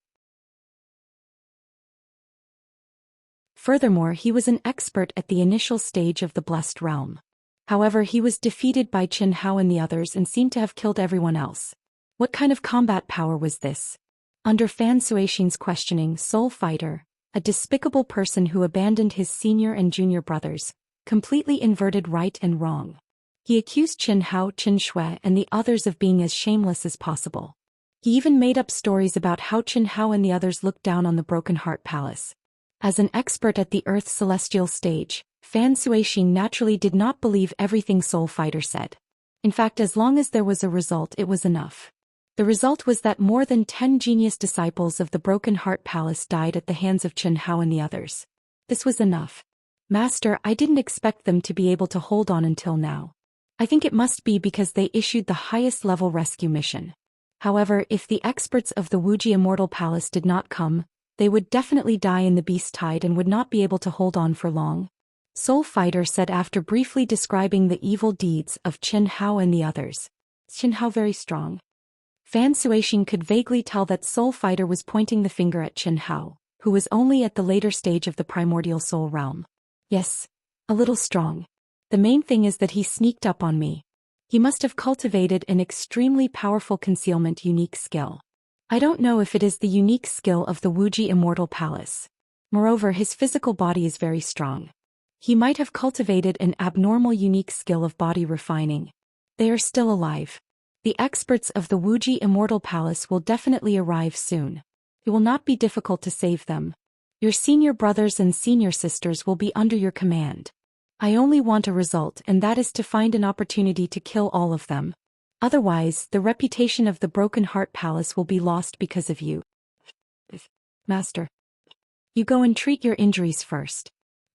Furthermore, he was an expert at the initial stage of the Blessed Realm. However, he was defeated by Chen Hao and the others and seemed to have killed everyone else. What kind of combat power was this? Under Fan Suixing's questioning, Soul Fighter, a despicable person who abandoned his senior and junior brothers, completely inverted right and wrong. He accused Chen Hao, Chen Shui, and the others of being as shameless as possible. He even made up stories about how Chen Hao and the others looked down on the Broken Heart Palace. As an expert at the Earth's celestial stage, Fan Suixing naturally did not believe everything Soul Fighter said. In fact, as long as there was a result, it was enough. The result was that more than 10 genius disciples of the Broken Heart Palace died at the hands of Chen Hao and the others. This was enough. Master, I didn't expect them to be able to hold on until now. I think it must be because they issued the highest level rescue mission. However, if the experts of the Wuji Immortal Palace did not come, they would definitely die in the beast tide and would not be able to hold on for long. Soul Fighter said after briefly describing the evil deeds of Chen Hao and the others. Chen Hao very strong. Fan Suixing could vaguely tell that Soul Fighter was pointing the finger at Chen Hao, who was only at the later stage of the primordial soul realm. Yes, a little strong. The main thing is that he sneaked up on me. He must have cultivated an extremely powerful concealment unique skill. I don't know if it is the unique skill of the Wuji Immortal Palace. Moreover, his physical body is very strong. He might have cultivated an abnormal unique skill of body refining. They are still alive. The experts of the Wuji Immortal Palace will definitely arrive soon. It will not be difficult to save them. Your senior brothers and senior sisters will be under your command. I only want a result, and that is to find an opportunity to kill all of them. Otherwise, the reputation of the Broken Heart Palace will be lost because of you. Master. You go and treat your injuries first.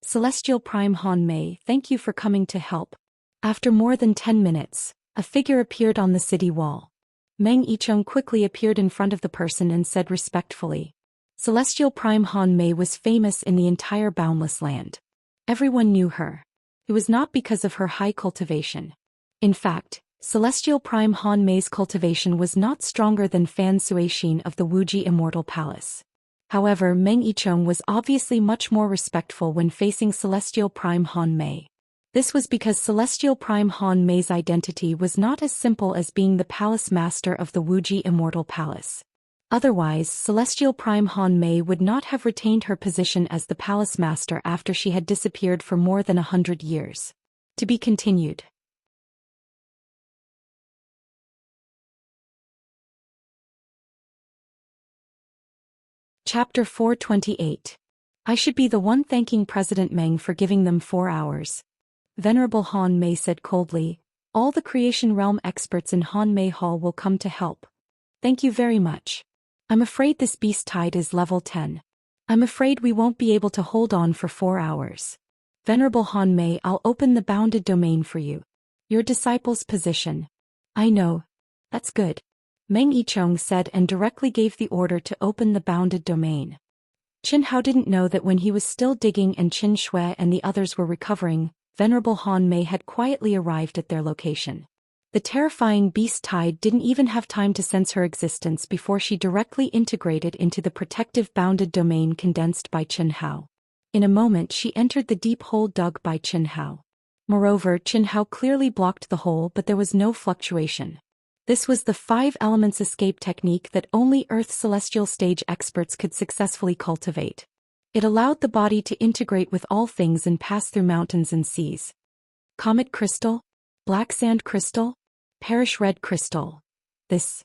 Celestial Prime Han Mei, thank you for coming to help. After more than 10 minutes, a figure appeared on the city wall. Meng Yicheng quickly appeared in front of the person and said respectfully. Celestial Prime Han Mei was famous in the entire Boundless Land. Everyone knew her. It was not because of her high cultivation. In fact, Celestial Prime Han Mei's cultivation was not stronger than Fan Suixing of the Wuji Immortal Palace. However, Meng Yicheng was obviously much more respectful when facing Celestial Prime Han Mei. This was because Celestial Prime Han Mei's identity was not as simple as being the palace master of the Wuji Immortal Palace. Otherwise, Celestial Prime Han Mei would not have retained her position as the palace master after she had disappeared for more than 100 years. To be continued. Chapter 428. I should be the one thanking President Meng for giving them 4 hours. Venerable Han Mei said coldly, all the creation realm experts in Han Mei Hall will come to help. Thank you very much. I'm afraid this beast tide is level 10. I'm afraid we won't be able to hold on for 4 hours. Venerable Han Mei, I'll open the bounded domain for you. Your disciple's position. I know. That's good. Meng Yichong said and directly gave the order to open the bounded domain. Qin Hao didn't know that when he was still digging and Qin Shui and the others were recovering, Venerable Han Mei had quietly arrived at their location. The terrifying beast tide didn't even have time to sense her existence before she directly integrated into the protective bounded domain condensed by Qin Hao. In a moment she entered the deep hole dug by Qin Hao. Moreover, Qin Hao clearly blocked the hole, but there was no fluctuation. This was the 5 elements escape technique that only Earth's celestial stage experts could successfully cultivate. It allowed the body to integrate with all things and pass through mountains and seas. Comet crystal? Black sand crystal? Perish red crystal. This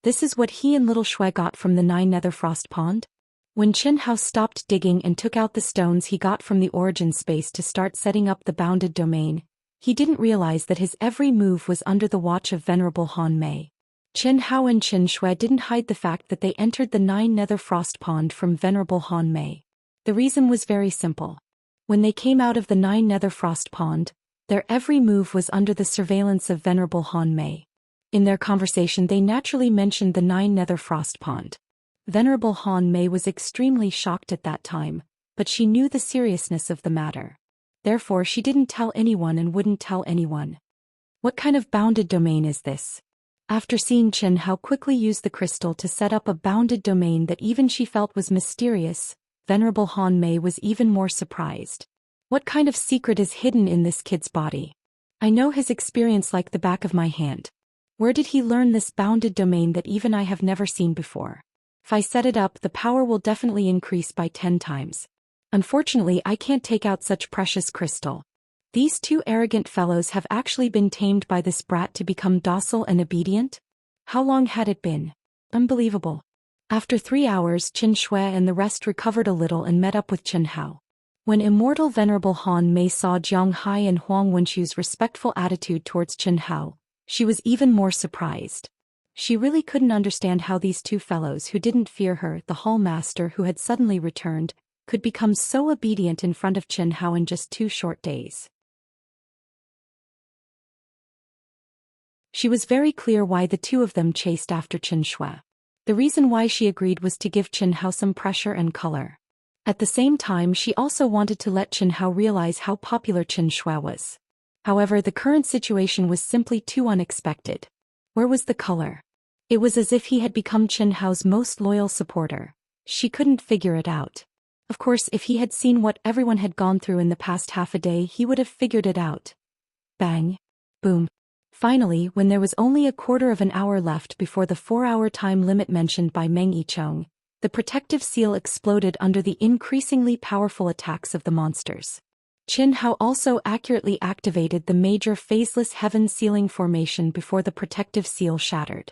is what he and Little Shui got from the 9 nether frost pond? When Qin Hao stopped digging and took out the stones he got from the origin space to start setting up the bounded domain, he didn't realize that his every move was under the watch of Venerable Han Mei. Qin Hao and Qin Shui didn't hide the fact that they entered the 9 nether frost pond from Venerable Han Mei. The reason was very simple. When they came out of the 9 nether frost pond, their every move was under the surveillance of Venerable Han Mei. In their conversation they naturally mentioned the 9 nether frost pond. Venerable Han Mei was extremely shocked at that time, but she knew the seriousness of the matter. Therefore she didn't tell anyone and wouldn't tell anyone. What kind of bounded domain is this? After seeing Qin Hao quickly use the crystal to set up a bounded domain that even she felt was mysterious, Venerable Han Mei was even more surprised. What kind of secret is hidden in this kid's body? I know his experience like the back of my hand. Where did he learn this bounded domain that even I have never seen before? If I set it up, the power will definitely increase by 10 times. Unfortunately, I can't take out such precious crystal. These 2 arrogant fellows have actually been tamed by this brat to become docile and obedient? How long had it been? Unbelievable. After 3 hours, Qin Shui and the rest recovered a little and met up with Qin Hao. When immortal Venerable Han Mei saw Jiang Hai and Huang Wenqu's respectful attitude towards Qin Hao, she was even more surprised. She really couldn't understand how these 2 fellows who didn't fear her, the hall master who had suddenly returned, could become so obedient in front of Qin Hao in just 2 short days. She was very clear why the 2 of them chased after Qin Shui. The reason why she agreed was to give Qin Hao some pressure and color. At the same time she also wanted to let Qin Hao realize how popular Qin Shui was. However, the current situation was simply too unexpected. Where was the color? It was as if he had become Qin Hao's most loyal supporter. She couldn't figure it out. Of course, if he had seen what everyone had gone through in the past half a day, he would have figured it out. Bang. Boom. Finally, when there was only a quarter of an hour left before the 4-hour time limit mentioned by Meng Yichong, the protective seal exploded under the increasingly powerful attacks of the monsters. Qin Hao also accurately activated the major phaseless heaven sealing formation before the protective seal shattered.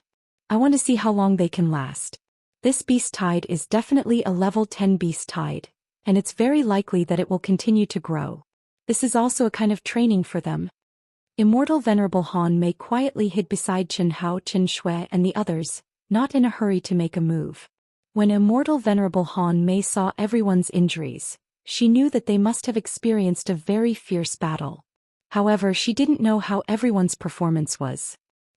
I want to see how long they can last. This beast tide is definitely a level 10 beast tide, and it's very likely that it will continue to grow. This is also a kind of training for them. Immortal Venerable Han Mei quietly hid beside Qin Hao, Qin Shui and the others, not in a hurry to make a move. When Immortal Venerable Han Mei saw everyone's injuries, she knew that they must have experienced a very fierce battle. However, she didn't know how everyone's performance was.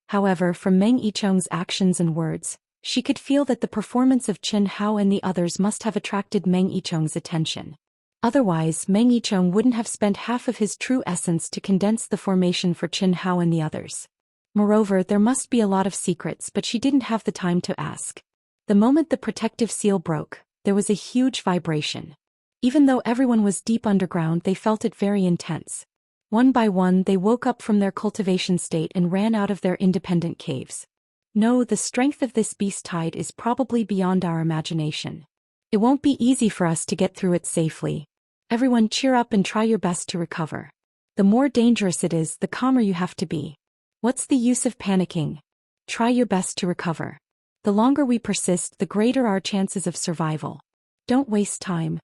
However, from Meng Yichong's actions and words, she could feel that the performance of Qin Hao and the others must have attracted Meng Yichong's attention. Otherwise, Meng Yichong wouldn't have spent half of his true essence to condense the formation for Qin Hao and the others. Moreover, there must be a lot of secrets, but she didn't have the time to ask. The moment the protective seal broke, there was a huge vibration. Even though everyone was deep underground, they felt it very intense. One by one, they woke up from their cultivation state and ran out of their independent caves. No, the strength of this beast tide is probably beyond our imagination. It won't be easy for us to get through it safely. Everyone cheer up and try your best to recover. The more dangerous it is, the calmer you have to be. What's the use of panicking? Try your best to recover. The longer we persist, the greater our chances of survival. Don't waste time,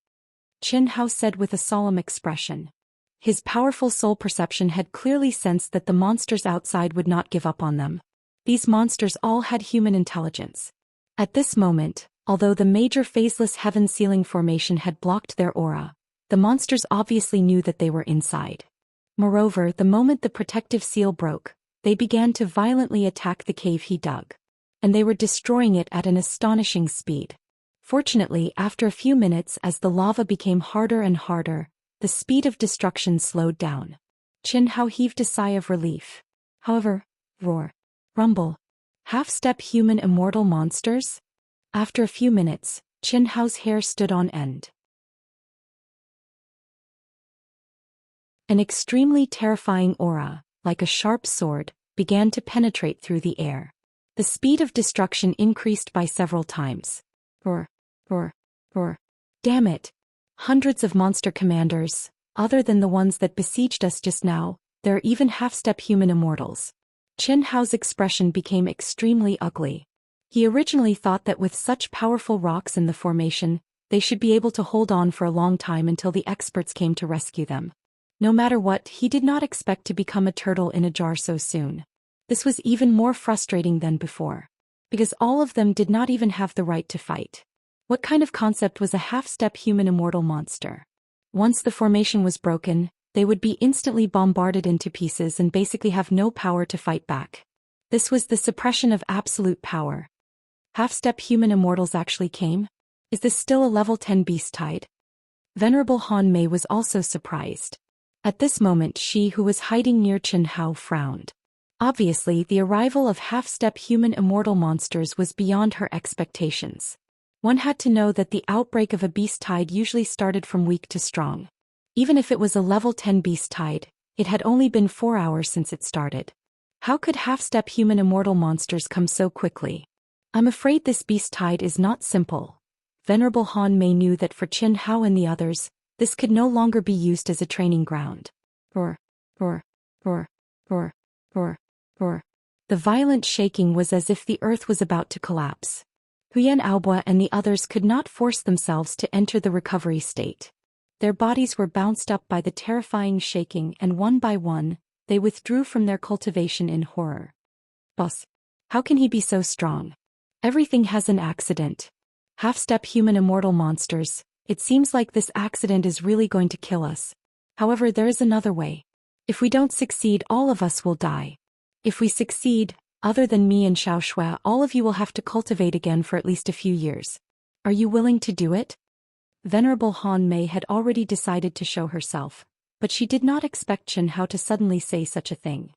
Qin Hao said with a solemn expression. His powerful soul perception had clearly sensed that the monsters outside would not give up on them. These monsters all had human intelligence. At this moment, although the major phaseless heaven-sealing formation had blocked their aura, the monsters obviously knew that they were inside. Moreover, the moment the protective seal broke, they began to violently attack the cave he dug. And they were destroying it at an astonishing speed. Fortunately, after a few minutes, as the lava became harder and harder, the speed of destruction slowed down. Qin Hao heaved a sigh of relief. However, roar, rumble, half-step human immortal monsters? After a few minutes, Qin Hao's hair stood on end. An extremely terrifying aura, like a sharp sword, began to penetrate through the air. The speed of destruction increased by several times. Roar, roar, roar. Damn it! Hundreds of monster commanders, other than the ones that besieged us just now, there are even half-step human immortals. Qin Hao's expression became extremely ugly. He originally thought that with such powerful rocks in the formation, they should be able to hold on for a long time until the experts came to rescue them. No matter what, he did not expect to become a turtle in a jar so soon. This was even more frustrating than before. Because all of them did not even have the right to fight. What kind of concept was a half-step human immortal monster? Once the formation was broken, they would be instantly bombarded into pieces and basically have no power to fight back. This was the suppression of absolute power. Half-step human immortals actually came? Is this still a level 10 beast tide? Venerable Han Mei was also surprised. At this moment, she who was hiding near Qin Hao frowned. Obviously, the arrival of half-step human immortal monsters was beyond her expectations. One had to know that the outbreak of a beast tide usually started from weak to strong. Even if it was a level 10 beast tide, it had only been 4 hours since it started. How could half-step human immortal monsters come so quickly? I'm afraid this beast tide is not simple. Venerable Han Mei knew that for Qin Hao and the others, this could no longer be used as a training ground. Roar, roar, roar, roar, roar, roar. The violent shaking was as if the earth was about to collapse. Huyan Aobua and the others could not force themselves to enter the recovery state. Their bodies were bounced up by the terrifying shaking, and one by one, they withdrew from their cultivation in horror. Boss, how can he be so strong? Everything has an accident. Half-step human immortal monsters, it seems like this accident is really going to kill us. However, there is another way. If we don't succeed, all of us will die. If we succeed, other than me and Xiaoxua, all of you will have to cultivate again for at least a few years. Are you willing to do it? Venerable Han Mei had already decided to show herself, but she did not expect Qin Hao to suddenly say such a thing.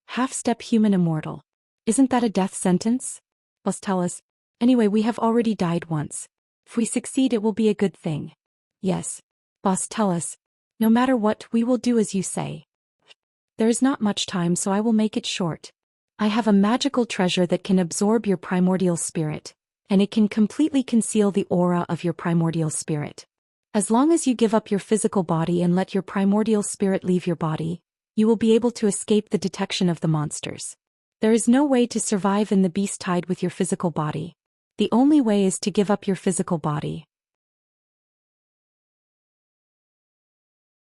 Half-step human immortal. Isn't that a death sentence? Boss, tell us. Anyway, we have already died once. If we succeed, it will be a good thing. Yes. Boss, tell us. No matter what, we will do as you say. There is not much time, so I will make it short. I have a magical treasure that can absorb your primordial spirit, and it can completely conceal the aura of your primordial spirit. As long as you give up your physical body and let your primordial spirit leave your body, you will be able to escape the detection of the monsters. There is no way to survive in the beast tide with your physical body. The only way is to give up your physical body.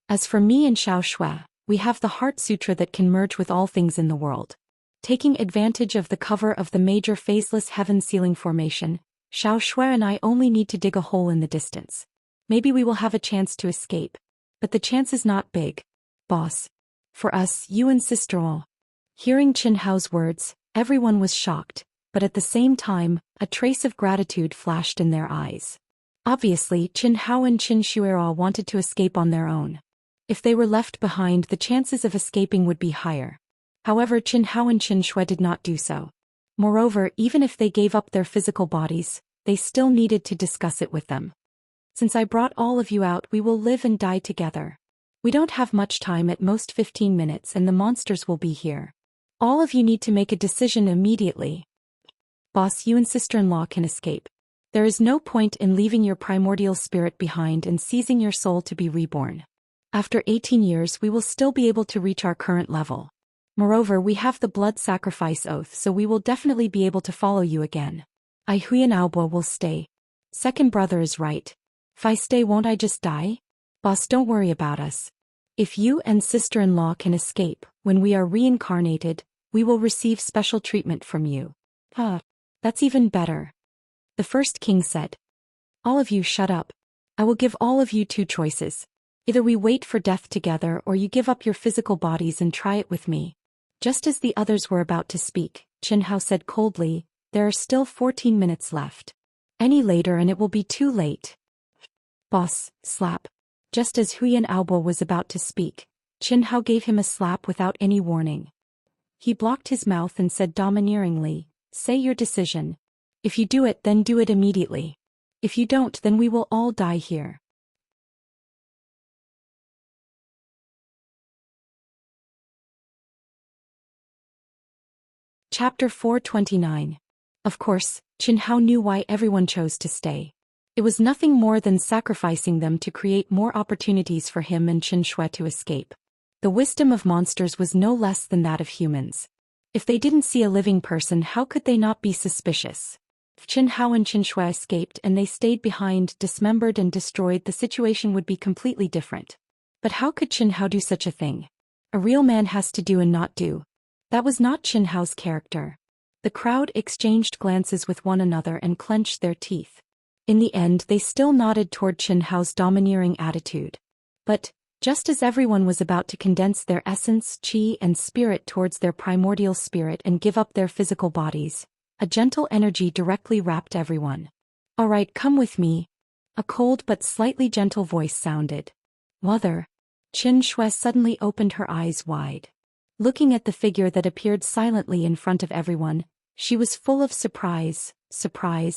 As for me and Xiaoxua, we have the Heart Sutra that can merge with all things in the world. Taking advantage of the cover of the major phaseless heaven-sealing formation, Xiaoxua and I only need to dig a hole in the distance. Maybe we will have a chance to escape. But the chance is not big. Boss. For us, you and Sister-in-law. Hearing Qin Hao's words, everyone was shocked, but at the same time, a trace of gratitude flashed in their eyes. Obviously, Qin Hao and Qin Shuai wanted to escape on their own. If they were left behind, the chances of escaping would be higher. However, Qin Hao and Qin Shuai did not do so. Moreover, even if they gave up their physical bodies, they still needed to discuss it with them. Since I brought all of you out, we will live and die together. We don't have much time, at most 15 minutes, and the monsters will be here. All of you need to make a decision immediately. Boss, you and sister-in-law can escape. There is no point in leaving your primordial spirit behind and seizing your soul to be reborn. After 18 years we will still be able to reach our current level. Moreover, we have the blood sacrifice oath, so we will definitely be able to follow you again. I Huyan Aobo will stay. Second brother is right. If I stay, won't I just die? Boss, don't worry about us. If you and sister-in-law can escape, when we are reincarnated, we will receive special treatment from you. That's even better. The first king said. All of you shut up. I will give all of you two choices. Either we wait for death together or you give up your physical bodies and try it with me. Just as the others were about to speak, Qin Hao said coldly, there are still 14 minutes left. Any later and it will be too late. Boss, slap. Just as Huyan Aobo was about to speak, Qin Hao gave him a slap without any warning. He blocked his mouth and said domineeringly, say your decision. If you do it, then do it immediately. If you don't, then we will all die here. Chapter 429. Of course, Qin Hao knew why everyone chose to stay. It was nothing more than sacrificing them to create more opportunities for him and Qin Shui to escape. The wisdom of monsters was no less than that of humans. If they didn't see a living person, how could they not be suspicious? If Qin Hao and Qin Shui escaped and they stayed behind, dismembered and destroyed, the situation would be completely different. But how could Qin Hao do such a thing? A real man has to do and not do. That was not Qin Hao's character. The crowd exchanged glances with one another and clenched their teeth. In the end, they still nodded toward Qin Hao's domineering attitude. But, just as everyone was about to condense their essence, qi and spirit towards their primordial spirit and give up their physical bodies, a gentle energy directly wrapped everyone. All right, come with me. A cold but slightly gentle voice sounded. Mother. Qin Shui suddenly opened her eyes wide. Looking at the figure that appeared silently in front of everyone, she was full of surprise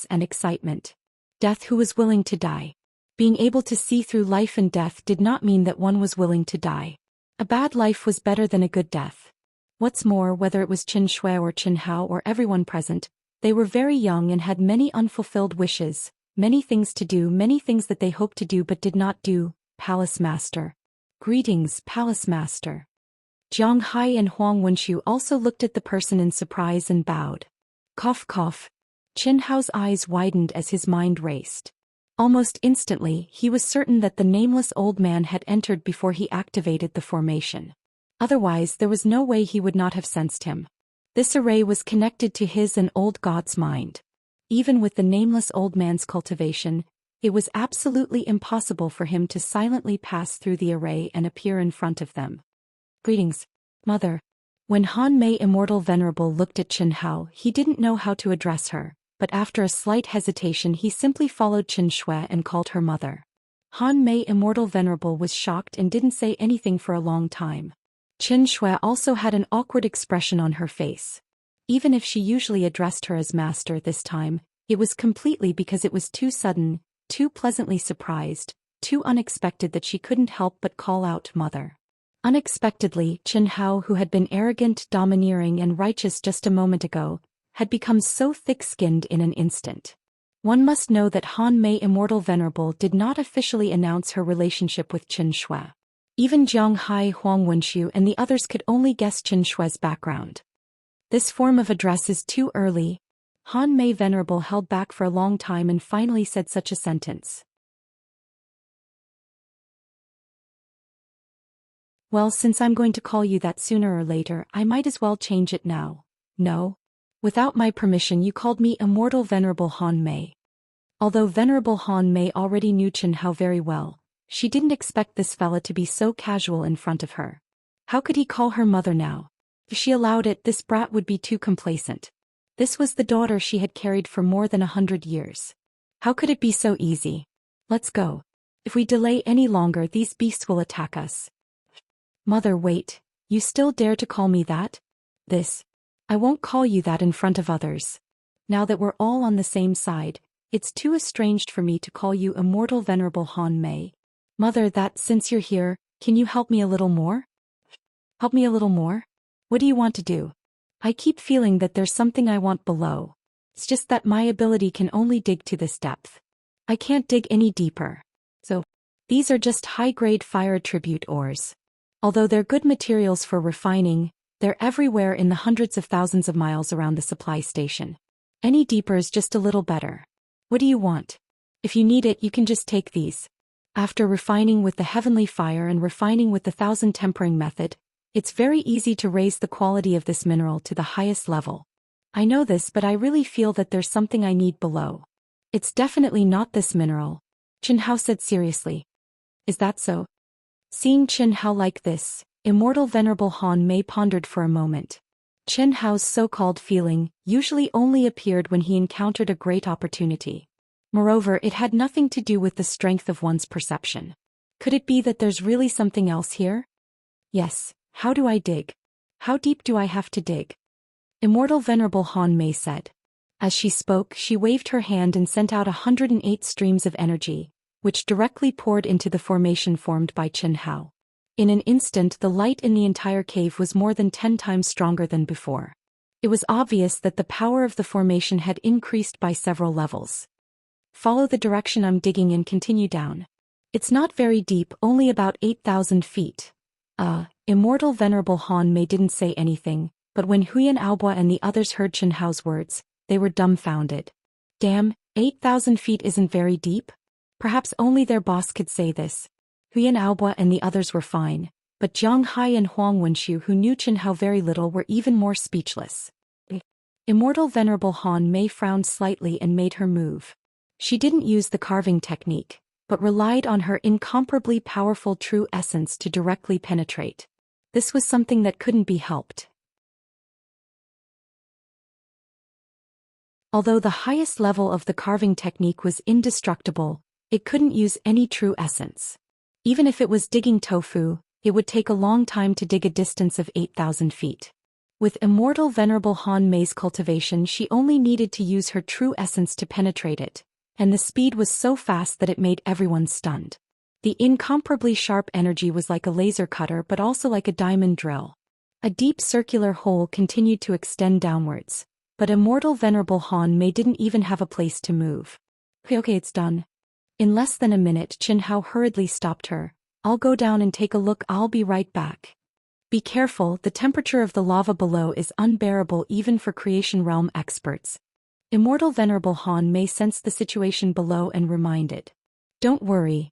and excitement. Death, who was willing to die. Being able to see through life and death did not mean that one was willing to die. A bad life was better than a good death. What's more, whether it was Qin Shui or Qin Hao or everyone present, they were very young and had many unfulfilled wishes, many things to do, many things that they hoped to do but did not do. Palace Master. Greetings, Palace Master. Jiang Hai and Huang Wenxiu also looked at the person in surprise and bowed. Cough cough. Qin Hao's eyes widened as his mind raced. Almost instantly, he was certain that the nameless old man had entered before he activated the formation. Otherwise, there was no way he would not have sensed him. This array was connected to his and old god's mind. Even with the nameless old man's cultivation, it was absolutely impossible for him to silently pass through the array and appear in front of them. Greetings, Mother. When Han Mei Immortal Venerable looked at Qin Hao, he didn't know how to address her, but after a slight hesitation he simply followed Qin Shui and called her Mother. Han Mei Immortal Venerable was shocked and didn't say anything for a long time. Qin Shui also had an awkward expression on her face. Even if she usually addressed her as Master this time, it was completely because it was too sudden, too pleasantly surprised, too unexpected that she couldn't help but call out Mother. Unexpectedly, Qin Hao, who had been arrogant, domineering and righteous just a moment ago, had become so thick-skinned in an instant. One must know that Han Mei Immortal Venerable did not officially announce her relationship with Qin Shui. Even Jiang Hai, Huang Wenxiu and the others could only guess Qin Shui's background. This form of address is too early. Han Mei Venerable held back for a long time and finally said such a sentence. Well, since I'm going to call you that sooner or later, I might as well change it now. No? Without my permission you called me Immortal Venerable Han Mei. Although Venerable Han Mei already knew Qin Hao very well, she didn't expect this fella to be so casual in front of her. How could he call her mother now? If she allowed it, this brat would be too complacent. This was the daughter she had carried for more than 100 years. How could it be so easy? Let's go. If we delay any longer, these beasts will attack us. Mother, wait. You still dare to call me that? I won't call you that in front of others. Now that we're all on the same side, it's too estranged for me to call you Immortal Venerable Han Mei. Mother, since you're here, can you help me a little more? Help me a little more? What do you want to do? I keep feeling that there's something I want below. It's just that my ability can only dig to this depth. I can't dig any deeper. So, these are just high-grade fire attribute ores. Although they're good materials for refining, they're everywhere in the hundreds of thousands of miles around the supply station. Any deeper is just a little better. What do you want? If you need it, you can just take these. After refining with the heavenly fire and refining with the 1000 tempering method, it's very easy to raise the quality of this mineral to the highest level. I know this, but I really feel that there's something I need below. It's definitely not this mineral, Chen Hao said seriously. Is that so? Seeing Chen Hao like this, Immortal Venerable Han Mei pondered for a moment. Chen Hao's so-called feeling usually only appeared when he encountered a great opportunity. Moreover, it had nothing to do with the strength of one's perception. Could it be that there's really something else here? Yes, how do I dig? How deep do I have to dig? Immortal Venerable Han Mei said. As she spoke, she waved her hand and sent out 108 streams of energy, which directly poured into the formation formed by Chen Hao. In an instant, the light in the entire cave was more than 10 times stronger than before. It was obvious that the power of the formation had increased by several levels. Follow the direction I'm digging and continue down. It's not very deep, only about 8,000 feet. Immortal Venerable Han Mei didn't say anything, but when Huyan Aobo and the others heard Chen Hao's words, they were dumbfounded. Damn, 8,000 feet isn't very deep? Perhaps only their boss could say this. Huyan Aobo and the others were fine, but Jiang Hai and Huang Wenxiu, who knew Chen Hao very little, were even more speechless. Immortal Venerable Han Mei frowned slightly and made her move. She didn't use the carving technique, but relied on her incomparably powerful true essence to directly penetrate. This was something that couldn't be helped. Although the highest level of the carving technique was indestructible, it couldn't use any true essence. Even if it was digging tofu, it would take a long time to dig a distance of 8,000 feet. With Immortal Venerable Han Mei's cultivation, she only needed to use her true essence to penetrate it, and the speed was so fast that it made everyone stunned. The incomparably sharp energy was like a laser cutter but also like a diamond drill. A deep circular hole continued to extend downwards, but Immortal Venerable Han Mei didn't even have a place to move. Okay, it's done. In less than a minute, Chen Hao hurriedly stopped her. I'll go down and take a look, I'll be right back. Be careful, the temperature of the lava below is unbearable even for creation realm experts. Immortal Venerable Han Mei sensed the situation below and reminded. Don't worry.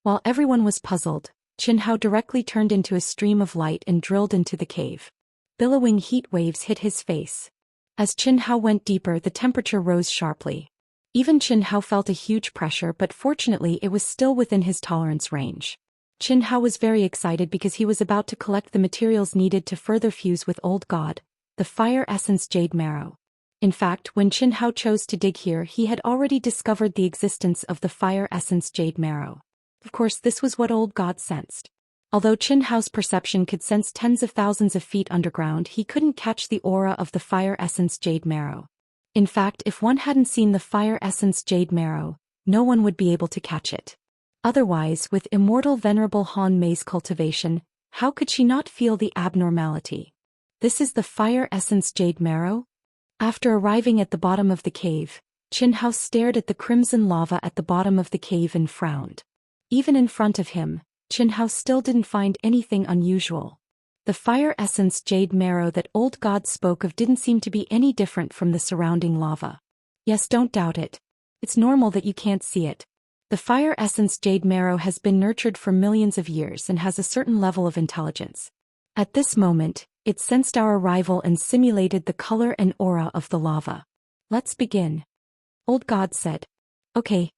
While everyone was puzzled, Chen Hao directly turned into a stream of light and drilled into the cave. Billowing heat waves hit his face. As Chen Hao went deeper, the temperature rose sharply. Even Chen Hao felt a huge pressure, but fortunately it was still within his tolerance range. Chen Hao was very excited because he was about to collect the materials needed to further fuse with Old God, the Fire Essence Jade Marrow. In fact, when Chen Hao chose to dig here, he had already discovered the existence of the Fire Essence Jade Marrow. Of course, this was what Old God sensed. Although Chen Hao's perception could sense tens of thousands of feet underground, he couldn't catch the aura of the Fire Essence Jade Marrow. In fact, if one hadn't seen the Fire Essence Jade Marrow, no one would be able to catch it. Otherwise, with Immortal Venerable Han Mei's cultivation, how could she not feel the abnormality? This is the Fire Essence Jade Marrow? After arriving at the bottom of the cave, Chen Hao stared at the crimson lava at the bottom of the cave and frowned. Even in front of him, Chen Hao still didn't find anything unusual. The Fire Essence Jade Marrow that Old God spoke of didn't seem to be any different from the surrounding lava. Yes, don't doubt it. It's normal that you can't see it. The Fire Essence Jade Marrow has been nurtured for millions of years and has a certain level of intelligence. At this moment, it sensed our arrival and simulated the color and aura of the lava. Let's begin. Old God said. Okay.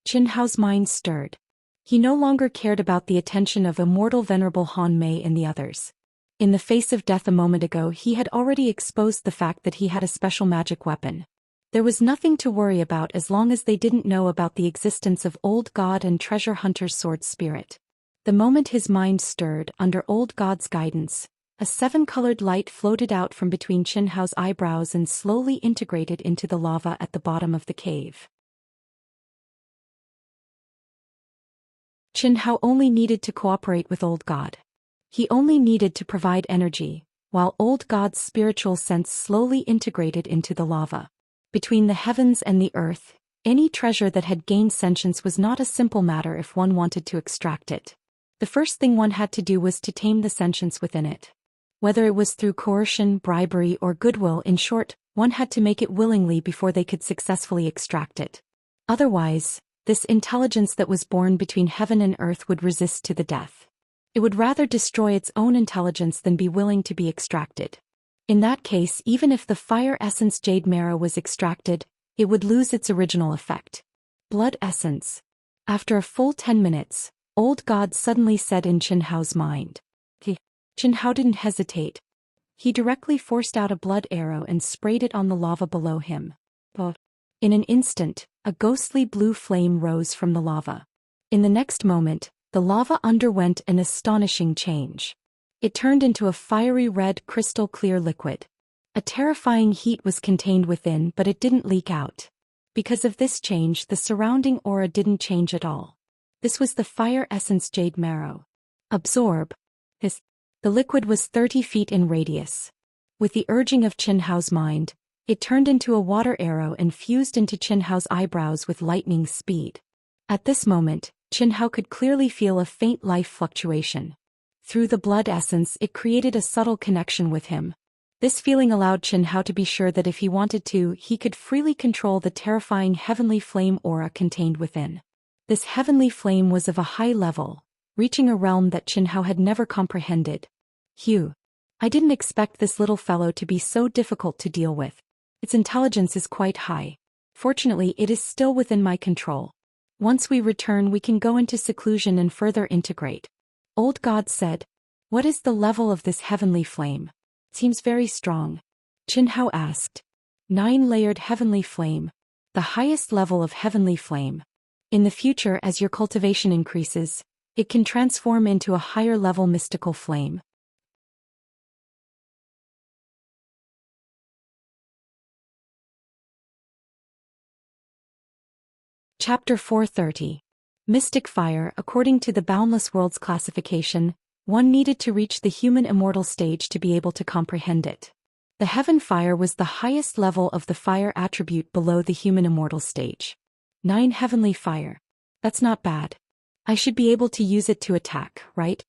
Chen Hao's mind stirred. He no longer cared about the attention of Immortal Venerable Han Mei and the others. In the face of death a moment ago, he had already exposed the fact that he had a special magic weapon. There was nothing to worry about as long as they didn't know about the existence of Old God and Treasure Hunter's sword spirit. The moment his mind stirred, under Old God's guidance, a 7-colored light floated out from between Chen Hao's eyebrows and slowly integrated into the lava at the bottom of the cave. Chen Hao only needed to cooperate with Old God. He only needed to provide energy, while old God's spiritual sense slowly integrated into the lava. Between the heavens and the earth, any treasure that had gained sentience was not a simple matter if one wanted to extract it. The first thing one had to do was to tame the sentience within it. Whether it was through coercion, bribery, or goodwill, in short, one had to make it willingly before they could successfully extract it. Otherwise, this intelligence that was born between heaven and earth would resist to the death. It would rather destroy its own intelligence than be willing to be extracted. In that case, even if the fire essence jade marrow was extracted, it would lose its original effect. Blood essence. After a full 10 minutes, old God suddenly said in Qianhao's mind. Qianhao didn't hesitate. He directly forced out a blood arrow and sprayed it on the lava below him. In an instant, a ghostly blue flame rose from the lava. In the next moment, the lava underwent an astonishing change. It turned into a fiery red crystal-clear liquid. A terrifying heat was contained within, but it didn't leak out. Because of this change, the surrounding aura didn't change at all. This was the fire essence jade marrow. Absorb. The liquid was 30 feet in radius. With the urging of Qianhao's mind, it turned into a water arrow and fused into Qianhao's eyebrows with lightning speed. At this moment, Qianhao could clearly feel a faint life fluctuation. Through the blood essence, it created a subtle connection with him. This feeling allowed Qianhao to be sure that if he wanted to, he could freely control the terrifying heavenly flame aura contained within. This heavenly flame was of a high level, reaching a realm that Qianhao had never comprehended. I didn't expect this little fellow to be so difficult to deal with. Its intelligence is quite high. Fortunately, it is still within my control. Once we return, we can go into seclusion and further integrate. Old God said. What is the level of this heavenly flame? Seems very strong. Qianhao asked. 9-layered heavenly flame. The highest level of heavenly flame. In the future, as your cultivation increases, it can transform into a higher level mystical flame. Chapter 430. Mystic Fire. According to the Boundless Worlds classification, one needed to reach the human immortal stage to be able to comprehend it. The heaven fire was the highest level of the fire attribute below the human immortal stage. 9 heavenly fire. That's not bad. I should be able to use it to attack, right?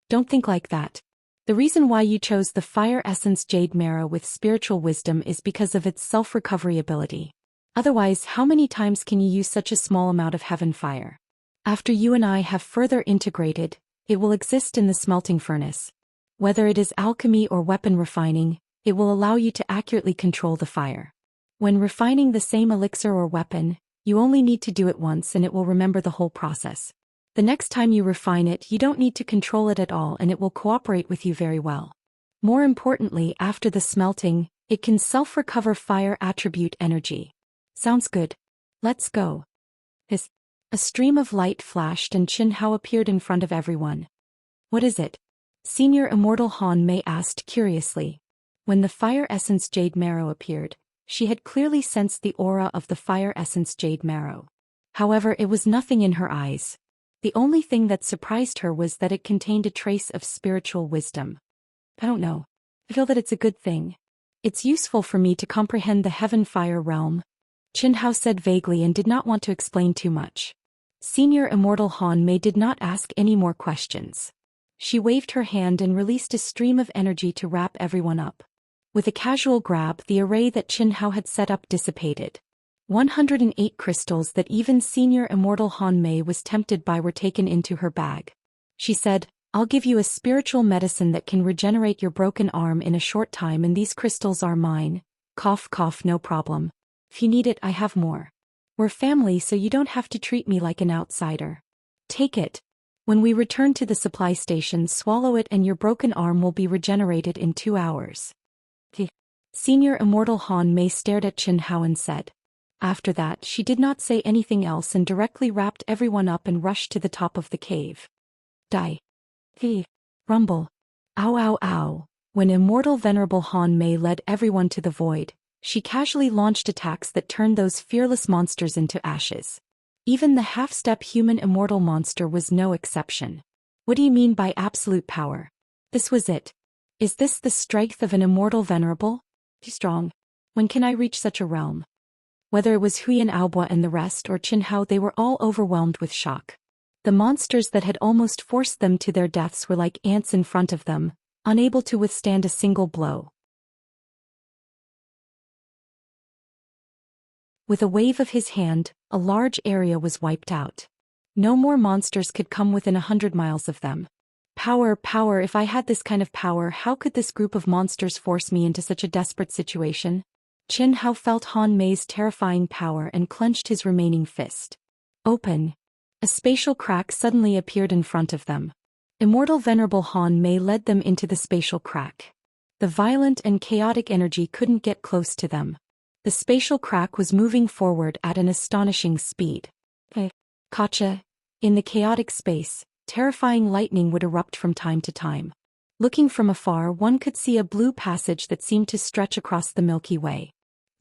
Don't think like that. The reason why you chose the fire essence jade marrow with spiritual wisdom is because of its self-recovery ability. Otherwise, how many times can you use such a small amount of heaven fire? After you and I have further integrated, it will exist in the smelting furnace. Whether it is alchemy or weapon refining, it will allow you to accurately control the fire. When refining the same elixir or weapon, you only need to do it once and it will remember the whole process. The next time you refine it, you don't need to control it at all and it will cooperate with you very well. More importantly, after the smelting, it can self-recover fire attribute energy. Sounds good. Let's go. A stream of light flashed and Qianhao appeared in front of everyone. What is it? Senior Immortal Han Mei asked curiously. When the fire essence jade marrow appeared, she had clearly sensed the aura of the fire essence jade marrow. However, it was nothing in her eyes. The only thing that surprised her was that it contained a trace of spiritual wisdom. I don't know. I feel that it's a good thing. It's useful for me to comprehend the heaven fire realm. Qianhao said vaguely and did not want to explain too much. Senior Immortal Han Mei did not ask any more questions. She waved her hand and released a stream of energy to wrap everyone up. With a casual grab, the array that Qianhao had set up dissipated. 108 crystals that even Senior Immortal Han Mei was tempted by were taken into her bag. She said, I'll give you a spiritual medicine that can regenerate your broken arm in a short time and these crystals are mine. Cough cough, no problem. If you need it, I have more. We're family, so you don't have to treat me like an outsider. Take it. When we return to the supply station, swallow it and your broken arm will be regenerated in 2 hours. Senior Immortal Han Mei stared at Qianhao and said. After that, she did not say anything else and directly wrapped everyone up and rushed to the top of the cave. Die. Rumble. Ow ow ow. When Immortal Venerable Han Mei led everyone to the void, she casually launched attacks that turned those fearless monsters into ashes. Even the half-step human immortal monster was no exception. What do you mean by absolute power? This was it. Is this the strength of an immortal venerable? Too strong. When can I reach such a realm? Whether it was Huyan Aobua and the rest or Qin Hao, they were all overwhelmed with shock. The monsters that had almost forced them to their deaths were like ants in front of them, unable to withstand a single blow. With a wave of his hand, a large area was wiped out. No more monsters could come within 100 miles of them. Power, power, if I had this kind of power, how could this group of monsters force me into such a desperate situation? Qin Hao felt Han Mei's terrifying power and clenched his remaining fist. Open. A spatial crack suddenly appeared in front of them. Immortal Venerable Han Mei led them into the spatial crack. The violent and chaotic energy couldn't get close to them. The spatial crack was moving forward at an astonishing speed. Gotcha. In the chaotic space, terrifying lightning would erupt from time to time. Looking from afar, one could see a blue passage that seemed to stretch across the Milky Way.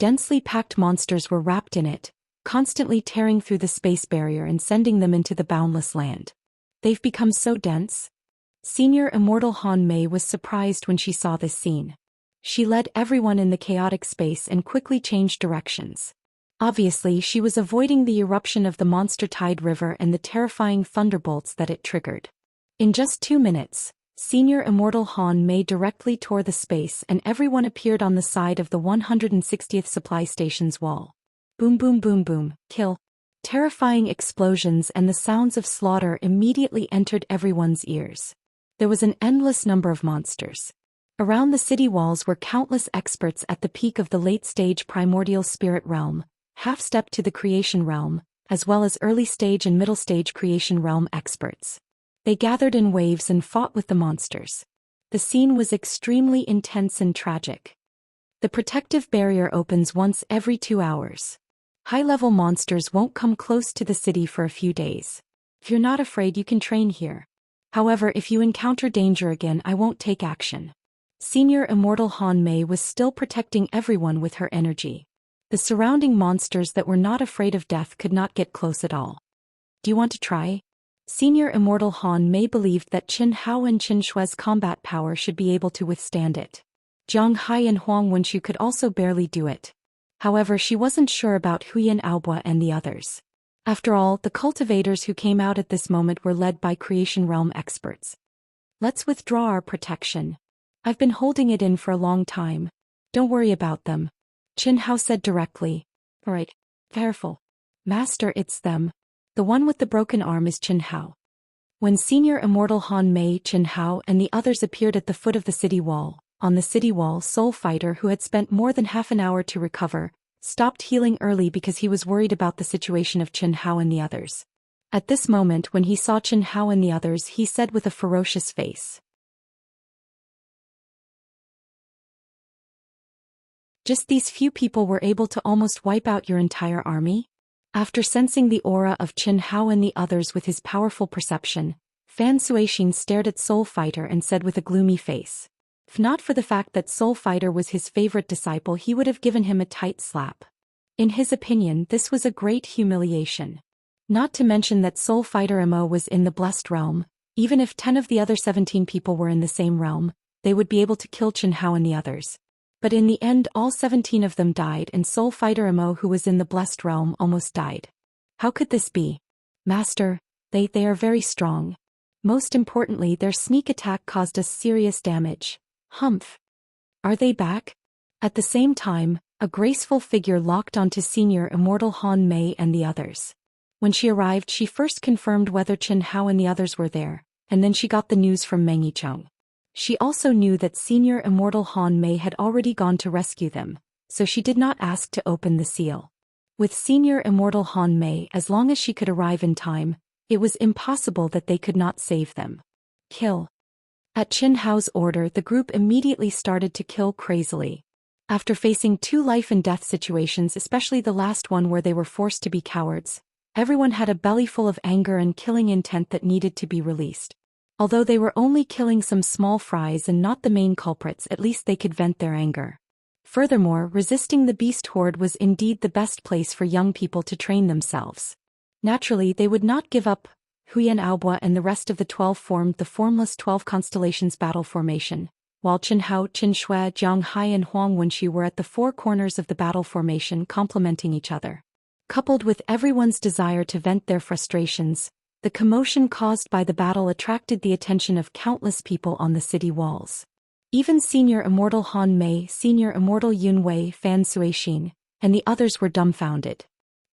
Densely packed monsters were wrapped in it, constantly tearing through the space barrier and sending them into the boundless land. They've become so dense. Senior Immortal Han Mei was surprised when she saw this scene. She led everyone in the chaotic space and quickly changed directions. Obviously, she was avoiding the eruption of the monster tide river and the terrifying thunderbolts that it triggered. In just 2 minutes, Senior Immortal Han Mei directly tore the space and everyone appeared on the side of the 160th supply station's wall. Boom boom boom boom, kill. Terrifying explosions and the sounds of slaughter immediately entered everyone's ears. There was an endless number of monsters. Around the city walls were countless experts at the peak of the late-stage primordial spirit realm, half-step to the creation realm, as well as early-stage and middle-stage creation realm experts. They gathered in waves and fought with the monsters. The scene was extremely intense and tragic. The protective barrier opens once every 2 hours. High-level monsters won't come close to the city for a few days. If you're not afraid, you can train here. However, if you encounter danger again, I won't take action. Senior Immortal Han Mei was still protecting everyone with her energy. The surrounding monsters that were not afraid of death could not get close at all. Do you want to try? Senior Immortal Han Mei believed that Qin Hao and Qin Shui's combat power should be able to withstand it. Jiang Hai and Huang Wenshu could also barely do it. However, she wasn't sure about Huyan Aobua and the others. After all, the cultivators who came out at this moment were led by Creation Realm experts. Let's withdraw our protection. I've been holding it in for a long time. Don't worry about them. Qin Hao said directly. Alright. Careful. Master, it's them. The one with the broken arm is Qin Hao. When Senior Immortal Han Mei, Qin Hao and the others appeared at the foot of the city wall, on the city wall, Soul Fighter, who had spent more than half an hour to recover, stopped healing early because he was worried about the situation of Qin Hao and the others. At this moment, when he saw Qin Hao and the others, he said with a ferocious face. Just these few people were able to almost wipe out your entire army? After sensing the aura of Qin Hao and the others with his powerful perception, Fan Suixin stared at Soul Fighter and said with a gloomy face. If not for the fact that Soul Fighter was his favorite disciple, he would have given him a tight slap. In his opinion, this was a great humiliation. Not to mention that Soul Fighter Mo was in the Blessed Realm. Even if 10 of the other 17 people were in the same realm, they would be able to kill Qin Hao and the others. But in the end, all 17 of them died, and Soul Fighter Mo, who was in the Blessed Realm, almost died. How could this be? Master, they are very strong. Most importantly, their sneak attack caused us serious damage. Humph. Are they back? At the same time, a graceful figure locked onto Senior Immortal Han Mei and the others. When she arrived, she first confirmed whether Qin Hao and the others were there, and then she got the news from Meng Yicheng. She also knew that Senior Immortal Han Mei had already gone to rescue them, so she did not ask to open the seal. With Senior Immortal Han Mei, as long as she could arrive in time, it was impossible that they could not save them. Kill. At Qin Hao's order, the group immediately started to kill crazily. After facing 2 life-and-death situations, especially the last one where they were forced to be cowards, everyone had a belly full of anger and killing intent that needed to be released. Although they were only killing some small fries and not the main culprits, at least they could vent their anger. Furthermore, resisting the beast horde was indeed the best place for young people to train themselves. Naturally, they would not give up. Huyan Aobua and the rest of the 12 formed the formless 12 constellations battle formation, while Chen Hao, Qin Shui, Jiang Hai and Huang Wenxu were at the four corners of the battle formation complementing each other. Coupled with everyone's desire to vent their frustrations, the commotion caused by the battle attracted the attention of countless people on the city walls. Even Senior Immortal Han Mei, Senior Immortal Yun Wei, Fan Suixin, and the others were dumbfounded.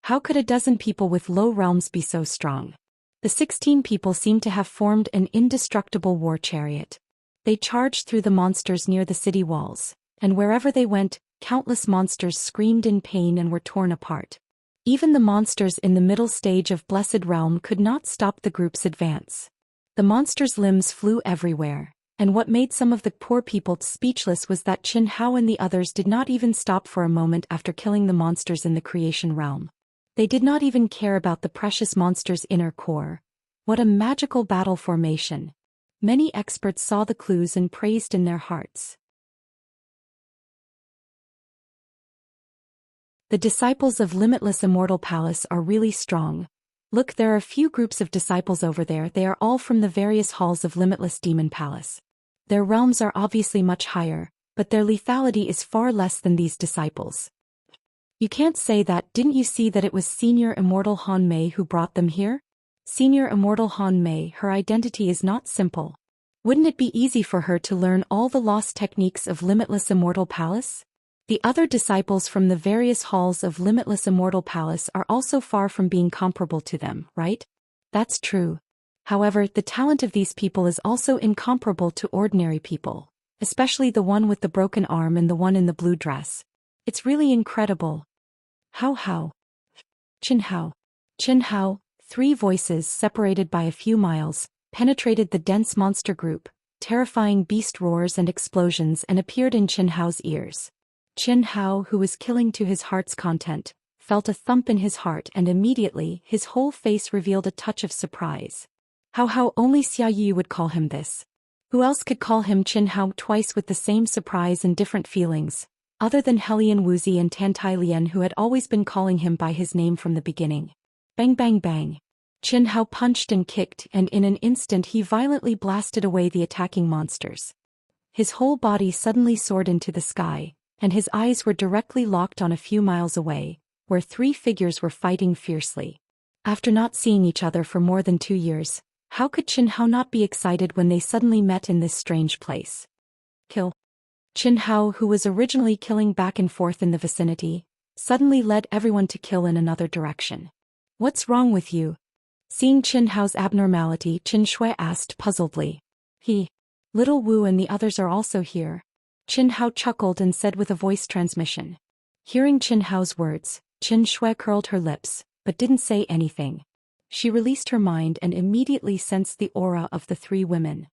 How could a dozen people with low realms be so strong? The 16 people seemed to have formed an indestructible war chariot. They charged through the monsters near the city walls, and wherever they went, countless monsters screamed in pain and were torn apart. Even the monsters in the middle stage of Blessed Realm could not stop the group's advance. The monsters' limbs flew everywhere, and what made some of the poor people speechless was that Qin Hao and the others did not even stop for a moment after killing the monsters in the creation realm. They did not even care about the precious monster's inner core. What a magical battle formation! Many experts saw the clues and praised in their hearts. The disciples of Limitless Immortal Palace are really strong. Look, there are a few groups of disciples over there. They are all from the various halls of Limitless Demon Palace. Their realms are obviously much higher, but their lethality is far less than these disciples. You can't say that. Didn't you see that it was Senior Immortal Han Mei who brought them here? Senior Immortal Han Mei, her identity is not simple. Wouldn't it be easy for her to learn all the lost techniques of Limitless Immortal Palace? The other disciples from the various halls of Limitless Immortal Palace are also far from being comparable to them, right? That's true. However, the talent of these people is also incomparable to ordinary people, especially the one with the broken arm and the one in the blue dress. It's really incredible. How? Qin Hao. Qin Hao, three voices separated by a few miles, penetrated the dense monster group. Terrifying beast roars and explosions and appeared in Qin Hao's ears. Qin Hao, who was killing to his heart's content, felt a thump in his heart and immediately his whole face revealed a touch of surprise. How only Xiaoyu would call him this. Who else could call him Qin Hao twice with the same surprise and different feelings, other than Helian Wuxia and Tantai Lian, who had always been calling him by his name from the beginning. Bang bang bang. Qin Hao punched and kicked, and in an instant he violently blasted away the attacking monsters. His whole body suddenly soared into the sky, and his eyes were directly locked on a few miles away, where three figures were fighting fiercely. After not seeing each other for more than 2 years, how could Qin Hao not be excited when they suddenly met in this strange place? Kill. Qin Hao, who was originally killing back and forth in the vicinity, suddenly led everyone to kill in another direction. What's wrong with you? Seeing Qin Hao's abnormality, Qin Shui asked puzzledly. Little Wu and the others are also here. Qin Hao chuckled and said with a voice transmission. Hearing Qin Hao's words, Qin Shui curled her lips, but didn't say anything. She released her mind and immediately sensed the aura of the three women.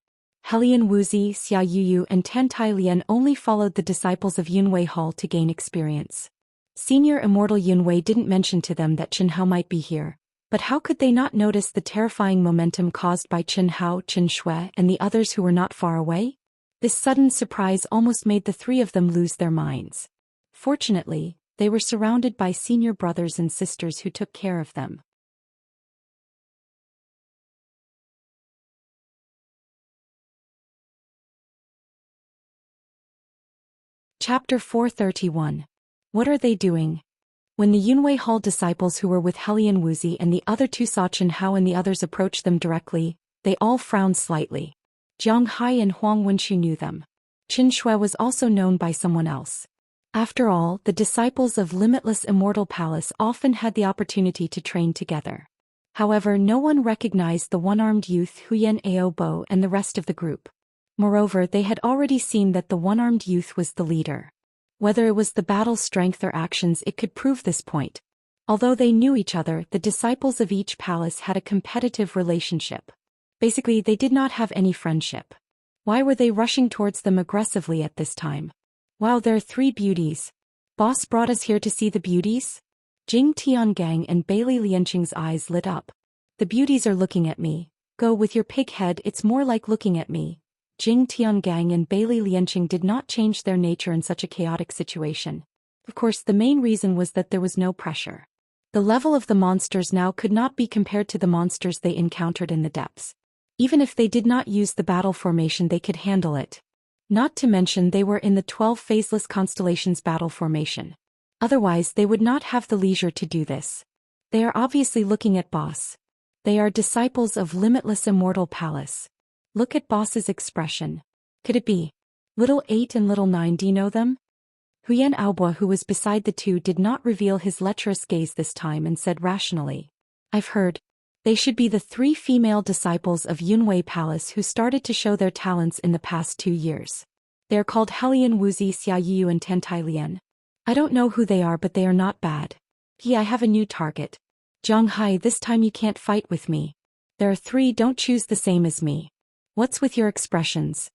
Helian Wuxi, Xia Yuyu and Tantai Lian only followed the disciples of Yunwei Hall to gain experience. Senior Immortal Yunwei didn't mention to them that Qin Hao might be here, but how could they not notice the terrifying momentum caused by Qin Hao, Qin Shui and the others who were not far away? This sudden surprise almost made the three of them lose their minds. Fortunately, they were surrounded by senior brothers and sisters who took care of them. Chapter 431. What are they doing? When the Yunwei Hall disciples who were with Helian Wuxi and the other two saw Qin Hao and the others approach them directly, they all frowned slightly. Jiang Hai and Huang Wenxu knew them. Qin Shui was also known by someone else. After all, the disciples of Limitless Immortal Palace often had the opportunity to train together. However, no one recognized the one-armed youth Huyan Aobo and the rest of the group. Moreover, they had already seen that the one-armed youth was the leader. Whether it was the battle strength or actions, it could prove this point. Although they knew each other, the disciples of each palace had a competitive relationship. Basically, they did not have any friendship. Why were they rushing towards them aggressively at this time? Wow, there are 3 beauties. Boss brought us here to see the beauties? Jing Tiangang and Bailey Lianqing's eyes lit up. The beauties are looking at me. Go with your pig head, it's more like looking at me. Jing Tiangang and Bailey Lianqing did not change their nature in such a chaotic situation. Of course, the main reason was that there was no pressure. The level of the monsters now could not be compared to the monsters they encountered in the depths. Even if they did not use the battle formation, they could handle it. Not to mention they were in the 12 phaseless constellations battle formation. Otherwise they would not have the leisure to do this. They are obviously looking at Boss. They are disciples of Limitless Immortal Palace. Look at Boss's expression. Could it be Little 8 and Little 9? Do you know them? Huyan Aobo, who was beside the two, did not reveal his lecherous gaze this time and said rationally, I've heard. They should be the 3 female disciples of Yunwei Palace who started to show their talents in the past 2 years. They are called Helian Wuxi, Xiaoyu and Tentai Lian. I don't know who they are, but they are not bad. I have a new target. Zhonghai, this time you can't fight with me. There are 3, don't choose the same as me. What's with your expressions?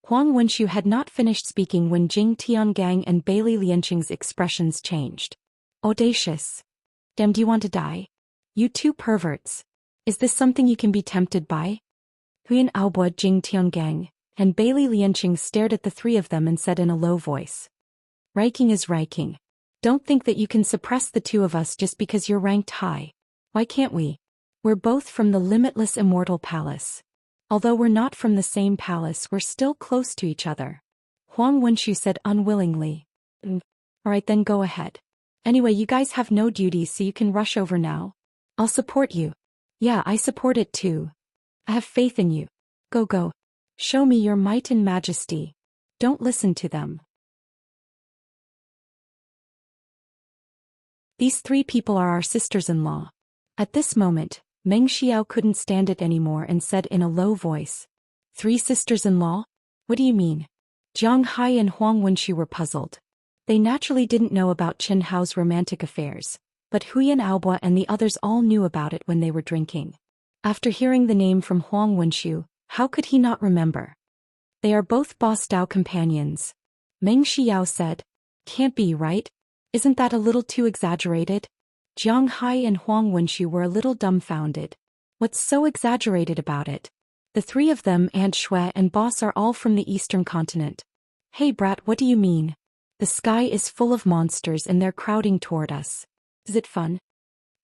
Huang Wenshu had not finished speaking when Jing Tiangang and Bailey Lianqing's expressions changed. Audacious. Damn, do you want to die? You 2 perverts. Is this something you can be tempted by? Huyan Aobo, Jing Tiangang, and Bailey Lianqing stared at the 3 of them and said in a low voice. Ranking is ranking. Don't think that you can suppress the 2 of us just because you're ranked high. Why can't we? We're both from the Limitless Immortal Palace. Although we're not from the same palace, we're still close to each other. Huang Wenshu said unwillingly. Alright then, go ahead. Anyway, you guys have no duties, so you can rush over now. I'll support you. Yeah, I support it too. I have faith in you. Go. Show me your might and majesty. Don't listen to them. These 3 people are our sisters-in-law. At this moment, Meng Xiao couldn't stand it anymore and said in a low voice. 3 sisters-in-law? What do you mean? Jiang Hai and Huang Wenshu were puzzled. They naturally didn't know about Chen Hao's romantic affairs, but Huyan Aobo and the others all knew about it when they were drinking. After hearing the name from Huang Wenshu, how could he not remember? They are both Boss Dao companions. Meng Xiao said. Can't be, right? Isn't that a little too exaggerated? Jiang Hai and Huang Wenshu were a little dumbfounded. What's so exaggerated about it? The 3 of them, and Shui and Boss, are all from the eastern continent. Hey brat, what do you mean? The sky is full of monsters and they're crowding toward us. Is it fun?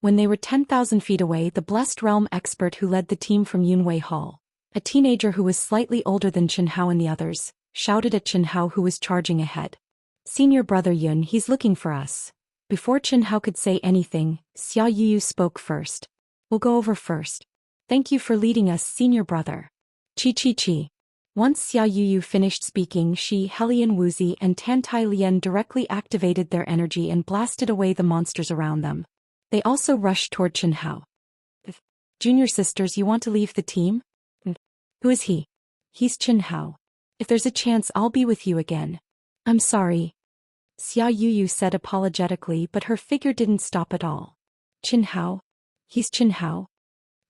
When they were 10,000 feet away, the Blessed Realm expert who led the team from Yunwei Hall, a teenager who was slightly older than Chen Hao and the others, shouted at Chen Hao, who was charging ahead. Senior brother Yun, he's looking for us. Before Chen Hao could say anything, Xia Yu spoke first. We'll go over first. Thank you for leading us, senior brother. Chi. Once Xia Yu finished speaking, she, Helian Wuxi and Tantai Lian directly activated their energy and blasted away the monsters around them. They also rushed toward Chen Hao. Junior sisters, you want to leave the team? Who is he? He's Chen Hao. If there's a chance, I'll be with you again. I'm sorry. Xia Yu said apologetically, but her figure didn't stop at all. Chen Hao? He's Chen Hao?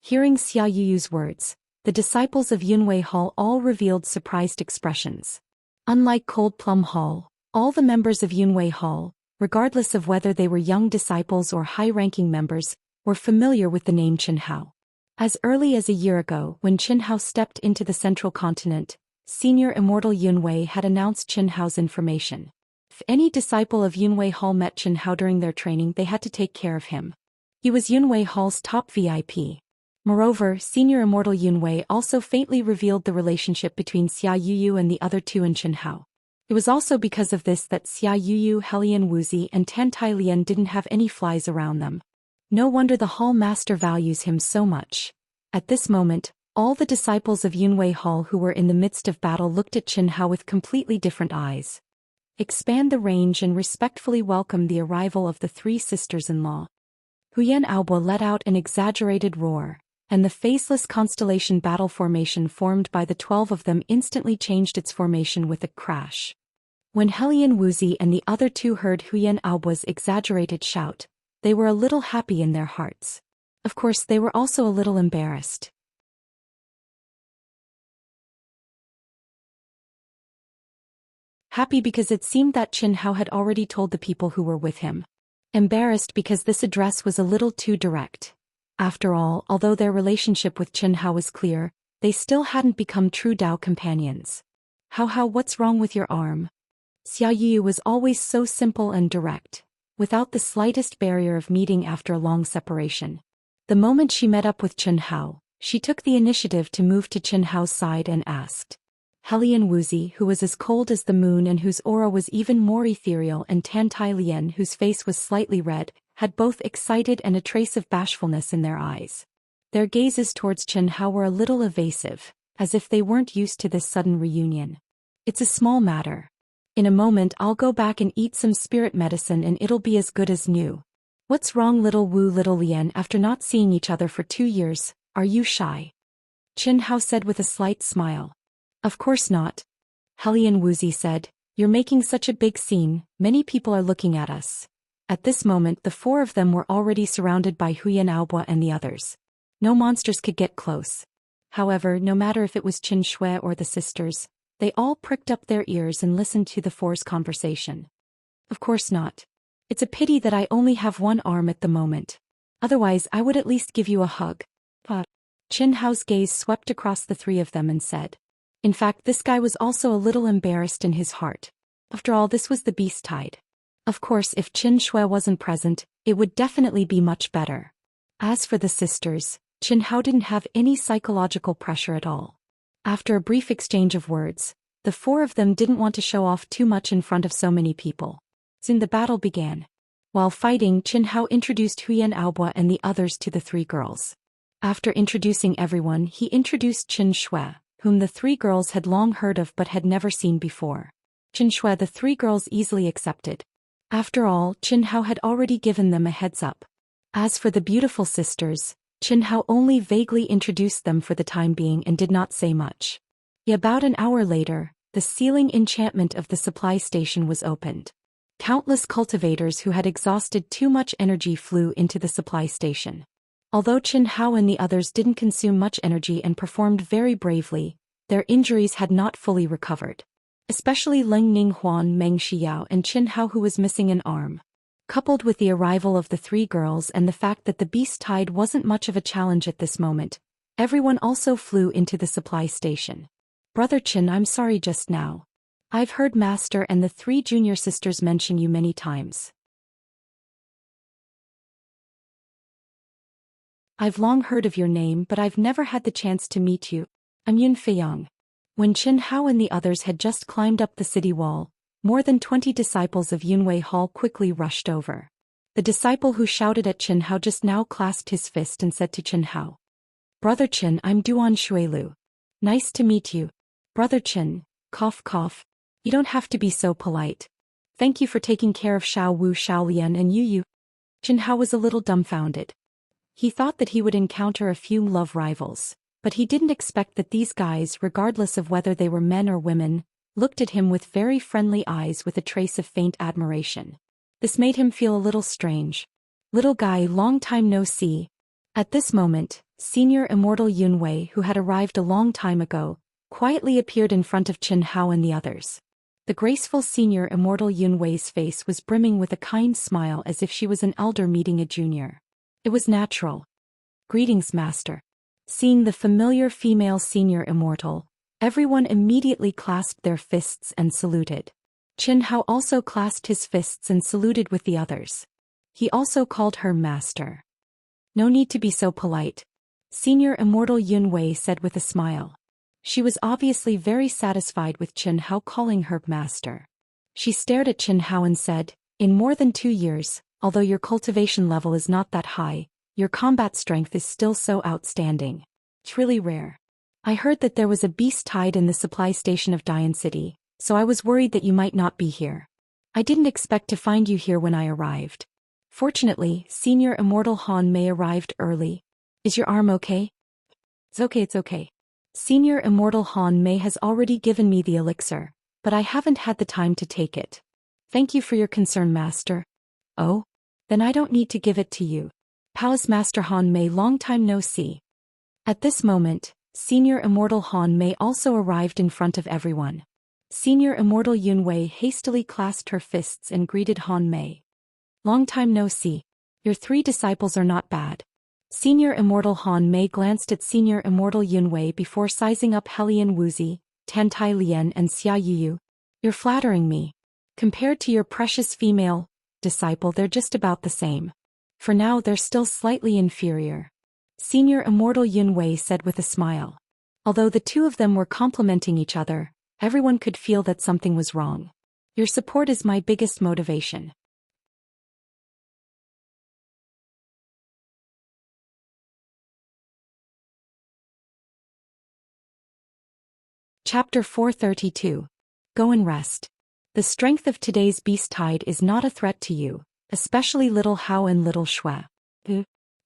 Hearing Xia Yu's words, the disciples of Yunwei Hall all revealed surprised expressions. Unlike Cold Plum Hall, all the members of Yunwei Hall, regardless of whether they were young disciples or high-ranking members, were familiar with the name Chen Hao. As early as a year ago, when Chen Hao stepped into the central continent, Senior Immortal Yunwei had announced Chen Hao's information. If any disciple of Yunwei Hall met Chen Hao during their training, they had to take care of him. He was Yunwei Hall's top VIP. Moreover, Senior Immortal Yunwei also faintly revealed the relationship between Xia Yu and the other 2 and Chen Hao. It was also because of this that Xia Yu, Helian Wuxi and Tantai Lian didn't have any flies around them. No wonder the Hall Master values him so much. At this moment, all the disciples of Yunwei Hall who were in the midst of battle looked at Chen Hao with completely different eyes. Expand the range and respectfully welcome the arrival of the 3 sisters-in-law. Huyan Aobo let out an exaggerated roar, and the faceless constellation battle formation formed by the 12 of them instantly changed its formation with a crash. When Helian Wuxi and the other 2 heard Huyan Aobo's exaggerated shout, they were a little happy in their hearts. Of course, they were also a little embarrassed. Happy because it seemed that Chen Hao had already told the people who were with him. Embarrassed because this address was a little too direct. After all, although their relationship with Chen Hao was clear, they still hadn't become true Dao companions. How, what's wrong with your arm? Xia Yu was always so simple and direct, without the slightest barrier of meeting after a long separation. The moment she met up with Chen Hao, she took the initiative to move to Chen Hao's side and asked. Helian Wuxi, who was as cold as the moon and whose aura was even more ethereal, and Tan Tai Lien, whose face was slightly red, had both excited and a trace of bashfulness in their eyes. Their gazes towards Chen Hao were a little evasive, as if they weren't used to this sudden reunion. It's a small matter. In a moment I'll go back and eat some spirit medicine and it'll be as good as new. What's wrong, little Wu, little Lien? After not seeing each other for 2 years, are you shy? Chen Hao said with a slight smile. Of course not. Helian Wuxi said, you're making such a big scene, many people are looking at us. At this moment the 4 of them were already surrounded by Huyan Aobo and the others. No monsters could get close. However, no matter if it was Qin Shui or the sisters, they all pricked up their ears and listened to the 4's conversation. Of course not. It's a pity that I only have 1 arm at the moment. Otherwise I would at least give you a hug. Chen Hao's gaze swept across the 3 of them and said. In fact, this guy was also a little embarrassed in his heart. After all, this was the beast tide. Of course, if Qin Shui wasn't present, it would definitely be much better. As for the sisters, Chen Hao didn't have any psychological pressure at all. After a brief exchange of words, the 4 of them didn't want to show off too much in front of so many people. Soon the battle began. While fighting, Chen Hao introduced Huyan Aobo and the others to the 3 girls. After introducing everyone, he introduced Qin Shui, whom the 3 girls had long heard of but had never seen before. Qin Shui the 3 girls easily accepted. After all, Chen Hao had already given them a heads up. As for the beautiful sisters, Chen Hao only vaguely introduced them for the time being and did not say much. About an hour later, the sealing enchantment of the supply station was opened. Countless cultivators who had exhausted too much energy flew into the supply station. Although Chen Hao and the others didn't consume much energy and performed very bravely, their injuries had not fully recovered. Especially Leng Ninghuan, Meng Xiyao and Chen Hao, who was missing an arm. Coupled with the arrival of the 3 girls and the fact that the beast tide wasn't much of a challenge at this moment, everyone also flew into the supply station. Brother Chen, I'm sorry just now. I've heard Master and the 3 junior sisters mention you many times. I've long heard of your name, but I've never had the chance to meet you. I'm Yun Feiyang. When Chen Hao and the others had just climbed up the city wall, more than 20 disciples of Yunwei Hall quickly rushed over. The disciple who shouted at Chen Hao just now clasped his fist and said to Chen Hao, Brother Chen, I'm Duan Shuilu. Nice to meet you. Brother Chen, cough cough. You don't have to be so polite. Thank you for taking care of Xiao Wu, Xiao Lian and Yu. Chen Hao was a little dumbfounded. He thought that he would encounter a few love rivals, but he didn't expect that these guys, regardless of whether they were men or women, looked at him with very friendly eyes with a trace of faint admiration. This made him feel a little strange. Little guy, long time no see. At this moment, Senior Immortal Yunwei, who had arrived a long time ago, quietly appeared in front of Chen Hao and the others. The graceful Senior Immortal Yunwei's face was brimming with a kind smile as if she was an elder meeting a junior. It was natural. Greetings, Master. Seeing the familiar female Senior Immortal, everyone immediately clasped their fists and saluted. Chen Hao also clasped his fists and saluted with the others. He also called her Master. No need to be so polite. Senior Immortal Yunwei said with a smile. She was obviously very satisfied with Chen Hao calling her Master. She stared at Chen Hao and said, in more than 2 years, although your cultivation level is not that high, your combat strength is still so outstanding. It's really rare. I heard that there was a beast tide in the supply station of Dian City, so I was worried that you might not be here. I didn't expect to find you here when I arrived. Fortunately, Senior Immortal Han Mei arrived early. Is your arm okay? It's okay. Senior Immortal Han Mei has already given me the elixir, but I haven't had the time to take it. Thank you for your concern, Master. Oh? Then I don't need to give it to you. Palace Master Han Mei, long time no see. At this moment, Senior Immortal Han Mei also arrived in front of everyone. Senior Immortal Yunwei hastily clasped her fists and greeted Han Mei. Long time no see. Your 3 disciples are not bad. Senior Immortal Han Mei glanced at Senior Immortal Yunwei before sizing up Helian Wuxi, Tan Tai Lien and Xia Yu. You're flattering me. Compared to your precious female disciple, they're just about the same. For now, they're still slightly inferior. Senior Immortal Yunwei said with a smile. Although the 2 of them were complimenting each other, Everyone could feel that something was wrong. Your support is my biggest motivation. Chapter 432. Go and rest. The strength of today's beast tide is not a threat to you, especially little Hao and little Shui.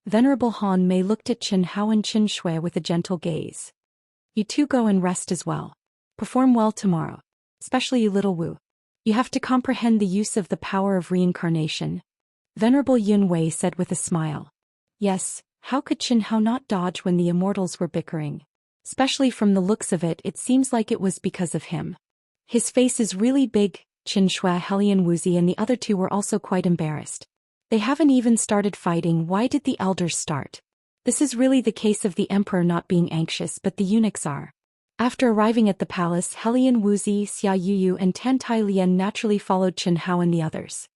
Venerable Han Mei looked at Qin Hao and Qin Shui with a gentle gaze. You two go and rest as well. Perform well tomorrow. Especially you little Wu. You have to comprehend the use of the power of reincarnation. Venerable Yun Wei said with a smile. Yes, how could Qin Hao not dodge when the immortals were bickering? Especially from the looks of it, it seems like it was because of him. His face is really big. Qin Shui, Helian Wuxia and the other two were also quite embarrassed. They haven't even started fighting. Why did the elders start? This is really the case of the emperor not being anxious, but the eunuchs are. After arriving at the palace, Helian Wuxi, Xia Yuyu and Tan Tai Lian naturally followed Qin Hao and the others.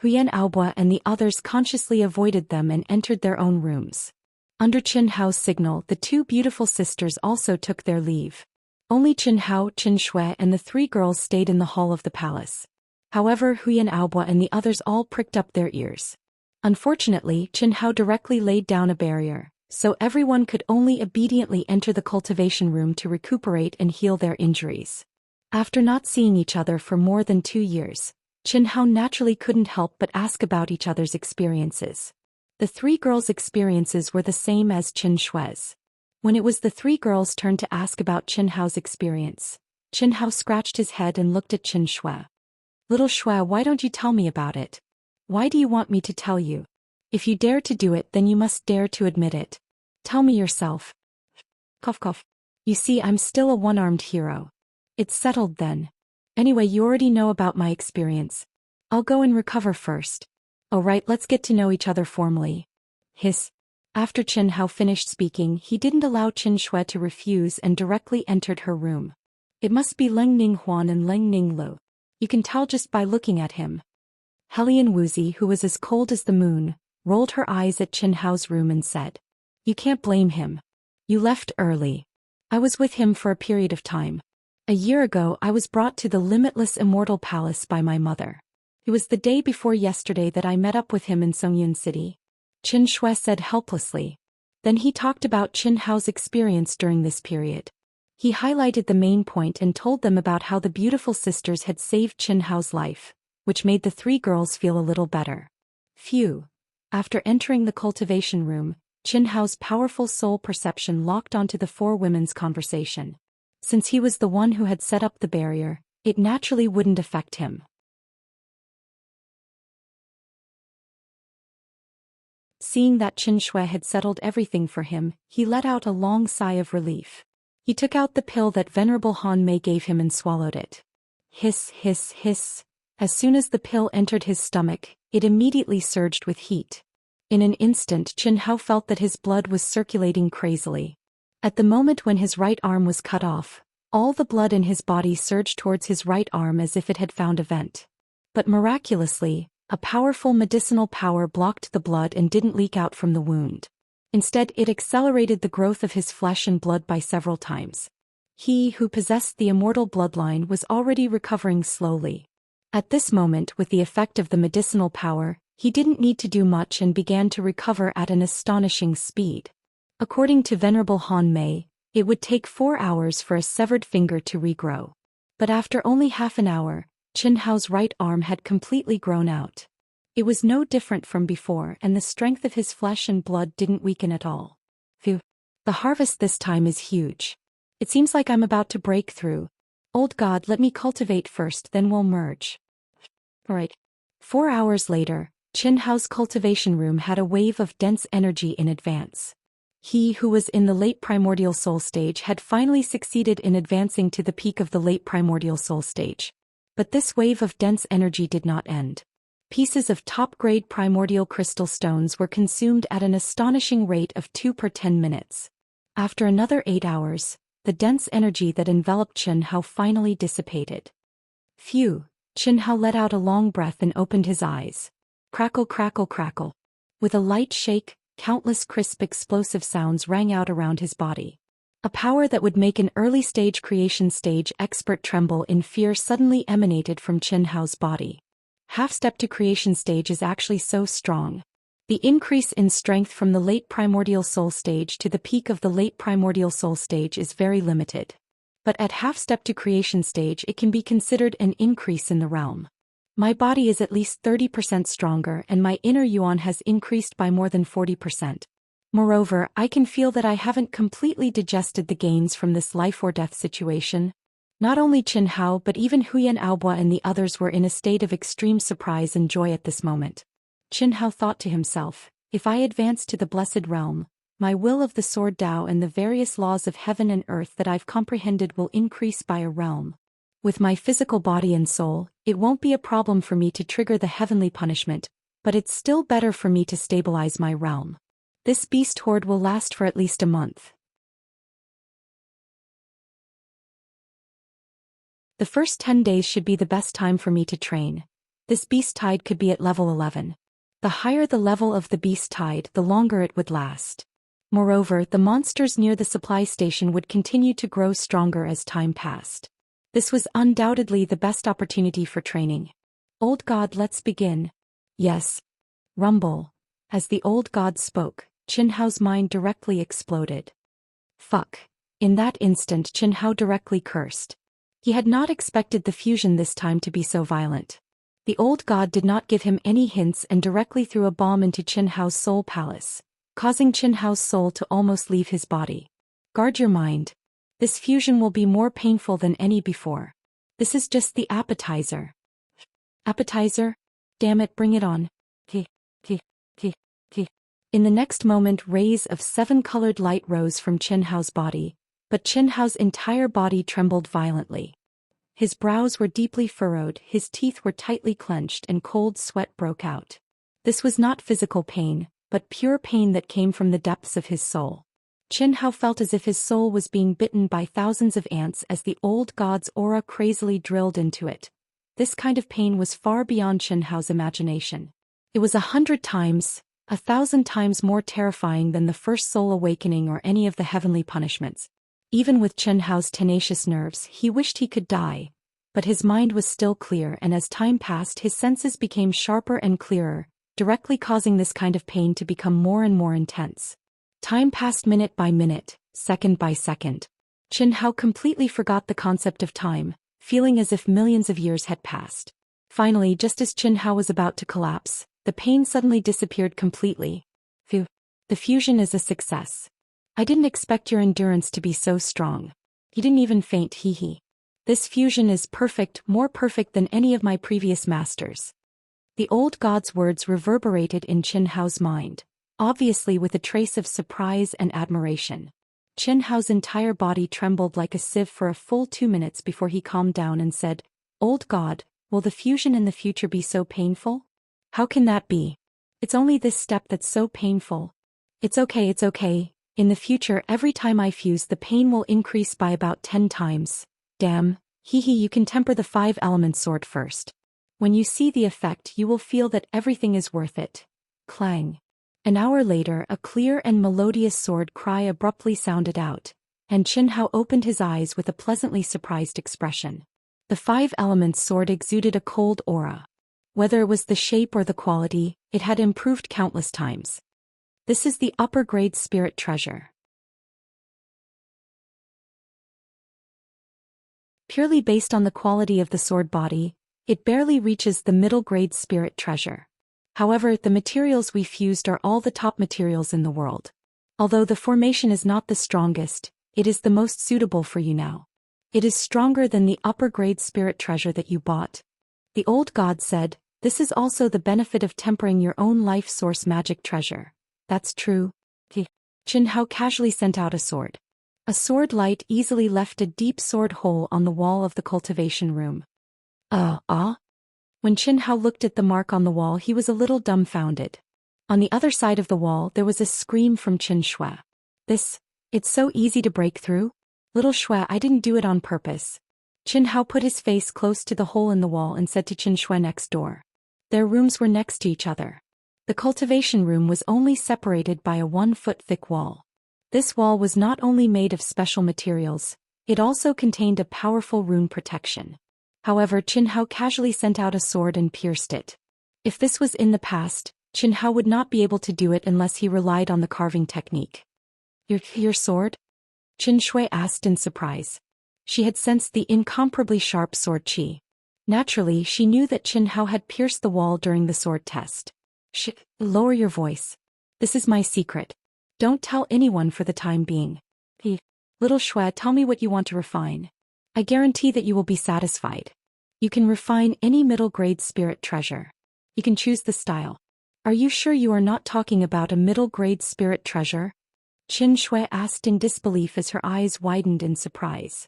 Huyan Aobua and the others consciously avoided them and entered their own rooms. Under Qin Hao's signal, the two beautiful sisters also took their leave. Only Qin Hao, Qin Shui and the three girls stayed in the hall of the palace. However, Huyan Aobua and the others all pricked up their ears. Unfortunately, Qin Hao directly laid down a barrier, so everyone could only obediently enter the cultivation room to recuperate and heal their injuries. After not seeing each other for more than 2 years, Qin Hao naturally couldn't help but ask about each other's experiences. The three girls' experiences were the same as Qin Shui's. When it was the three girls' turn to ask about Qin Hao's experience, Qin Hao scratched his head and looked at Qin Shui. Little Shui, why don't you tell me about it? Why do you want me to tell you? If you dare to do it, then you must dare to admit it. Tell me yourself. Cough cough. You see, I'm still a one-armed hero. It's settled then. Anyway, you already know about my experience. I'll go and recover first. Alright, let's get to know each other formally. Hiss. After Qin Hao finished speaking, he didn't allow Qin Shui to refuse and directly entered her room. It must be Leng Ning Huan and Leng Ning Lu. You can tell just by looking at him. Helian Wuxi, who was as cold as the moon, rolled her eyes at Qin Hao's room and said, You can't blame him. You left early. I was with him for a period of time. A year ago I was brought to the limitless immortal palace by my mother. It was the day before yesterday that I met up with him in Songyun City. Qin Shui said helplessly. Then he talked about Qin Hao's experience during this period. He highlighted the main point and told them about how the beautiful sisters had saved Qin Hao's life, which made the three girls feel a little better. Phew. After entering the cultivation room, Qin Hao's powerful soul perception locked onto the four women's conversation. Since he was the one who had set up the barrier, it naturally wouldn't affect him. Seeing that Qin Shui had settled everything for him, he let out a long sigh of relief. He took out the pill that Venerable Han Mei gave him and swallowed it. Hiss, hiss, hiss. As soon as the pill entered his stomach, it immediately surged with heat. In an instant, Qin Hao felt that his blood was circulating crazily. At the moment when his right arm was cut off, all the blood in his body surged towards his right arm as if it had found a vent. But miraculously, a powerful medicinal power blocked the blood and didn't leak out from the wound. Instead, it accelerated the growth of his flesh and blood by several times. He who possessed the immortal bloodline was already recovering slowly. At this moment, with the effect of the medicinal power, he didn't need to do much and began to recover at an astonishing speed. According to Venerable Han Mei, it would take 4 hours for a severed finger to regrow. But after only half an hour, Qin Hao's right arm had completely grown out. It was no different from before, and the strength of his flesh and blood didn't weaken at all. Phew. The harvest this time is huge. It seems like I'm about to break through. Old God, let me cultivate first, then we'll merge. Alright. 4 hours later, Qin Hao's cultivation room had a wave of dense energy in advance. He who was in the late primordial soul stage had finally succeeded in advancing to the peak of the late primordial soul stage. But this wave of dense energy did not end. Pieces of top-grade primordial crystal stones were consumed at an astonishing rate of 2 per 10 minutes. After another 8 hours, the dense energy that enveloped Qin Hao finally dissipated. Phew, Qin Hao let out a long breath and opened his eyes. Crackle, crackle, crackle. With a light shake, countless crisp explosive sounds rang out around his body. A power that would make an early-stage creation stage expert tremble in fear suddenly emanated from Qin Hao's body. Half-step to creation stage is actually so strong. The increase in strength from the late primordial soul stage to the peak of the late primordial soul stage is very limited. But at half-step to creation stage it can be considered an increase in the realm. My body is at least 30% stronger and my inner yuan has increased by more than 40%. Moreover, I can feel that I haven't completely digested the gains from this life-or-death situation. Not only Qin Hao but even Huyan Aobo and the others were in a state of extreme surprise and joy at this moment. Qin Hao thought to himself, if I advance to the blessed realm, my will of the sword Tao and the various laws of heaven and earth that I've comprehended will increase by a realm. With my physical body and soul, it won't be a problem for me to trigger the heavenly punishment, but it's still better for me to stabilize my realm. This beast horde will last for at least a month. The first 10 days should be the best time for me to train. This beast tide could be at level 11. The higher the level of the beast tide, the longer it would last. Moreover, the monsters near the supply station would continue to grow stronger as time passed. This was undoubtedly the best opportunity for training. Old God, let's begin. Yes. Rumble. As the old god spoke, Qin Hao's mind directly exploded. Fuck. In that instant Qin Hao directly cursed. He had not expected the fusion this time to be so violent. The old god did not give him any hints and directly threw a bomb into Qin Hao's soul palace, causing Qin Hao's soul to almost leave his body. Guard your mind. This fusion will be more painful than any before. This is just the appetizer. Appetizer? Damn it, bring it on. In the next moment rays of 7-colored light rose from Qin Hao's body, but Qin Hao's entire body trembled violently. His brows were deeply furrowed, his teeth were tightly clenched and cold sweat broke out. This was not physical pain, but pure pain that came from the depths of his soul. Qin Hao felt as if his soul was being bitten by thousands of ants as the old god's aura crazily drilled into it. This kind of pain was far beyond Qin Hao's imagination. It was 100 times, 1,000 times more terrifying than the first soul awakening or any of the heavenly punishments. Even with Qin Hao's tenacious nerves, he wished he could die, but his mind was still clear and as time passed his senses became sharper and clearer, directly causing this kind of pain to become more and more intense. Time passed minute by minute, second by second. Qin Hao completely forgot the concept of time, feeling as if millions of years had passed. Finally, just as Qin Hao was about to collapse, the pain suddenly disappeared completely. Phew. The fusion is a success. I didn't expect your endurance to be so strong. He didn't even faint, hee. This fusion is perfect, more perfect than any of my previous masters. The old god's words reverberated in Qin Hao's mind, obviously with a trace of surprise and admiration. Qin Hao's entire body trembled like a sieve for a full 2 minutes before he calmed down and said, "Old god, will the fusion in the future be so painful?" "How can that be? It's only this step that's so painful." It's okay. In the future every time I fuse the pain will increase by about 10 times. Damn, you can temper the 5-element sword first. When you see the effect you will feel that everything is worth it. Clang. An hour later a clear and melodious sword cry abruptly sounded out, and Qin Hao opened his eyes with a pleasantly surprised expression. The 5-element sword exuded a cold aura. Whether it was the shape or the quality, it had improved countless times. This is the upper-grade spirit treasure. Purely based on the quality of the sword body, it barely reaches the middle-grade spirit treasure. However, the materials we fused are all the top materials in the world. Although the formation is not the strongest, it is the most suitable for you now. It is stronger than the upper-grade spirit treasure that you bought. The old god said, "This is also the benefit of tempering your own life source magic treasure." "That's true." Qin Hao casually sent out a sword. A sword light easily left a deep sword hole on the wall of the cultivation room. When Qin Hao looked at the mark on the wall he was a little dumbfounded. On the other side of the wall there was a scream from Qin Shui. It's so easy to break through? Little Shui, I didn't do it on purpose." Qin Hao put his face close to the hole in the wall and said to Qin Shui next door. Their rooms were next to each other. The cultivation room was only separated by a 1-foot thick wall. This wall was not only made of special materials, it also contained a powerful rune protection. However, Qin Hao casually sent out a sword and pierced it. If this was in the past, Qin Hao would not be able to do it unless he relied on the carving technique. Your sword? Qin Shui asked in surprise. She had sensed the incomparably sharp sword qi. Naturally, she knew that Qin Hao had pierced the wall during the sword test. Lower your voice. This is my secret. Don't tell anyone for the time being. Little Shui, tell me what you want to refine. I guarantee that you will be satisfied. You can refine any middle-grade spirit treasure. You can choose the style. Are you sure you are not talking about a middle-grade spirit treasure? Qin Shui asked in disbelief as her eyes widened in surprise.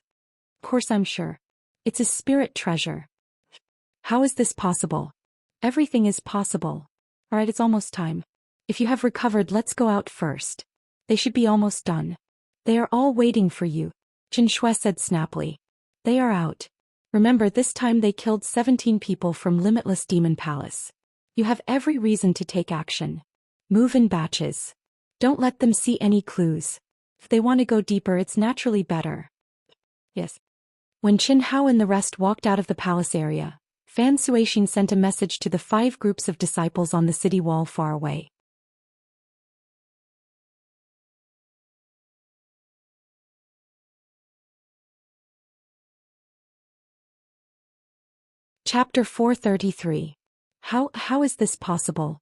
Of course I'm sure. It's a spirit treasure. How is this possible? Everything is possible. Alright, it's almost time. If you have recovered, let's go out first. They should be almost done. They are all waiting for you, Qin Shui said snappily. They are out. Remember, this time they killed 17 people from Limitless Demon Palace. You have every reason to take action. Move in batches. Don't let them see any clues. If they want to go deeper, it's naturally better. Yes. When Qin Hao and the rest walked out of the palace area, Fan Suixin sent a message to the 5 groups of disciples on the city wall far away. Chapter 433. How is this possible?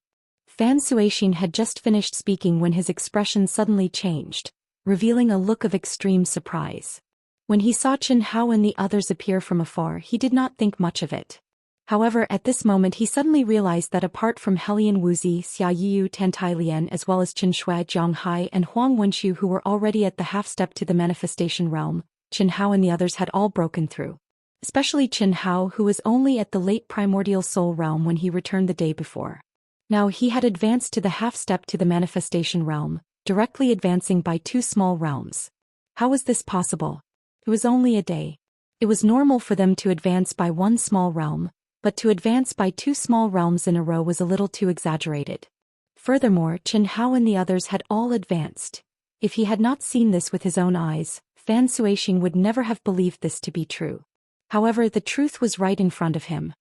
Fan Suixin had just finished speaking when his expression suddenly changed, revealing a look of extreme surprise. When he saw Qin Hao and the others appear from afar, he did not think much of it. However, at this moment he suddenly realized that apart from Helian Wuzi, Xia Yiyu, Tantai Lian, as well as Qin Shui, Jiang Hai, and Huang Wenqiu, who were already at the half-step to the manifestation realm, Qin Hao and the others had all broken through. Especially Qin Hao, who was only at the late primordial soul realm when he returned the day before. Now he had advanced to the half-step to the manifestation realm, directly advancing by 2 small realms. How was this possible? It was only a day. It was normal for them to advance by 1 small realm, but to advance by 2 small realms in a row was a little too exaggerated. Furthermore, Qin Hao and the others had all advanced. If he had not seen this with his own eyes, Fan Suixin would never have believed this to be true. However, the truth was right in front of him.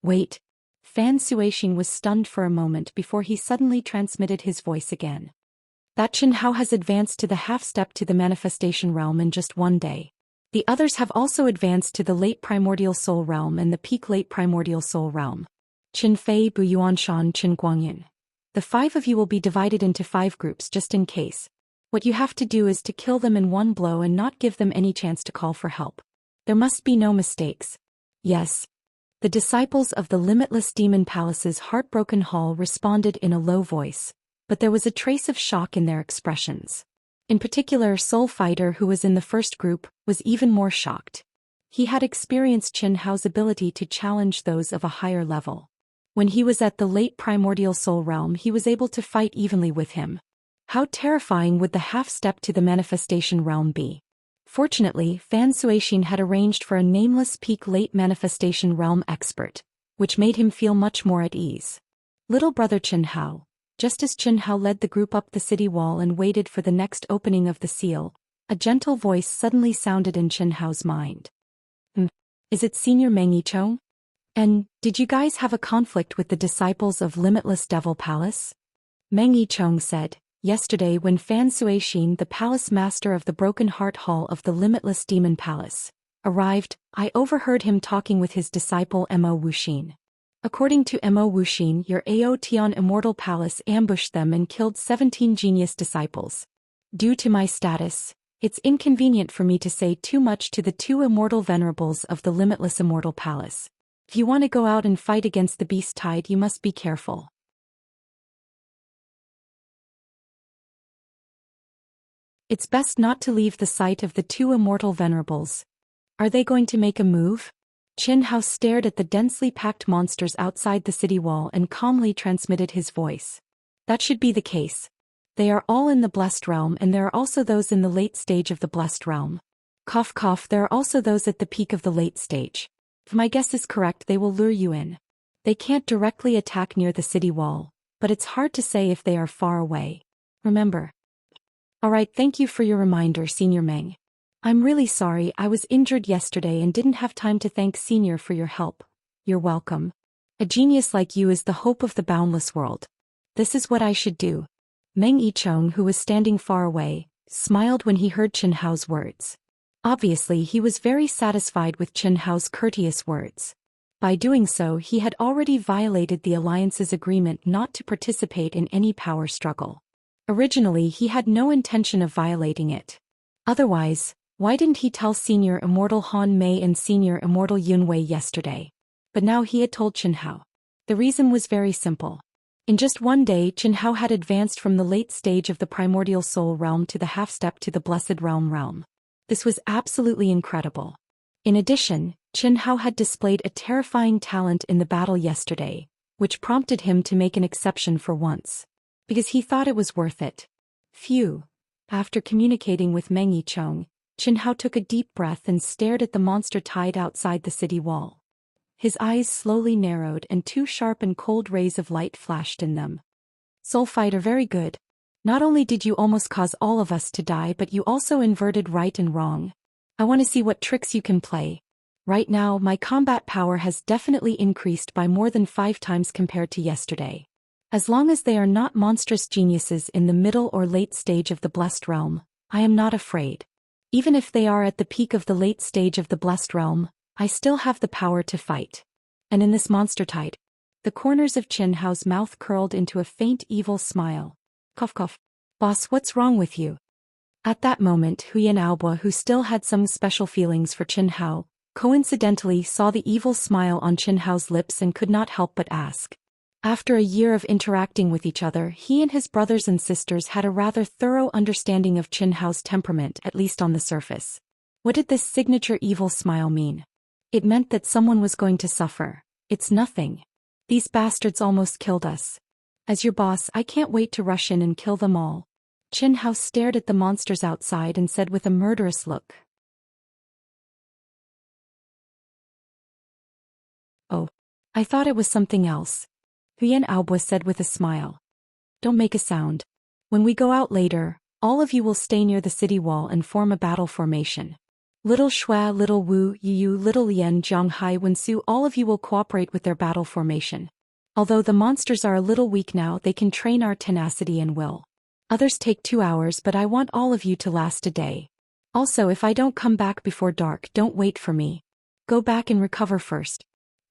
Wait. Fan Suixin was stunned for a moment before he suddenly transmitted his voice again. That Qin Hao has advanced to the half-step to the manifestation realm in just 1 day. The others have also advanced to the late primordial soul realm and the peak late primordial soul realm. Qin Fei, Bu Yuanshan, Qin Guangyan. The 5 of you will be divided into 5 groups just in case. What you have to do is to kill them in 1 blow and not give them any chance to call for help. There must be no mistakes. Yes. The disciples of the Limitless Demon Palace's heartbroken hall responded in a low voice, but there was a trace of shock in their expressions. In particular, Soul Fighter, who was in the first group, was even more shocked. He had experienced Qin Hao's ability to challenge those of a higher level. When he was at the late primordial soul realm, he was able to fight evenly with him. How terrifying would the half-step to the manifestation realm be? Fortunately, Fan Suixin had arranged for a nameless peak late manifestation realm expert, which made him feel much more at ease. Little brother Qin Hao. Just as Qin Hao led the group up the city wall and waited for the next opening of the seal, a gentle voice suddenly sounded in Qin Hao's mind. Is it Senior Meng Yichong? And, did you guys have a conflict with the disciples of Limitless Devil Palace? Meng Yichong said, yesterday when Fan Suixin, the palace master of the Broken Heart Hall of the Limitless Demon Palace, arrived, I overheard him talking with his disciple Mo Wuxin. According to Mo Wuxin, your Ao Tian Immortal Palace ambushed them and killed 17 genius disciples. Due to my status, it's inconvenient for me to say too much to the 2 immortal venerables of the Limitless Immortal Palace. If you want to go out and fight against the beast tide, you must be careful. It's best not to leave the sight of the 2 immortal venerables. Are they going to make a move? Qin Hao stared at the densely packed monsters outside the city wall and calmly transmitted his voice. That should be the case. They are all in the blessed realm, and there are also those in the late stage of the blessed realm. Cough cough, there are also those at the peak of the late stage. If my guess is correct, they will lure you in. They can't directly attack near the city wall, but it's hard to say if they are far away. Remember. Alright, thank you for your reminder, Senior Meng. I'm really sorry, I was injured yesterday and didn't have time to thank Senior for your help. You're welcome. A genius like you is the hope of the boundless world. This is what I should do. Meng Yicheng, who was standing far away, smiled when he heard Chen Hao's words. Obviously, he was very satisfied with Chen Hao's courteous words. By doing so, he had already violated the alliance's agreement not to participate in any power struggle. Originally, he had no intention of violating it. Otherwise, why didn't he tell Senior Immortal Han Mei and Senior Immortal Yun Wei yesterday? But now he had told Chen Hao. The reason was very simple. In just one day, Chen Hao had advanced from the late stage of the primordial soul realm to the half-step to the blessed realm. This was absolutely incredible. In addition, Chen Hao had displayed a terrifying talent in the battle yesterday, which prompted him to make an exception for once. Because he thought it was worth it. Phew. After communicating with Meng Yicheng, Chen Hao took a deep breath and stared at the monster tied outside the city wall. His eyes slowly narrowed and two sharp and cold rays of light flashed in them. Soul Fighter, very good. Not only did you almost cause all of us to die, but you also inverted right and wrong. I want to see what tricks you can play. Right now, my combat power has definitely increased by more than 5 times compared to yesterday. As long as they are not monstrous geniuses in the middle or late stage of the blessed realm, I am not afraid. Even if they are at the peak of the late stage of the blessed realm, I still have the power to fight. And in this monster tide, the corners of Chen Hao's mouth curled into a faint evil smile. Cough cough. Boss, what's wrong with you? At that moment, Huyan Aobo, who still had some special feelings for Chen Hao, coincidentally saw the evil smile on Chen Hao's lips and could not help but ask. After a year of interacting with each other, he and his brothers and sisters had a rather thorough understanding of Chen Hao's temperament, at least on the surface. What did this signature evil smile mean? It meant that someone was going to suffer. It's nothing. These bastards almost killed us. As your boss, I can't wait to rush in and kill them all. Chen Hao stared at the monsters outside and said with a murderous look. Oh. I thought it was something else. Huyan Aobo said with a smile. Don't make a sound. When we go out later, all of you will stay near the city wall and form a battle formation. Little Shui, Little Wu, Yu, Little Lian, Zhonghai, Wensu, all of you will cooperate with their battle formation. Although the monsters are a little weak now, they can train our tenacity and will. Others take 2 hours, but I want all of you to last a day. Also, if I don't come back before dark, don't wait for me. Go back and recover first.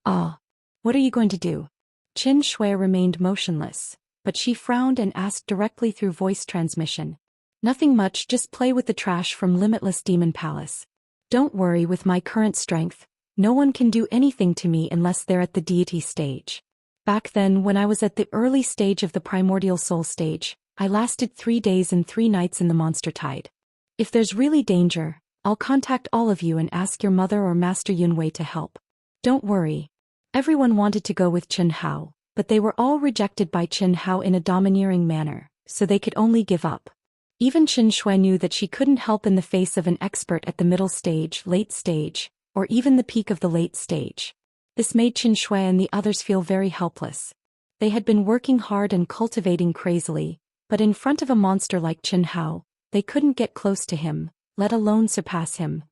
Ah. What are you going to do? Qin Shui remained motionless, but she frowned and asked directly through voice transmission. Nothing much, just play with the trash from Limitless Demon Palace. Don't worry, with my current strength, no one can do anything to me unless they're at the deity stage. Back then, when I was at the early stage of the primordial soul stage, I lasted 3 days and 3 nights in the monster tide. If there's really danger, I'll contact all of you and ask your mother or Master Yunwei to help. Don't worry. Everyone wanted to go with Chen Hao, but they were all rejected by Chen Hao in a domineering manner, so they could only give up. Even Qin Shui knew that she couldn't help in the face of an expert at the middle stage, late stage, or even the peak of the late stage. This made Qin Shui and the others feel very helpless. They had been working hard and cultivating crazily, but in front of a monster like Chen Hao, they couldn't get close to him, let alone surpass him.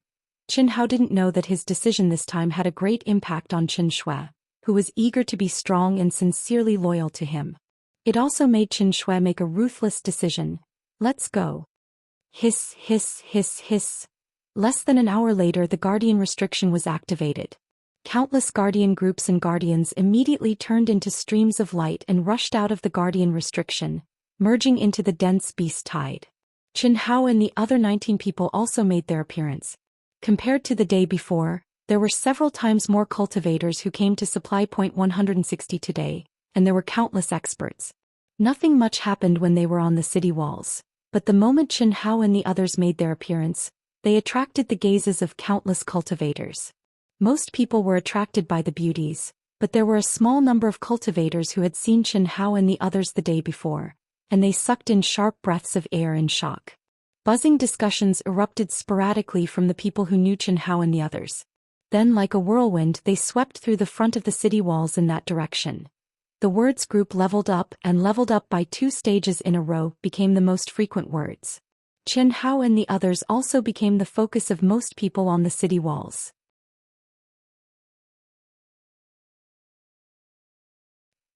Chen Hao didn't know that his decision this time had a great impact on Qin Shui, who was eager to be strong and sincerely loyal to him. It also made Qin Shui make a ruthless decision. Let's go. Hiss, hiss, hiss, hiss. Less than an hour later, the Guardian restriction was activated. Countless Guardian groups and Guardians immediately turned into streams of light and rushed out of the Guardian restriction, merging into the dense beast tide. Chen Hao and the other 19 people also made their appearance. Compared to the day before, there were several times more cultivators who came to supply point 160 today, and there were countless experts. Nothing much happened when they were on the city walls, but the moment Chen Hao and the others made their appearance, they attracted the gazes of countless cultivators. Most people were attracted by the beauties, but there were a small number of cultivators who had seen Chen Hao and the others the day before, and they sucked in sharp breaths of air in shock. Buzzing discussions erupted sporadically from the people who knew Chen Hao and the others. Then, like a whirlwind, they swept through the front of the city walls in that direction. The words group leveled up and leveled up by 2 stages in a row became the most frequent words. Chen Hao and the others also became the focus of most people on the city walls.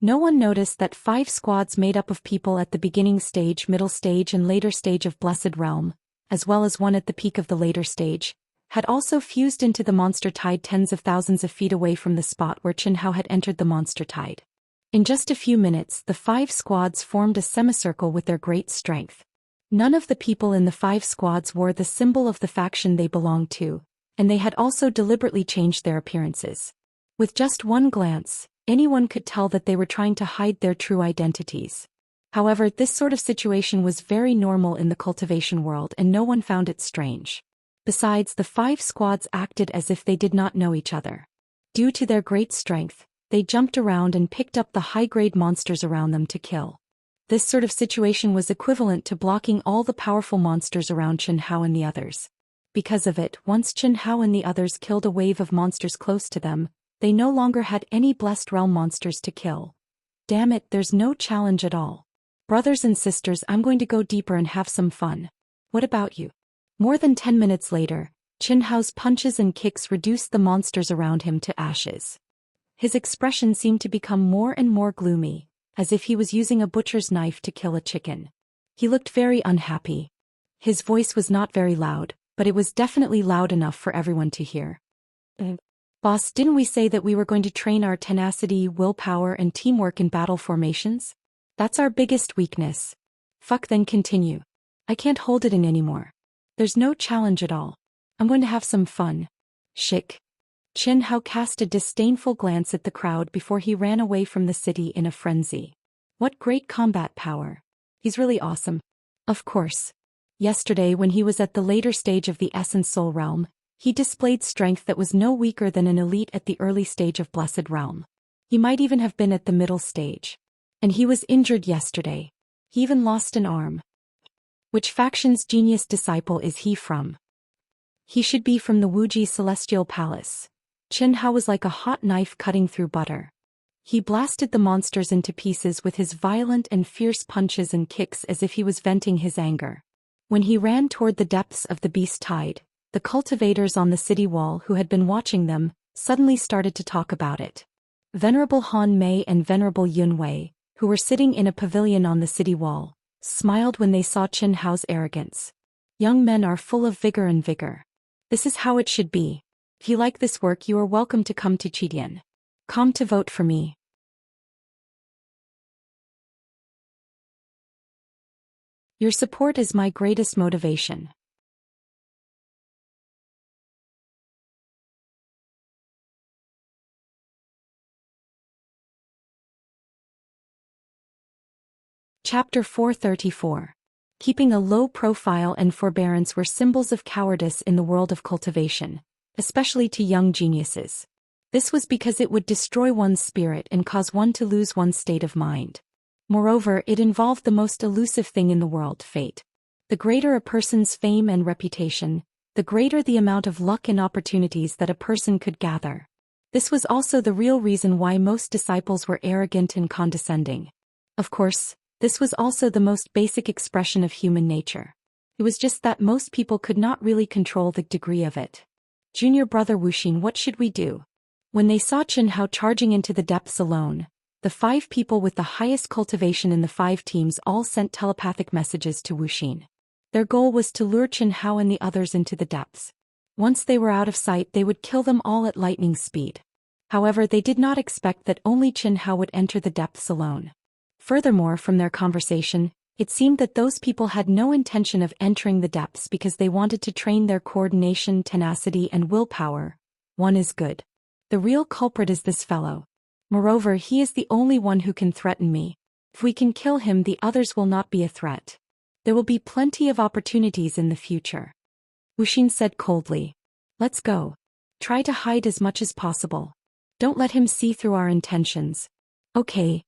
No one noticed that 5 squads made up of people at the beginning stage, middle stage and later stage of Blessed Realm, as well as one at the peak of the later stage, had also fused into the monster tide tens of thousands of feet away from the spot where Chen Hao had entered the monster tide. In just a few minutes, the 5 squads formed a semicircle with their great strength. None of the people in the 5 squads wore the symbol of the faction they belonged to, and they had also deliberately changed their appearances. With just one glance, anyone could tell that they were trying to hide their true identities. However, this sort of situation was very normal in the cultivation world and no one found it strange. Besides, the 5 squads acted as if they did not know each other. Due to their great strength, they jumped around and picked up the high-grade monsters around them to kill. This sort of situation was equivalent to blocking all the powerful monsters around Chen Hao and the others. Because of it, once Chen Hao and the others killed a wave of monsters close to them, they no longer had any Blessed Realm monsters to kill. Damn it, there's no challenge at all. Brothers and sisters, I'm going to go deeper and have some fun. What about you? More than 10 minutes later, Chen Hao's punches and kicks reduced the monsters around him to ashes. His expression seemed to become more and more gloomy, as if he was using a butcher's knife to kill a chicken. He looked very unhappy. His voice was not very loud, but it was definitely loud enough for everyone to hear. Boss, didn't we say that we were going to train our tenacity, willpower and teamwork in battle formations? That's our biggest weakness. Fuck, then continue. I can't hold it in anymore. There's no challenge at all. I'm going to have some fun. Shik. Chen Hao cast a disdainful glance at the crowd before he ran away from the city in a frenzy. What great combat power. He's really awesome. Of course. Yesterday, when he was at the later stage of the Essence Soul Realm, he displayed strength that was no weaker than an elite at the early stage of Blessed Realm. He might even have been at the middle stage. And he was injured yesterday. He even lost an arm. Which faction's genius disciple is he from? He should be from the Wuxia Celestial Palace. Chen Hao was like a hot knife cutting through butter. He blasted the monsters into pieces with his violent and fierce punches and kicks as if he was venting his anger. When he ran toward the depths of the beast tide, the cultivators on the city wall who had been watching them suddenly started to talk about it. Venerable Han Mei and Venerable Yun Wei, who were sitting in a pavilion on the city wall, smiled when they saw Chen Hao's arrogance. Young men are full of vigor and vigor. This is how it should be. If you like this work, you are welcome to come to Chidian. Come to vote for me. Your support is my greatest motivation. Chapter 434. Keeping a low profile and forbearance were symbols of cowardice in the world of cultivation, especially to young geniuses. This was because it would destroy one's spirit and cause one to lose one's state of mind. Moreover, it involved the most elusive thing in the world, fate. The greater a person's fame and reputation, the greater the amount of luck and opportunities that a person could gather. This was also the real reason why most disciples were arrogant and condescending. Of course, this was also the most basic expression of human nature. It was just that most people could not really control the degree of it. Junior brother Wuxia, what should we do? When they saw Chen Hao charging into the depths alone, the 5 people with the highest cultivation in the 5 teams all sent telepathic messages to Wuxia. Their goal was to lure Chen Hao and the others into the depths. Once they were out of sight, they would kill them all at lightning speed. However, they did not expect that only Chen Hao would enter the depths alone. Furthermore, from their conversation, it seemed that those people had no intention of entering the depths because they wanted to train their coordination, tenacity, and willpower. One is good. The real culprit is this fellow. Moreover, he is the only one who can threaten me. If we can kill him, the others will not be a threat. There will be plenty of opportunities in the future. Wuxia said coldly. Let's go. Try to hide as much as possible. Don't let him see through our intentions. Okay.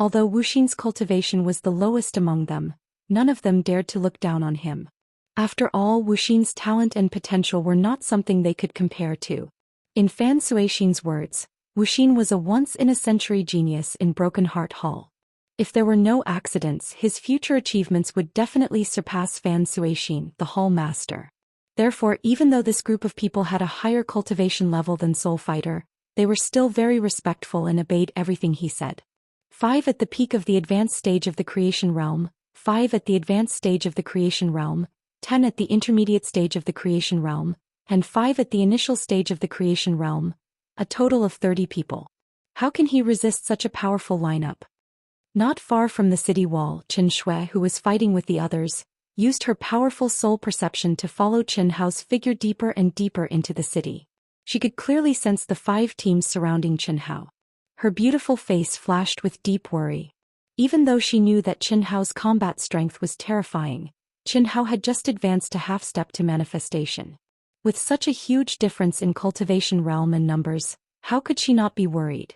Although Wuxia's cultivation was the lowest among them, none of them dared to look down on him. After all, Wuxia's talent and potential were not something they could compare to. In Fan Suixin's words, Wuxia was a once-in-a-century genius in Broken Heart Hall. If there were no accidents, his future achievements would definitely surpass Fan Suixin, the Hall Master. Therefore, even though this group of people had a higher cultivation level than Soul Fighter, they were still very respectful and obeyed everything he said. 5 at the peak of the advanced stage of the creation realm, 5 at the advanced stage of the creation realm, 10 at the intermediate stage of the creation realm, and 5 at the initial stage of the creation realm, a total of 30 people. How can he resist such a powerful lineup? Not far from the city wall, Qin Shui, who was fighting with the others, used her powerful soul perception to follow Qin Hao's figure deeper and deeper into the city. She could clearly sense the 5 teams surrounding Qin Hao. Her beautiful face flashed with deep worry. Even though she knew that Qin Hao's combat strength was terrifying, Qin Hao had just advanced a half-step to manifestation. With such a huge difference in cultivation realm and numbers, how could she not be worried?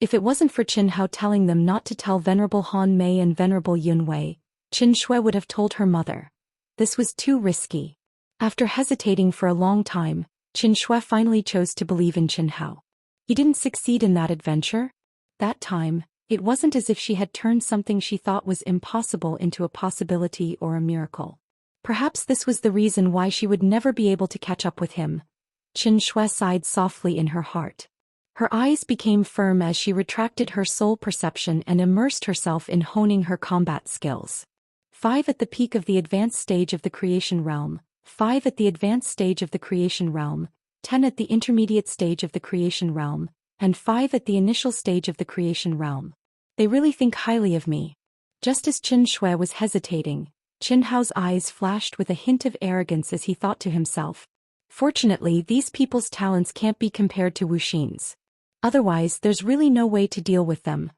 If it wasn't for Qin Hao telling them not to tell Venerable Han Mei and Venerable Yun Wei, Qin Shui would have told her mother. This was too risky. After hesitating for a long time, Qin Shui finally chose to believe in Qin Hao. He didn't succeed in that adventure. That time, it wasn't as if she had turned something she thought was impossible into a possibility or a miracle. Perhaps this was the reason why she would never be able to catch up with him. Qin Shui sighed softly in her heart. Her eyes became firm as she retracted her soul perception and immersed herself in honing her combat skills. 5 at the peak of the advanced stage of the creation realm, 5 at the advanced stage of the creation realm, 10 at the intermediate stage of the creation realm, and 5 at the initial stage of the creation realm. They really think highly of me. Just as Qin Shui was hesitating, Qin Hao's eyes flashed with a hint of arrogance as he thought to himself. Fortunately, these people's talents can't be compared to Wuxin's. Otherwise, there's really no way to deal with them.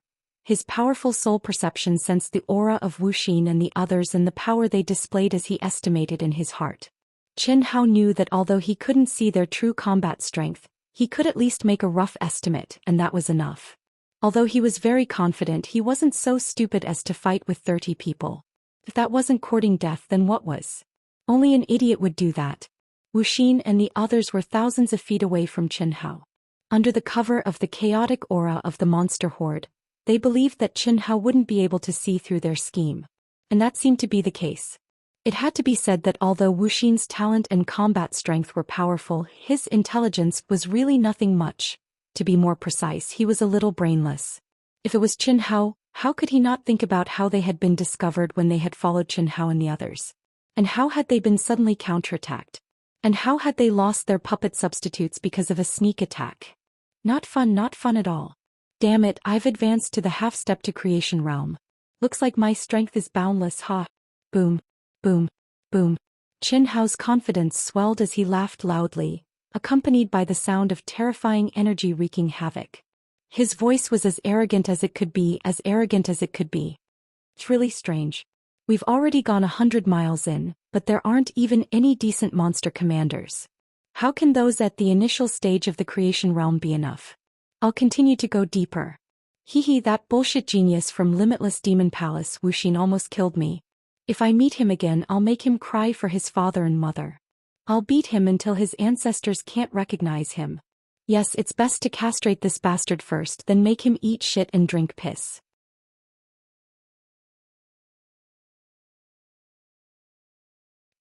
His powerful soul perception sensed the aura of Wuxin and the others and the power they displayed as he estimated in his heart. Qin Hao knew that although he couldn't see their true combat strength, he could at least make a rough estimate, and that was enough. Although he was very confident, he wasn't so stupid as to fight with 30 people. If that wasn't courting death, then what was? Only an idiot would do that. Wuxin and the others were thousands of feet away from Qin Hao. Under the cover of the chaotic aura of the monster horde, they believed that Qin Hao wouldn't be able to see through their scheme. And that seemed to be the case. It had to be said that although Wuxin's talent and combat strength were powerful, his intelligence was really nothing much. To be more precise, he was a little brainless. If it was Qin Hao, how could he not think about how they had been discovered when they had followed Qin Hao and the others? And how had they been suddenly counterattacked? And how had they lost their puppet substitutes because of a sneak attack? Not fun at all. Damn it, I've advanced to the half-step to creation realm. Looks like my strength is boundless, ha. Boom, boom, boom. Qin Hao's confidence swelled as he laughed loudly, accompanied by the sound of terrifying energy wreaking havoc. His voice was as arrogant as it could be, as arrogant as it could be. It's really strange. We've already gone 100 miles in, but there aren't even any decent monster commanders. How can those at the initial stage of the creation realm be enough? I'll continue to go deeper. Hehe, that bullshit genius from Limitless Demon Palace Wuxin almost killed me. If I meet him again, I'll make him cry for his father and mother. I'll beat him until his ancestors can't recognize him. Yes, it's best to castrate this bastard first, then make him eat shit and drink piss.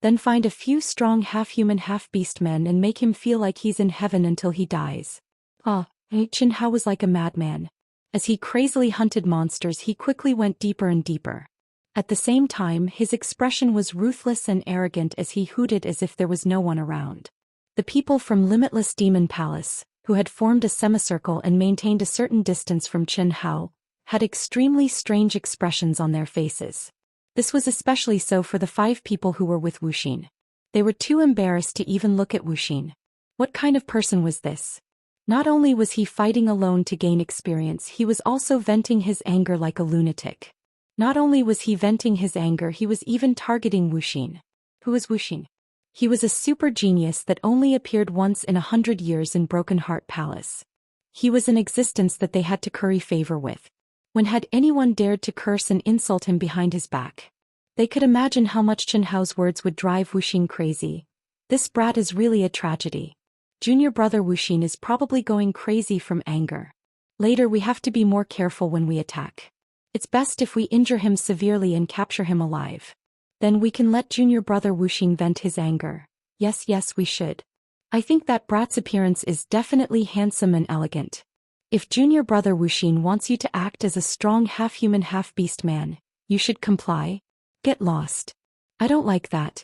Then find a few strong half-human half-beast men and make him feel like he's in heaven until he dies. Qin Hao was like a madman. As he crazily hunted monsters, he quickly went deeper and deeper. At the same time, his expression was ruthless and arrogant as he hooted as if there was no one around. The people from Limitless Demon Palace, who had formed a semicircle and maintained a certain distance from Qin Hao, had extremely strange expressions on their faces. This was especially so for the 5 people who were with Wuxin. They were too embarrassed to even look at Wuxin. What kind of person was this? Not only was he fighting alone to gain experience, he was also venting his anger like a lunatic. Not only was he venting his anger, he was even targeting Wuxin. Who was Wuxin? He was a super genius that only appeared once in 100 years in Broken Heart Palace. He was an existence that they had to curry favor with. When had anyone dared to curse and insult him behind his back? They could imagine how much Qin Hao's words would drive Wuxin crazy. This brat is really a tragedy. Junior brother Wuxin is probably going crazy from anger. Later we have to be more careful when we attack. It's best if we injure him severely and capture him alive. Then we can let junior brother Wuxin vent his anger. Yes, we should. I think that brat's appearance is definitely handsome and elegant. If junior brother Wuxin wants you to act as a strong half-human half-beast man, you should comply. Get lost. I don't like that.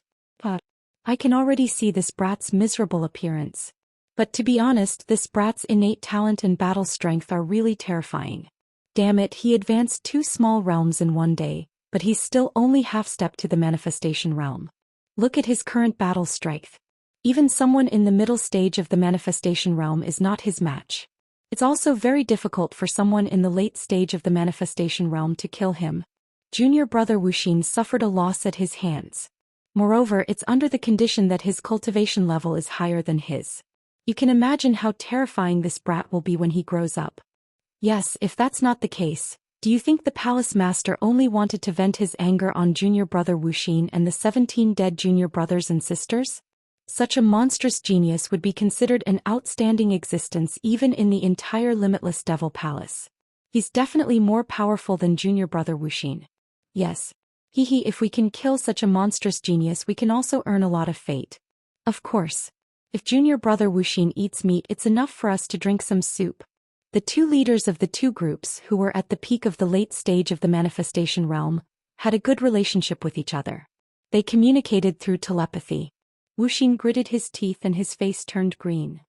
I can already see this brat's miserable appearance. But to be honest, this brat's innate talent and battle strength are really terrifying. Damn it, he advanced 2 small realms in one day, but he's still only half-stepped to the manifestation realm. Look at his current battle strength. Even someone in the middle stage of the manifestation realm is not his match. It's also very difficult for someone in the late stage of the manifestation realm to kill him. Junior brother Wuxin suffered a loss at his hands. Moreover, it's under the condition that his cultivation level is higher than his. You can imagine how terrifying this brat will be when he grows up. Yes, if that's not the case, do you think the palace master only wanted to vent his anger on junior brother Wuxin and the 17 dead junior brothers and sisters? Such a monstrous genius would be considered an outstanding existence even in the entire limitless devil palace. He's definitely more powerful than junior brother Wuxin. Yes. If we can kill such a monstrous genius, we can also earn a lot of fate. Of course. If junior brother Wuxin eats meat, it's enough for us to drink some soup. The 2 leaders of the 2 groups, who were at the peak of the late stage of the manifestation realm, had a good relationship with each other. They communicated through telepathy. Wuxin gritted his teeth and his face turned green.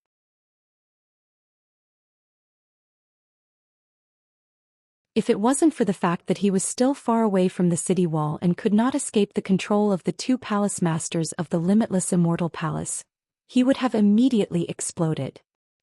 If it wasn't for the fact that he was still far away from the city wall and could not escape the control of the 2 palace masters of the limitless immortal palace, he would have immediately exploded.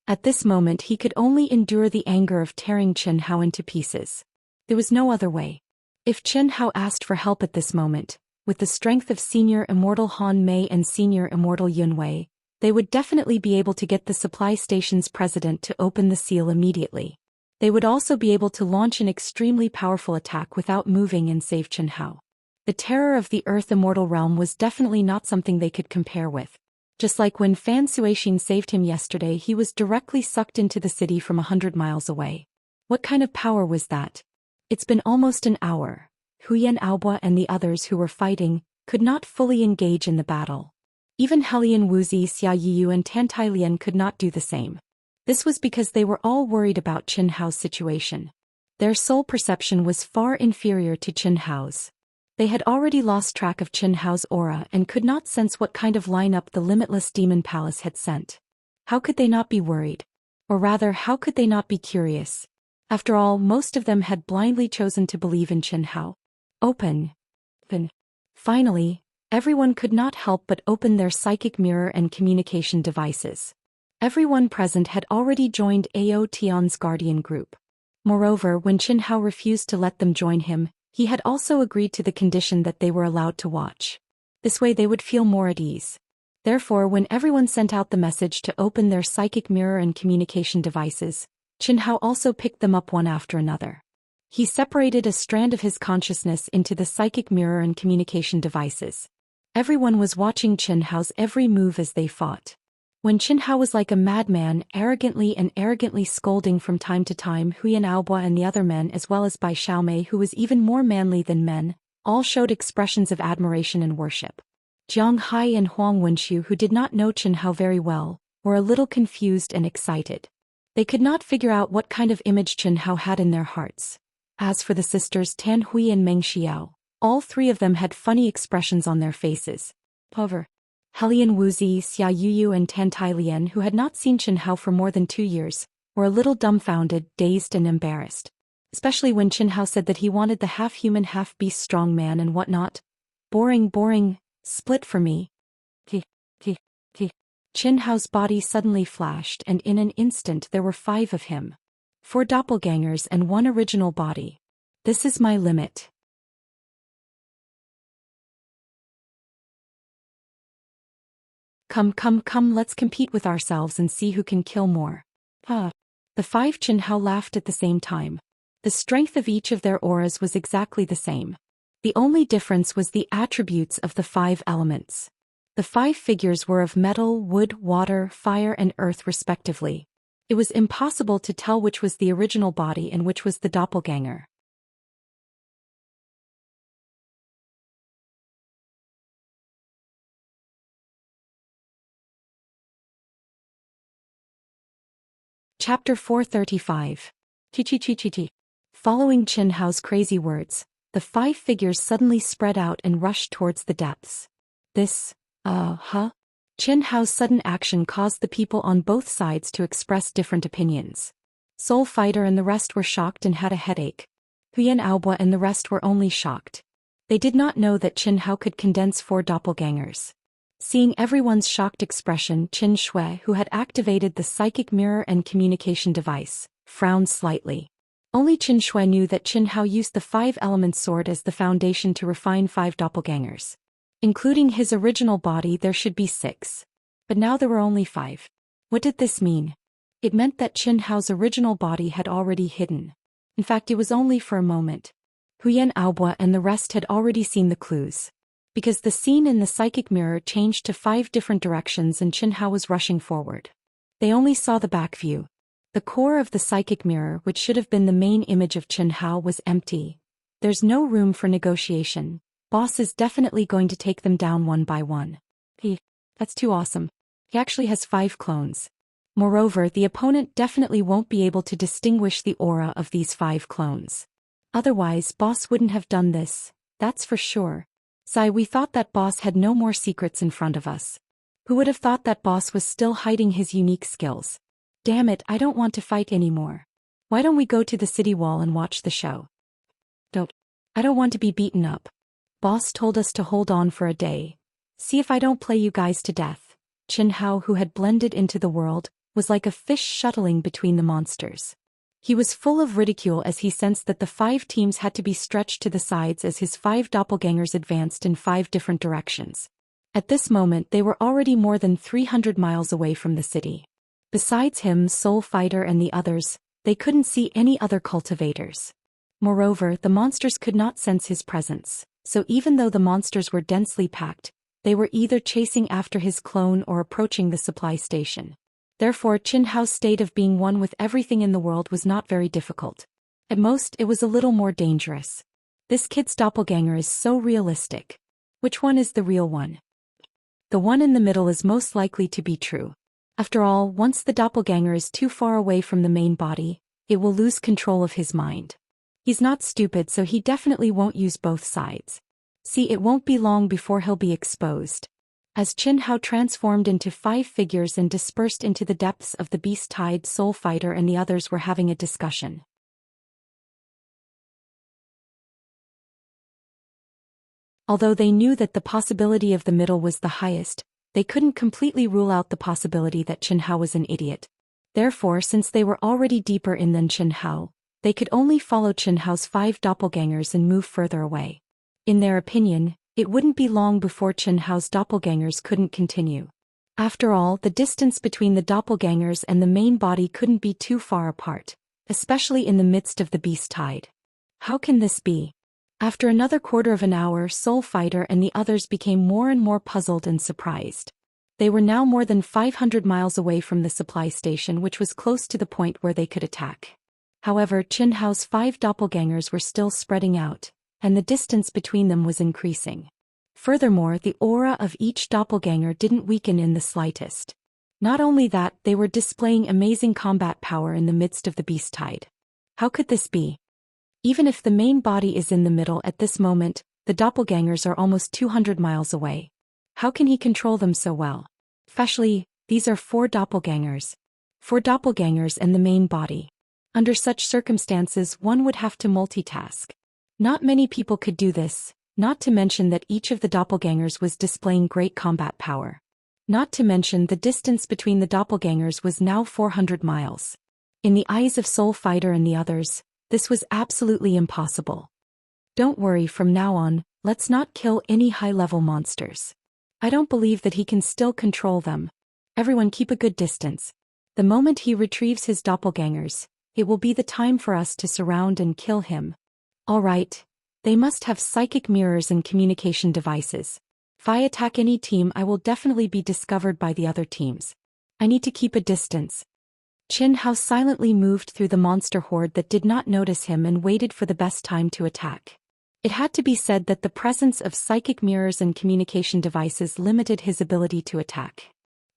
At this moment he could only endure the anger of tearing Chen Hao into pieces. There was no other way. If Chen Hao asked for help at this moment, with the strength of senior immortal Han Mei and senior immortal Yun Wei, they would definitely be able to get the supply station's president to open the seal immediately. They would also be able to launch an extremely powerful attack without moving and save Chen Hao. The terror of the Earth immortal realm was definitely not something they could compare with. Just like when Fan Suixin saved him yesterday, he was directly sucked into the city from 100 miles away. What kind of power was that? It's been almost an hour. Huyan Aobo and the others who were fighting could not fully engage in the battle. Even Helian Wuzi, Xia Yiyu and Tantai Lian could not do the same. This was because they were all worried about Chen Hao's situation. Their soul perception was far inferior to Chen Hao's. They had already lost track of Chen Hao's aura and could not sense what kind of lineup the limitless demon palace had sent. How could they not be worried? Or rather, how could they not be curious? After all, most of them had blindly chosen to believe in Chen Hao. Open. Finally, everyone could not help but open their psychic mirror and communication devices. Everyone present had already joined Ao Tian's guardian group. Moreover, when Chen Hao refused to let them join him, he had also agreed to the condition that they were allowed to watch. This way they would feel more at ease. Therefore, when everyone sent out the message to open their psychic mirror and communication devices, Chen Hao also picked them up one after another. He separated a strand of his consciousness into the psychic mirror and communication devices. Everyone was watching Chen Hao's every move as they fought. When Chen Hao was like a madman, arrogantly scolding from time to time Huyan Aobo and the other men, as well as Bai Xiaomei, who was even more manly than men, all showed expressions of admiration and worship. Jiang Hai and Huang Wenxiu, who did not know Chen Hao very well, were a little confused and excited. They could not figure out what kind of image Chen Hao had in their hearts. As for the sisters Tan Hui and Meng Xiao, all 3 of them had funny expressions on their faces. Helian Wuzi, Xia Yiyu and Tantai Lian, who had not seen Chen Hao for more than 2 years, were a little dumbfounded, dazed and embarrassed. Especially when Chen Hao said that he wanted the half-human half-beast strong man and whatnot. Boring, split for me. Chen Hao's body suddenly flashed and in an instant there were 5 of him. 4 doppelgangers and 1 original body. This is my limit. Come, let's compete with ourselves and see who can kill more. The 5 Chen Hao laughed at the same time. The strength of each of their auras was exactly the same. The only difference was the attributes of the 5 elements. The 5 figures were of metal, wood, water, fire and earth respectively. It was impossible to tell which was the original body and which was the doppelganger. Chapter 435. Chi-chi-chi-chi-chi. Following Qin Hao's crazy words, the 5 figures suddenly spread out and rushed towards the depths. This, Qin Hao's sudden action caused the people on both sides to express different opinions. Soul Fighter and the rest were shocked and had a headache. Huyan Aobua and the rest were only shocked. They did not know that Qin Hao could condense 4 doppelgangers. Seeing everyone's shocked expression, Qin Shui, who had activated the psychic mirror and communication device, frowned slightly. Only Qin Shui knew that Qin Hao used the 5-element sword as the foundation to refine 5 doppelgangers. Including his original body, there should be 6. But now there were only 5. What did this mean? It meant that Qin Hao's original body had already hidden. In fact, it was only for a moment. Huyan Aobua and the rest had already seen the clues. Because the scene in the psychic mirror changed to 5 different directions and Qin Hao was rushing forward. They only saw the back view. The core of the psychic mirror, which should have been the main image of Qin Hao, was empty. There's no room for negotiation. Boss is definitely going to take them down one by one. That's too awesome. He actually has 5 clones. Moreover, the opponent definitely won't be able to distinguish the aura of these 5 clones. Otherwise, Boss wouldn't have done this, that's for sure. We thought that Boss had no more secrets in front of us. Who would have thought that Boss was still hiding his unique skills? Damn it, I don't want to fight anymore. Why don't we go to the city wall and watch the show? I don't want to be beaten up. Boss told us to hold on for a day. See if I don't play you guys to death. Qin Hao, who had blended into the world, was like a fish shuttling between the monsters. He was full of ridicule as he sensed that the 5 teams had to be stretched to the sides as his 5 doppelgangers advanced in 5 different directions. At this moment they were already more than 300 miles away from the city. Besides him, Soul Fighter and the others, they couldn't see any other cultivators. Moreover, the monsters could not sense his presence, so even though the monsters were densely packed, they were either chasing after his clone or approaching the supply station. Therefore, Qin Hao's state of being one with everything in the world was not very difficult. At most, it was a little more dangerous. This kid's doppelganger is so realistic. Which one is the real one? The one in the middle is most likely to be true. After all, once the doppelganger is too far away from the main body, it will lose control of his mind. He's not stupid, so he definitely won't use both sides. See, it won't be long before he'll be exposed. As Qin Hao transformed into 5 figures and dispersed into the depths of the beast tide, Soul Fighter and the others were having a discussion. Although they knew that the possibility of the middle was the highest, they couldn't completely rule out the possibility that Qin Hao was an idiot. Therefore, since they were already deeper in than Qin Hao, they could only follow Qin Hao's 5 doppelgangers and move further away. In their opinion, it wouldn't be long before Qin Hao's doppelgangers couldn't continue. After all, the distance between the doppelgangers and the main body couldn't be too far apart, especially in the midst of the beast tide. How can this be? After another quarter of an hour, Soul Fighter and the others became more and more puzzled and surprised. They were now more than 500 miles away from the supply station, which was close to the point where they could attack. However, Qin Hao's 5 doppelgangers were still spreading out, and the distance between them was increasing. Furthermore, the aura of each doppelganger didn't weaken in the slightest. Not only that, they were displaying amazing combat power in the midst of the beast tide. How could this be? Even if the main body is in the middle at this moment, the doppelgangers are almost 200 miles away. How can he control them so well? Especially, these are 4 doppelgangers. 4 doppelgangers and the main body. Under such circumstances, one would have to multitask. Not many people could do this, not to mention that each of the doppelgangers was displaying great combat power. Not to mention the distance between the doppelgangers was now 400 miles. In the eyes of Soul Fighter and the others, this was absolutely impossible. Don't worry, from now on, let's not kill any high-level monsters. I don't believe that he can still control them. Everyone keep a good distance. The moment he retrieves his doppelgangers, it will be the time for us to surround and kill him. All right, they must have psychic mirrors and communication devices. If I attack any team, I will definitely be discovered by the other teams. I need to keep a distance. Qin Hao silently moved through the monster horde that did not notice him and waited for the best time to attack. It had to be said that the presence of psychic mirrors and communication devices limited his ability to attack.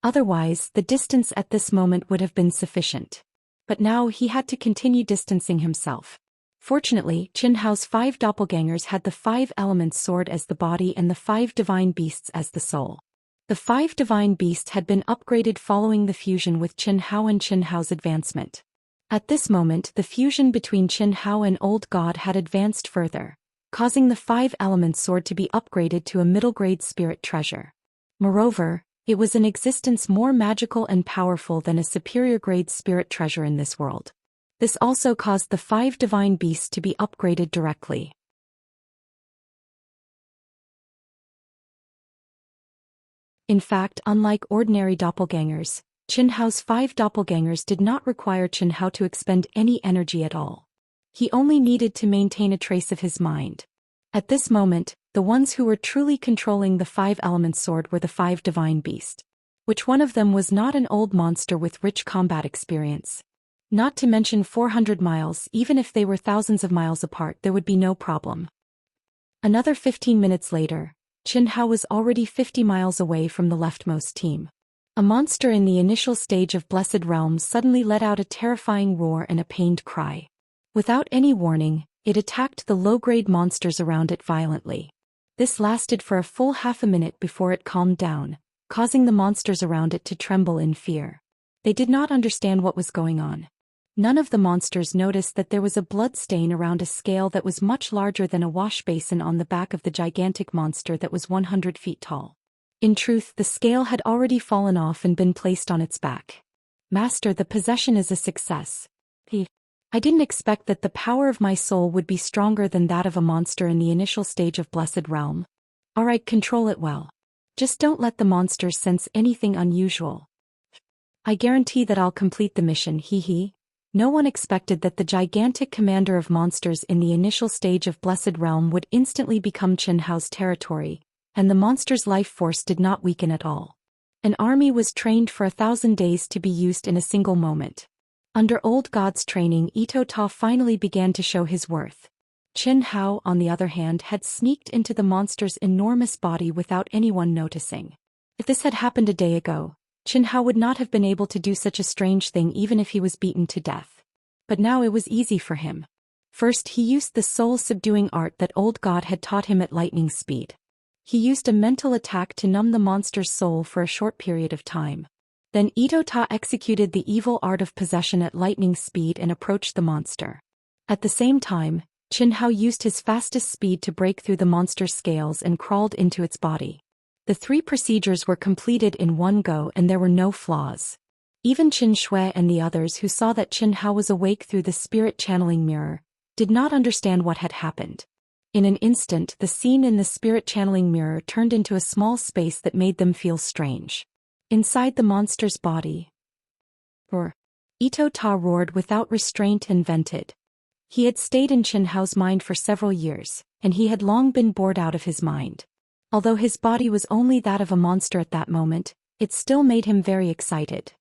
Otherwise, the distance at this moment would have been sufficient. But now he had to continue distancing himself. Fortunately, Qin Hao's 5 doppelgangers had the 5 elements sword as the body and the 5 divine beasts as the soul. The 5 divine beasts had been upgraded following the fusion with Qin Hao and Qin Hao's advancement. At this moment, the fusion between Qin Hao and Old God had advanced further, causing the 5 elements sword to be upgraded to a middle-grade spirit treasure. Moreover, it was in existence more magical and powerful than a superior-grade spirit treasure in this world. This also caused the 5 divine beasts to be upgraded directly. In fact, unlike ordinary doppelgangers, Qin Hao's 5 doppelgangers did not require Qin Hao to expend any energy at all. He only needed to maintain a trace of his mind. At this moment, the ones who were truly controlling the 5 elements sword were the 5 divine beasts. Which one of them was not an old monster with rich combat experience? Not to mention 400 miles, even if they were thousands of miles apart, there would be no problem. Another 15 minutes later, Qin Hao was already 50 miles away from the leftmost team. A monster in the initial stage of Blessed Realm suddenly let out a terrifying roar and a pained cry. Without any warning, it attacked the low-grade monsters around it violently. This lasted for a full half a minute before it calmed down, causing the monsters around it to tremble in fear. They did not understand what was going on. None of the monsters noticed that there was a blood stain around a scale that was much larger than a wash basin on the back of the gigantic monster that was 100 feet tall. In truth, the scale had already fallen off and been placed on its back. Master, the possession is a success. I didn't expect that the power of my soul would be stronger than that of a monster in the initial stage of Blessed Realm. Alright, control it well. Just don't let the monsters sense anything unusual. I guarantee that I'll complete the mission, hee. No one expected that the gigantic commander of monsters in the initial stage of Blessed Realm would instantly become Qin Hao's territory, and the monster's life force did not weaken at all. An army was trained for 1,000 days to be used in a single moment. Under Old God's training, Ito Ta finally began to show his worth. Qin Hao, on the other hand, had sneaked into the monster's enormous body without anyone noticing. If this had happened a day ago, Qin Hao would not have been able to do such a strange thing even if he was beaten to death. But now it was easy for him. First, he used the soul-subduing art that Old God had taught him at lightning speed. He used a mental attack to numb the monster's soul for a short period of time. Then Ito Ta executed the evil art of possession at lightning speed and approached the monster. At the same time, Qin Hao used his fastest speed to break through the monster's scales and crawled into its body. The 3 procedures were completed in one go and there were no flaws. Even Qin Shui and the others who saw that Qin Hao was awake through the spirit channeling mirror did not understand what had happened. In an instant, the scene in the spirit channeling mirror turned into a small space that made them feel strange. Inside the monster's body, Ito Ta roared without restraint and vented. He had stayed in Qin Hao's mind for several years, and he had long been bored out of his mind. Although his body was only that of a monster at that moment, it still made him very excited.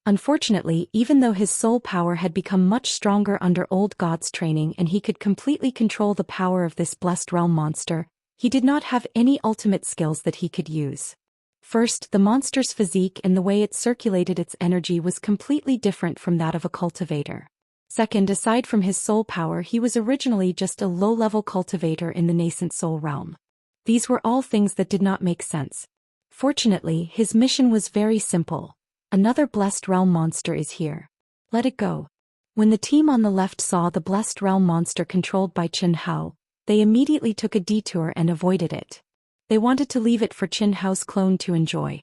Unfortunately, even though his soul power had become much stronger under Old God's training and he could completely control the power of this blessed realm monster, he did not have any ultimate skills that he could use. First, the monster's physique and the way it circulated its energy was completely different from that of a cultivator. Second, aside from his soul power, he was originally just a low-level cultivator in the nascent soul realm. These were all things that did not make sense. Fortunately, his mission was very simple. Another blessed realm monster is here. Let it go. When the team on the left saw the blessed realm monster controlled by Qin Hao, they immediately took a detour and avoided it. They wanted to leave it for Qin Hao's clone to enjoy.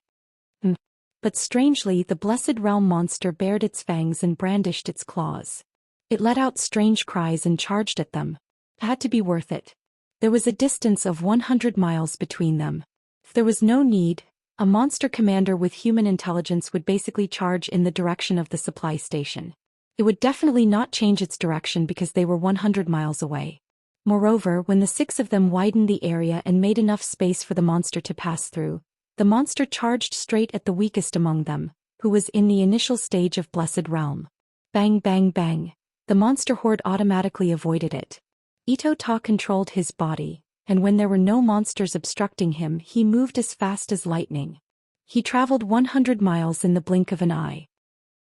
But strangely, the blessed realm monster bared its fangs and brandished its claws. It let out strange cries and charged at them. It had to be worth it. There was a distance of 100 miles between them. If there was no need, a monster commander with human intelligence would basically charge in the direction of the supply station. It would definitely not change its direction because they were 100 miles away. Moreover, when the 6 of them widened the area and made enough space for the monster to pass through, the monster charged straight at the weakest among them, who was in the initial stage of Blessed Realm. Bang bang bang. The monster horde automatically avoided it. Ito Ta controlled his body, and when there were no monsters obstructing him, he moved as fast as lightning. He traveled 100 miles in the blink of an eye.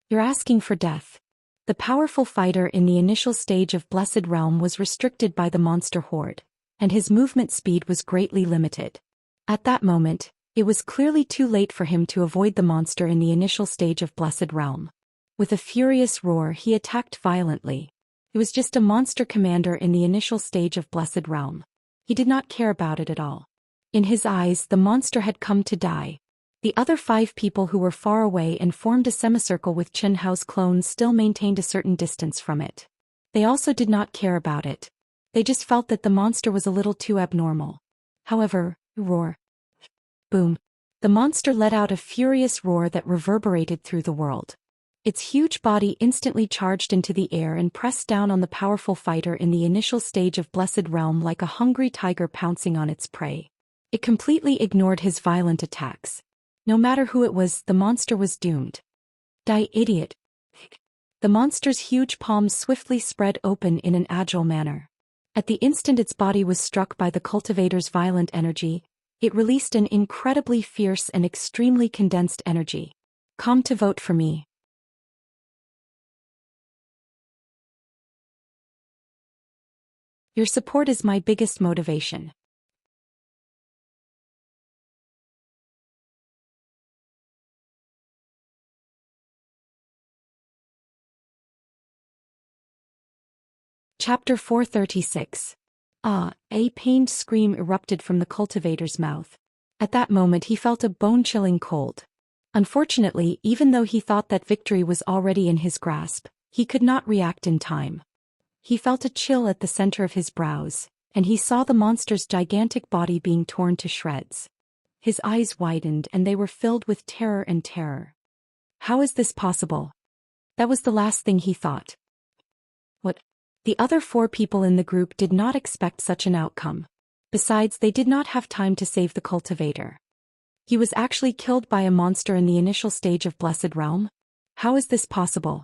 You're asking for death. The powerful fighter in the initial stage of Blessed Realm was restricted by the monster horde, and his movement speed was greatly limited. At that moment, it was clearly too late for him to avoid the monster in the initial stage of Blessed Realm. With a furious roar, he attacked violently. It was just a monster commander in the initial stage of Blessed Realm. He did not care about it at all. In his eyes, the monster had come to die. The other 5 people who were far away and formed a semicircle with Chen Hao's clones still maintained a certain distance from it. They also did not care about it. They just felt that the monster was a little too abnormal. However, roar. Boom. The monster let out a furious roar that reverberated through the world. Its huge body instantly charged into the air and pressed down on the powerful fighter in the initial stage of Blessed Realm like a hungry tiger pouncing on its prey. It completely ignored his violent attacks. No matter who it was, the monster was doomed. Die, idiot. The monster's huge palms swiftly spread open in an agile manner. At the instant its body was struck by the cultivator's violent energy, it released an incredibly fierce and extremely condensed energy. Come to vote for me. Your support is my biggest motivation. Chapter 436. A pained scream erupted from the cultivator's mouth. At that moment he felt a bone-chilling cold. Unfortunately, even though he thought that victory was already in his grasp, he could not react in time. He felt a chill at the center of his brows, and he saw the monster's gigantic body being torn to shreds. His eyes widened and they were filled with terror and terror. How is this possible? That was the last thing he thought. What? The other 4 people in the group did not expect such an outcome. Besides, they did not have time to save the cultivator. He was actually killed by a monster in the initial stage of Blessed Realm? How is this possible?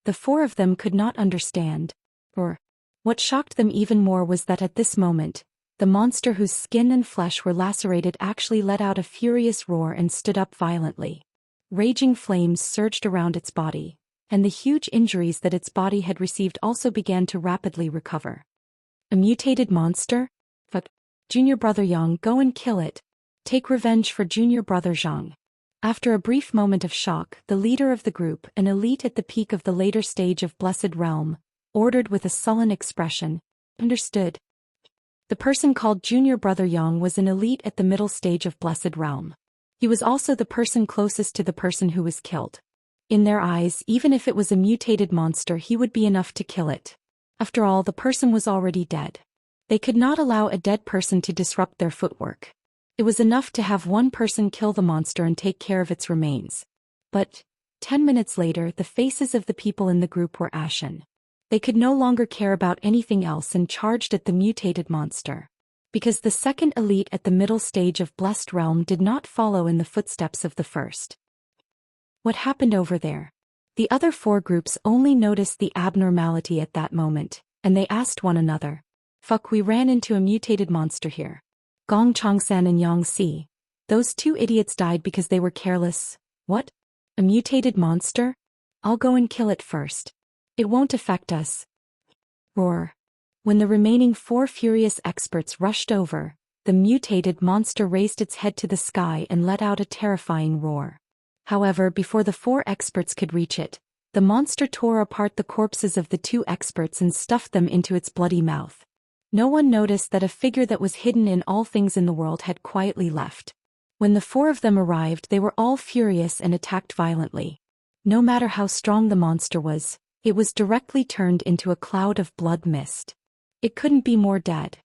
The 4 of them could not understand. Or, what shocked them even more was that at this moment, the monster whose skin and flesh were lacerated actually let out a furious roar and stood up violently. Raging flames surged around its body, and the huge injuries that its body had received also began to rapidly recover. A mutated monster? Fuck. Junior Brother Yang, go and kill it. Take revenge for Junior Brother Zhang. After a brief moment of shock, the leader of the group, an elite at the peak of the later stage of Blessed Realm, ordered with a sullen expression, "Understood." The person called Junior Brother Yang was an elite at the middle stage of Blessed Realm. He was also the person closest to the person who was killed. In their eyes, even if it was a mutated monster, he would be enough to kill it. After all, the person was already dead. They could not allow a dead person to disrupt their footwork. It was enough to have one person kill the monster and take care of its remains. But 10 minutes later, the faces of the people in the group were ashen. They could no longer care about anything else and charged at the mutated monster. Because the second elite at the middle stage of Blessed Realm did not follow in the footsteps of the first. What happened over there? The other 4 groups only noticed the abnormality at that moment, and they asked one another. Fuck, we ran into a mutated monster here. Gong Changsan and Yang Si. Those 2 idiots died because they were careless. What? A mutated monster? I'll go and kill it first. It won't affect us. Roar. When the remaining 4 furious experts rushed over, the mutated monster raised its head to the sky and let out a terrifying roar. However, before the 4 experts could reach it, the monster tore apart the corpses of the 2 experts and stuffed them into its bloody mouth. No one noticed that a figure that was hidden in all things in the world had quietly left. When the 4 of them arrived, they were all furious and attacked violently. No matter how strong the monster was, it was directly turned into a cloud of blood mist. It couldn't be more dead.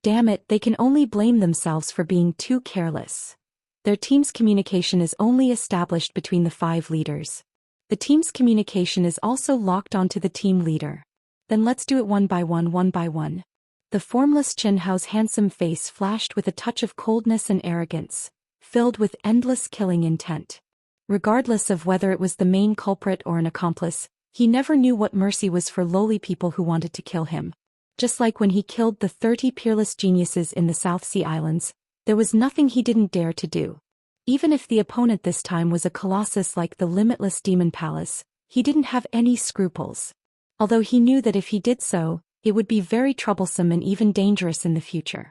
Damn it, they can only blame themselves for being too careless. Their team's communication is only established between the 5 leaders. The team's communication is also locked onto the team leader. Then let's do it one by one, one by one. The formless Qin Hao's handsome face flashed with a touch of coldness and arrogance, filled with endless killing intent. Regardless of whether it was the main culprit or an accomplice, he never knew what mercy was for lowly people who wanted to kill him. Just like when he killed the 30 peerless geniuses in the South Sea Islands, there was nothing he didn't dare to do. Even if the opponent this time was a colossus like the limitless Demon Palace, he didn't have any scruples. Although he knew that if he did so, it would be very troublesome and even dangerous in the future.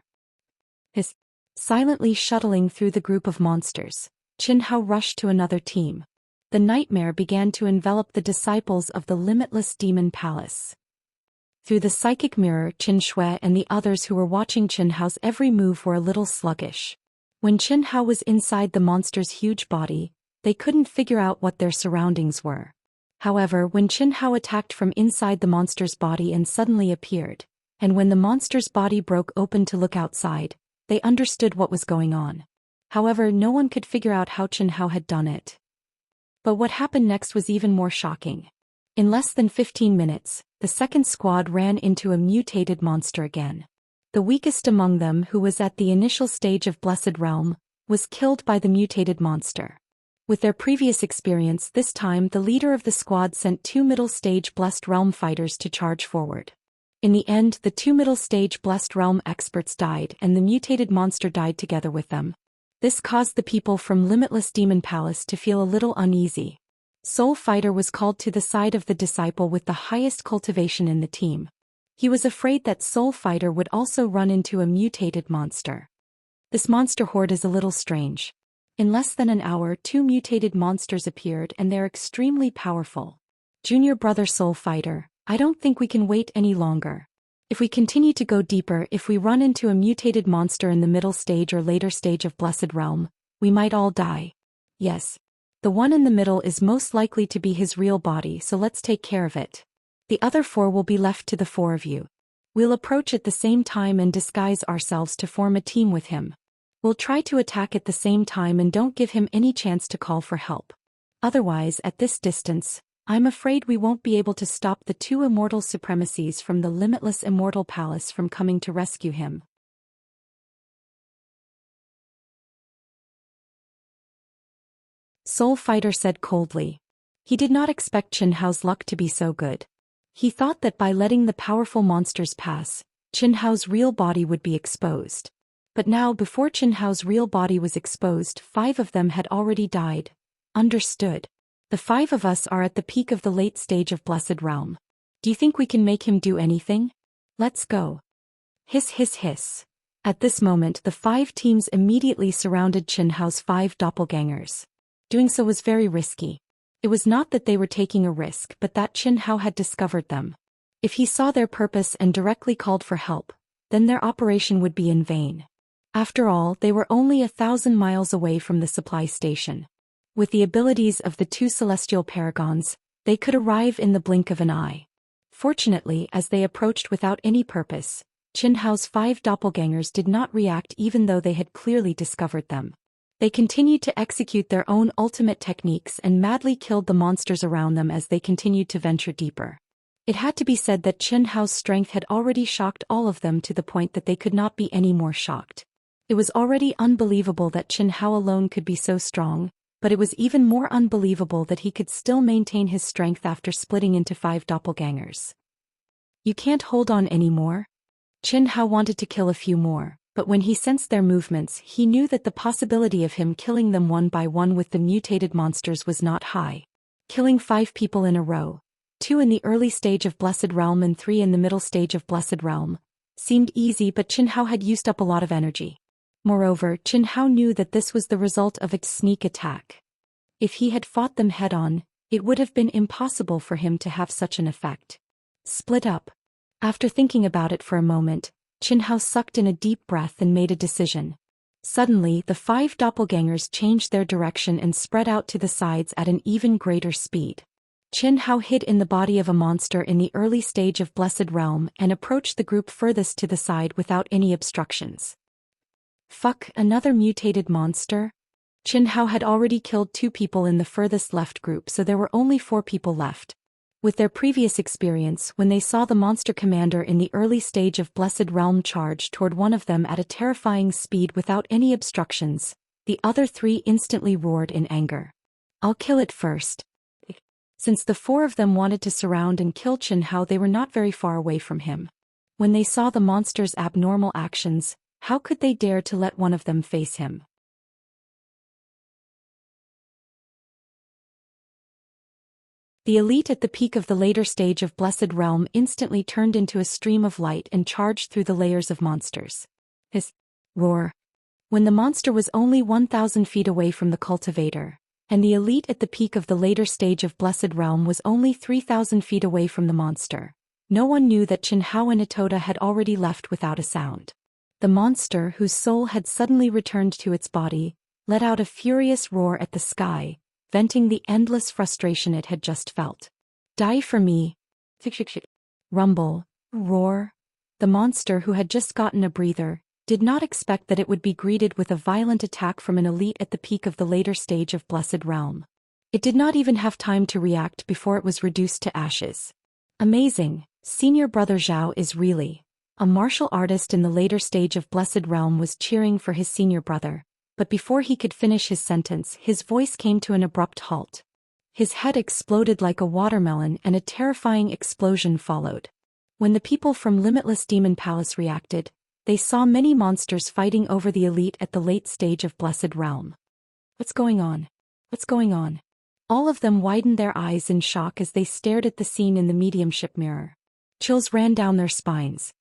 Silently shuttling through the group of monsters, Qin Hao rushed to another team. The nightmare began to envelop the disciples of the limitless Demon Palace. Through the psychic mirror, Qin Shui and the others who were watching Qin Hao's every move were a little sluggish. When Qin Hao was inside the monster's huge body, they couldn't figure out what their surroundings were. However, when Qin Hao attacked from inside the monster's body and suddenly appeared, and when the monster's body broke open to look outside, they understood what was going on. However, no one could figure out how Qin Hao had done it. But what happened next was even more shocking. In less than 15 minutes, the second squad ran into a mutated monster again. The weakest among them, who was at the initial stage of Blessed Realm, was killed by the mutated monster. With their previous experience, this time the leader of the squad sent 2 middle-stage Blessed Realm fighters to charge forward. In the end, the 2 middle-stage Blessed Realm experts died and the mutated monster died together with them. This caused the people from Limitless Demon Palace to feel a little uneasy. Soul Fighter was called to the side of the disciple with the highest cultivation in the team. He was afraid that Soul Fighter would also run into a mutated monster. This monster horde is a little strange. In less than an hour, 2 mutated monsters appeared and they're extremely powerful. Junior brother Soul Fighter, I don't think we can wait any longer. If we continue to go deeper, if we run into a mutated monster in the middle stage or later stage of Blessed Realm, we might all die. Yes. The one in the middle is most likely to be his real body, so let's take care of it. The other 4 will be left to the 4 of you. We'll approach at the same time and disguise ourselves to form a team with him. We'll try to attack at the same time and don't give him any chance to call for help. Otherwise, at this distance, I'm afraid we won't be able to stop the 2 immortal supremacies from the limitless immortal palace from coming to rescue him. Soul Fighter said coldly. He did not expect Qin Hao's luck to be so good. He thought that by letting the powerful monsters pass, Qin Hao's real body would be exposed. But now, before Qin Hao's real body was exposed, 5 of them had already died. Understood. The 5 of us are at the peak of the late stage of Blessed Realm. Do you think we can make him do anything? Let's go. Hiss hiss hiss. At this moment, the 5 teams immediately surrounded Qin Hao's 5 doppelgangers. Doing so was very risky. It was not that they were taking a risk, but that Qin Hao had discovered them. If he saw their purpose and directly called for help, then their operation would be in vain. After all, they were only 1,000 miles away from the supply station. With the abilities of the 2 celestial paragons, they could arrive in the blink of an eye. Fortunately, as they approached without any purpose, Qin Hao's 5 doppelgangers did not react even though they had clearly discovered them. They continued to execute their own ultimate techniques and madly killed the monsters around them as they continued to venture deeper. It had to be said that Qin Hao's strength had already shocked all of them to the point that they could not be any more shocked. It was already unbelievable that Qin Hao alone could be so strong, but it was even more unbelievable that he could still maintain his strength after splitting into 5 doppelgangers. You can't hold on anymore? Qin Hao wanted to kill a few more, but when he sensed their movements, he knew that the possibility of him killing them one by one with the mutated monsters was not high. Killing 5 people in a row, 2 in the early stage of Blessed Realm and 3 in the middle stage of Blessed Realm, seemed easy, but Qin Hao had used up a lot of energy. Moreover, Qin Hao knew that this was the result of a sneak attack. If he had fought them head-on, it would have been impossible for him to have such an effect. Split up. After thinking about it for a moment, Qin Hao sucked in a deep breath and made a decision. Suddenly, the 5 doppelgangers changed their direction and spread out to the sides at an even greater speed. Qin Hao hid in the body of a monster in the early stage of Blessed Realm and approached the group furthest to the side without any obstructions. Fuck, another mutated monster? Qin Hao had already killed 2 people in the furthest left group, so there were only 4 people left. With their previous experience, when they saw the monster commander in the early stage of Blessed Realm charge toward one of them at a terrifying speed without any obstructions, the other 3 instantly roared in anger. "I'll kill it first." Since the 4 of them wanted to surround and kill Qin Hao, they were not very far away from him. When they saw the monster's abnormal actions, how could they dare to let one of them face him? The elite at the peak of the later stage of Blessed Realm instantly turned into a stream of light and charged through the layers of monsters. His roar. When the monster was only 1,000 feet away from the cultivator, and the elite at the peak of the later stage of Blessed Realm was only 3,000 feet away from the monster, no one knew that Qin Hao and Itoda had already left without a sound. The monster, whose soul had suddenly returned to its body, let out a furious roar at the sky, venting the endless frustration it had just felt. "Die for me." Rumble, roar. The monster, who had just gotten a breather, did not expect that it would be greeted with a violent attack from an elite at the peak of the later stage of Blessed Realm. It did not even have time to react before it was reduced to ashes. Amazing, senior brother Zhao is really. A martial artist in the later stage of Blessed Realm was cheering for his senior brother, but before he could finish his sentence, his voice came to an abrupt halt. His head exploded like a watermelon and a terrifying explosion followed. When the people from Limitless Demon Palace reacted, they saw many monsters fighting over the elite at the late stage of Blessed Realm. "What's going on? What's going on?" All of them widened their eyes in shock as they stared at the scene in the mediumship mirror. Chills ran down their spines.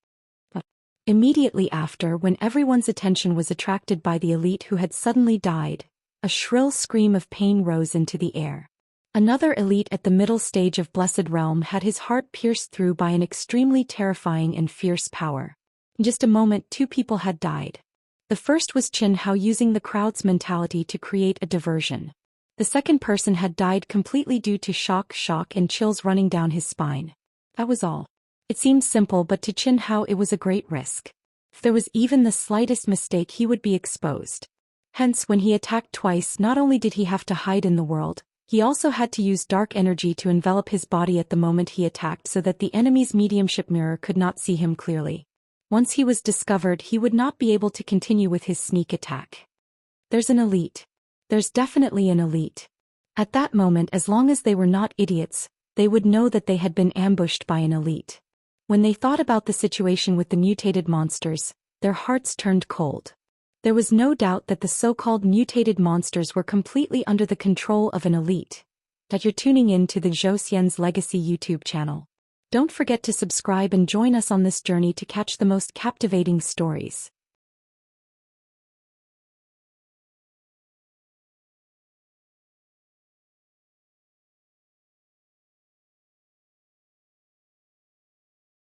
But immediately after, when everyone's attention was attracted by the elite who had suddenly died, a shrill scream of pain rose into the air. Another elite at the middle stage of Blessed Realm had his heart pierced through by an extremely terrifying and fierce power. In just a moment, 2 people had died. The first was Qin Hao using the crowd's mentality to create a diversion. The second person had died completely due to shock and chills running down his spine. That was all. It seemed simple, but to Qin Hao it was a great risk. If there was even the slightest mistake, he would be exposed. Hence, when he attacked twice, not only did he have to hide in the world, he also had to use dark energy to envelop his body at the moment he attacked so that the enemy's mediumship mirror could not see him clearly. Once he was discovered, he would not be able to continue with his sneak attack. There's an elite. There's definitely an elite. At that moment, as long as they were not idiots, they would know that they had been ambushed by an elite. When they thought about the situation with the mutated monsters, their hearts turned cold. There was no doubt that the so-called mutated monsters were completely under the control of an elite. That you're tuning in to the Zhou Xian's Legacy YouTube channel. Don't forget to subscribe and join us on this journey to catch the most captivating stories.